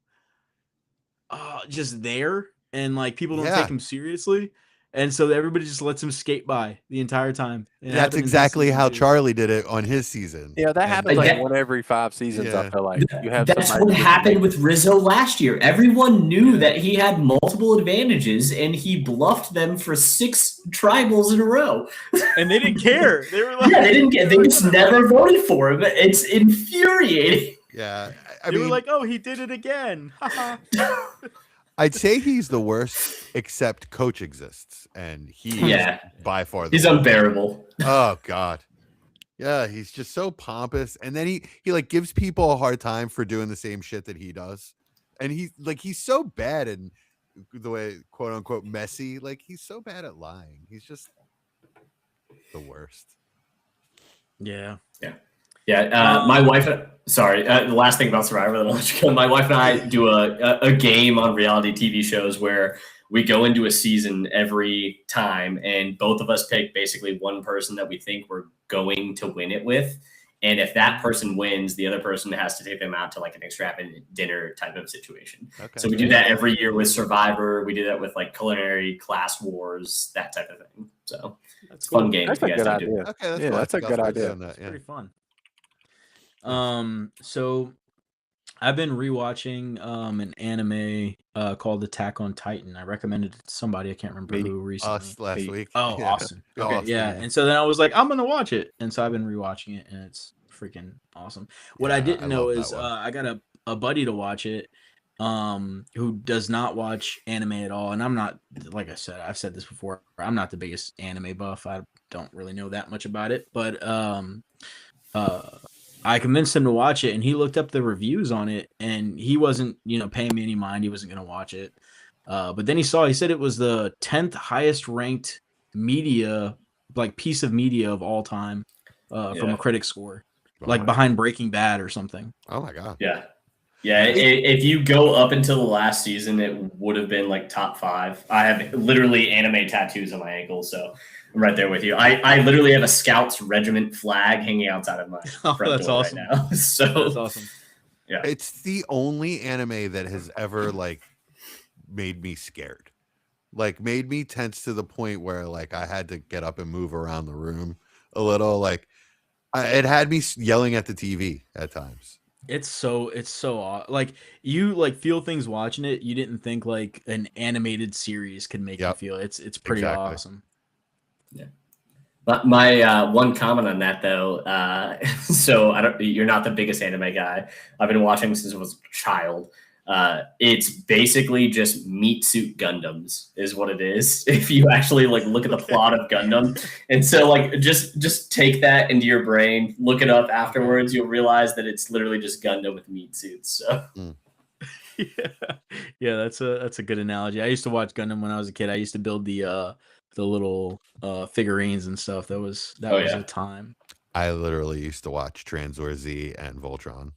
just there, and people don't take him seriously. And so everybody just lets him skate by the entire time. That's exactly how Charlie did it on his season. Yeah, that happens one every 5 seasons. Yeah. I feel like that's what happened with Rizzo last year. Everyone knew that he had multiple advantages, and he bluffed them for 6 tribals in a row. And they didn't care. They were like, they didn't care. They just never voted for him. It's infuriating. Yeah, they were like, "Oh, he did it again." I'd say he's the worst, except Coach exists, and he's by far the worst. Unbearable. Oh God, yeah, he's just so pompous, and then he gives people a hard time for doing the same shit that he does, And he's so bad in the way quote unquote messy. Like he's so bad at lying. He's just the worst. Yeah. My wife. Sorry. The last thing about Survivor that I'll let you go. My wife and I do a game on reality TV shows where we go into a season every time, and both of us pick basically one person that we think we're going to win it with. And if that person wins, the other person has to take them out to like an extravagant dinner type of situation. Okay. So we do that every year with Survivor. We do that with like culinary class wars, that type of thing. So it's a fun game. That's if a you guys good don't do it. idea. Okay, that's Yeah, cool. I that's a think I'll good start idea. doing that, It's yeah. pretty fun. So I've been rewatching an anime called Attack on Titan. I recommended it to somebody. I can't remember Me. who recently. Us last week. Oh, Yeah. awesome. Okay, Austin, yeah. And so then I was like, I'm gonna watch it, and so I've been rewatching it, and it's freaking awesome. What I Yeah, didn't I know love that is one. I got a buddy to watch it, who does not watch anime at all, and I'm not, like I said, I've said this before, I'm not the biggest anime buff. I don't really know that much about it, but I convinced him to watch it, and he looked up the reviews on it, and he wasn't, paying me any mind. He wasn't going to watch it. But then he said it was the 10th highest ranked media, like piece of media of all time, from a critic score, like behind Breaking Bad or something. Oh my God. Yeah. If you go up until the last season, it would have been like top 5. I have literally anime tattoos on my ankles, so I'm right there with you. I literally have a Scouts regiment flag hanging outside of my front door awesome. right now. So That's awesome. Yeah, it's the only anime that has ever like made me scared, like made me tense to the point where like I had to get up and move around the room a little. Like it had me yelling at the TV at times. It's so like you like feel things watching it you didn't think like an animated series could make you feel. It's pretty awesome. Yeah. But my one comment on that though, so you're not the biggest anime guy. I've been watching since I was a child. It's basically just meat suit Gundams is what it is. If you actually like look at the plot of Gundam, and so like just take that into your brain, look it up afterwards, you'll realize that it's literally just Gundam with meat suits. So. Yeah, that's a good analogy. I used to watch Gundam when I was a kid. I used to build the little figurines and stuff. That was a time. I literally used to watch Transwar Z and Voltron,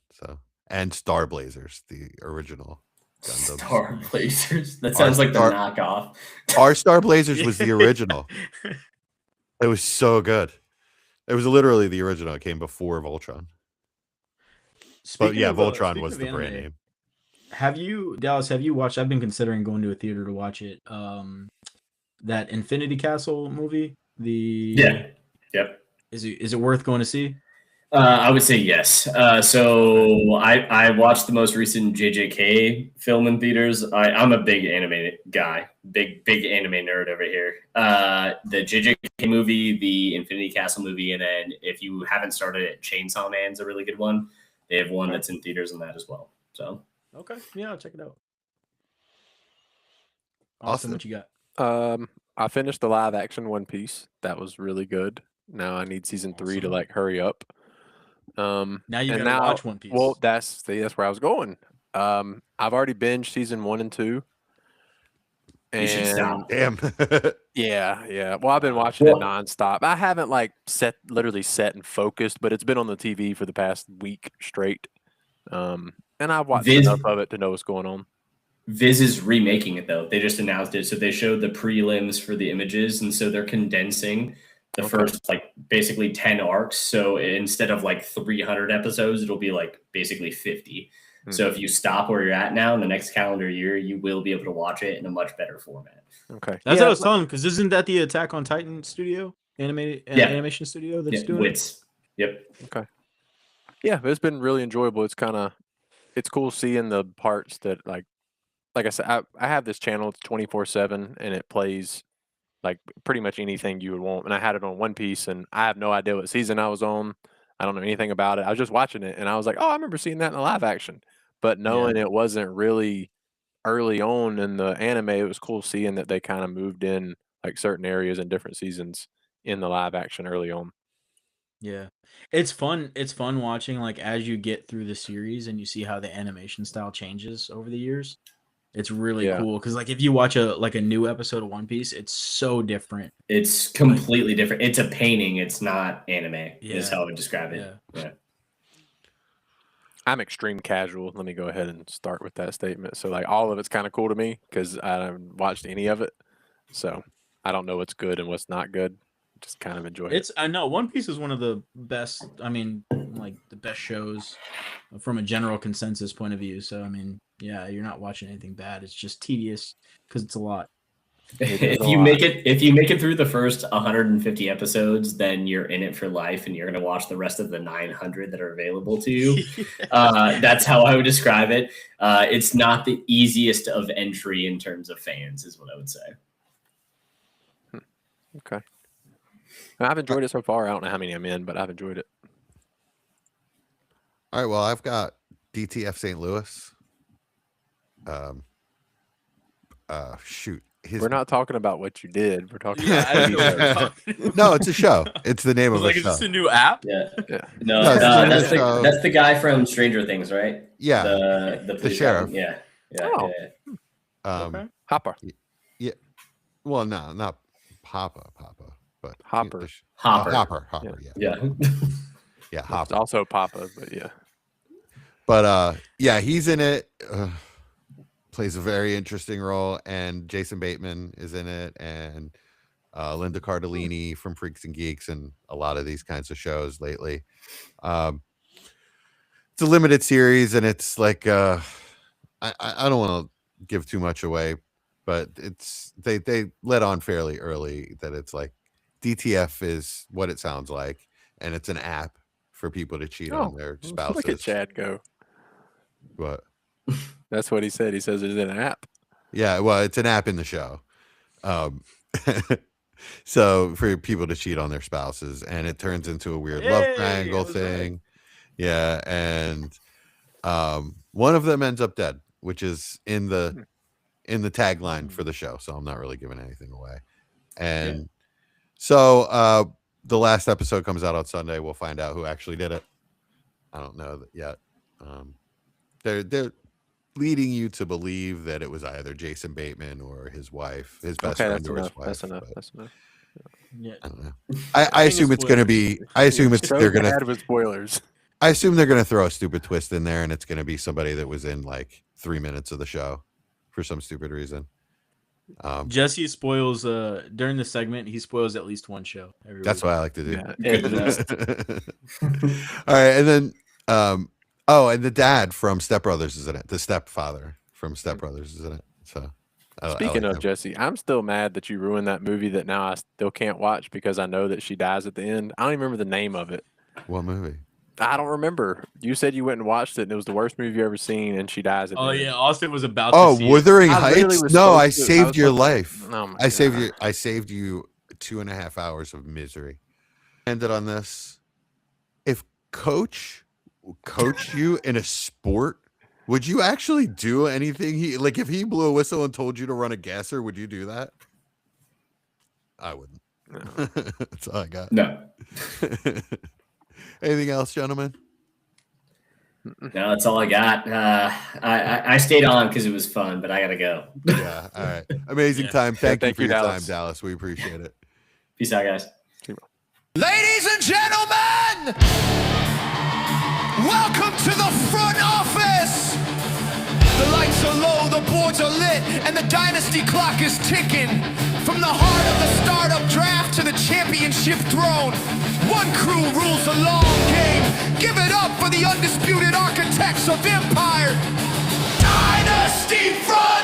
and Star Blazers, the original Gundams. Star Blazers. That sounds like the knockoff. Our Star Blazers was the original. It was so good. It was literally the original. It came before Voltron. Voltron was the brand name. Have you, Dallas? Have you watched? I've been considering going to a theater to watch it. That Infinity Castle movie. Yep. Is it worth going to see? I would say yes. So I watched the most recent JJK film in theaters. I'm a big anime guy, big anime nerd over here. The JJK movie, the Infinity Castle movie, and then if you haven't started it, Chainsaw Man's a really good one. They have one that's in theaters on that as well. So okay, yeah, I'll check it out. Austin, what you got? I finished the live action One Piece. That was really good. Now I need season 3 to like hurry up. Now you gotta watch One Piece. Well, that's where I was going. I've already binged season 1 and 2. You should stop. Damn. Yeah. Well, I've been watching it nonstop. I haven't like literally set and focused, but it's been on the TV for the past week straight. And I've watched enough of it to know what's going on. Viz is remaking it though. They just announced it, so they showed the prelims for the images, and so they're condensing the first like basically 10 arcs. So instead of like 300 episodes, it'll be like basically 50. So if you stop where you're at now in the next calendar year, you will be able to watch it in a much better format. Okay, that's what I was telling him, because isn't that the Attack on Titan studio, animation studio that's doing Wits. Yep. Okay. Yeah, it's been really enjoyable. It's cool seeing the parts that like I said, I have this channel. It's 24/7, and it plays like pretty much anything you would want. And I had it on One Piece, and I have no idea what season I was on. I don't know anything about it. I was just watching it, and I was like, oh, I remember seeing that in the live action. But knowing it wasn't really early on in the anime, it was cool seeing that they kind of moved in like certain areas in different seasons in the live action early on. Yeah. It's fun. It's fun watching like as you get through the series and you see how the animation style changes over the years. It's really Yeah. cool because like if you watch a new episode of One Piece, it's so different. It's completely different. It's a painting. It's not anime. Is Yeah. how I would describe it. Yeah. Yeah. I'm extreme casual. Let me go ahead and start with that statement. So like all of it's kind of cool to me because I haven't watched any of it. So I don't know what's good and what's not good. Just kind of enjoy it. I know One Piece is one of the best. I mean, like the best shows from a general consensus point of view. So I mean, yeah, you're not watching anything bad. It's just tedious because it's a lot. If you make it through the first 150 episodes, then you're in it for life, and you're going to watch the rest of the 900 that are available to you. That's how I would describe it. It's not the easiest of entry in terms of fans, is what I would say. Okay. I've enjoyed it so far. I don't know how many I'm in, but I've enjoyed it. All right. Well, I've got DTF St. Louis. Shoot. We're not talking about what you did. We're talking Yeah, I about don't know what you're talking about. No, it's a show. It's the name I of was like, a is show. this a new app? Yeah. Yeah. No, No, that's so- the guy from Stranger Things, right? Yeah. The police sheriff. guy. Yeah. Yeah. Oh. yeah. Okay. Hopper. Well, no, not Papa, but Hopper. Hopper. Hopper. Yeah. Yeah. Yeah, It's Hopper. also Papa, but yeah. But yeah, he's in it. Plays a very interesting role, and Jason Bateman is in it, and Linda Cardellini from Freaks and Geeks, and a lot of these kinds of shows lately. It's a limited series, and it's like I don't want to give too much away, but it's they let on fairly early that it's like DTF is what it sounds like, and it's an app for people to cheat on their spouses. Look at Chad go. But That's what he said. He says it's an app. yeah, well, it's an app in the show. So for people to cheat on their spouses, and it turns into a weird love Hey, triangle I was right. thing. Yeah, and one of them ends up dead, which is in the tagline for the show. So I'm not really giving anything away. And so the last episode comes out on Sunday. We'll find out who actually did it. I don't know that yet. They're leading you to believe that it was either Jason Bateman or his wife, his best Okay, friend that's or enough. his wife. That's enough. but That's enough. Yeah. I don't know. I assume it's going to be. I assume it's So they're going to. bad with spoilers. I assume they're going to throw a stupid twist in there, and it's going to be somebody that was in like 3 minutes of the show for some stupid reason. Jesse spoils during the segment. He spoils at least one show. Every That's week. what I like to do. Yeah, Good All right, and then and the dad from Step Brothers is in it. The stepfather from Step Brothers is in it. So I Speaking like of him. Jesse, I'm still mad that you ruined that movie that now I still can't watch because I know that she dies at the end. I don't even remember the name of it. What movie? I don't remember. You said you went and watched it and it was the worst movie you ever seen and she dies at the Oh end. yeah, Austin was about Oh, to see it. Wuthering I literally Heights. was No, I supposed to- I saved was your supposed to- life. Oh my I saved God. you. I saved you 2.5 hours of misery. Ended on this. If coach coached you in a sport, would you actually do anything? If he blew a whistle and told you to run a gasser, would you do that? I wouldn't. No. That's all I got. No. Anything else, gentlemen? No, that's all I got. I stayed on because it was fun, but I gotta go. Yeah. All right. Amazing Yeah. time. Thank you thank for you, your time, Dallas. Dallas. We appreciate it. Peace out, guys. Ladies and gentlemen, welcome to the front office. The lights are low, the boards are lit, and the dynasty clock is ticking. From the heart of the startup draft to the championship throne, one crew rules the long game. Give it up for the undisputed architects of empire, Dynasty Front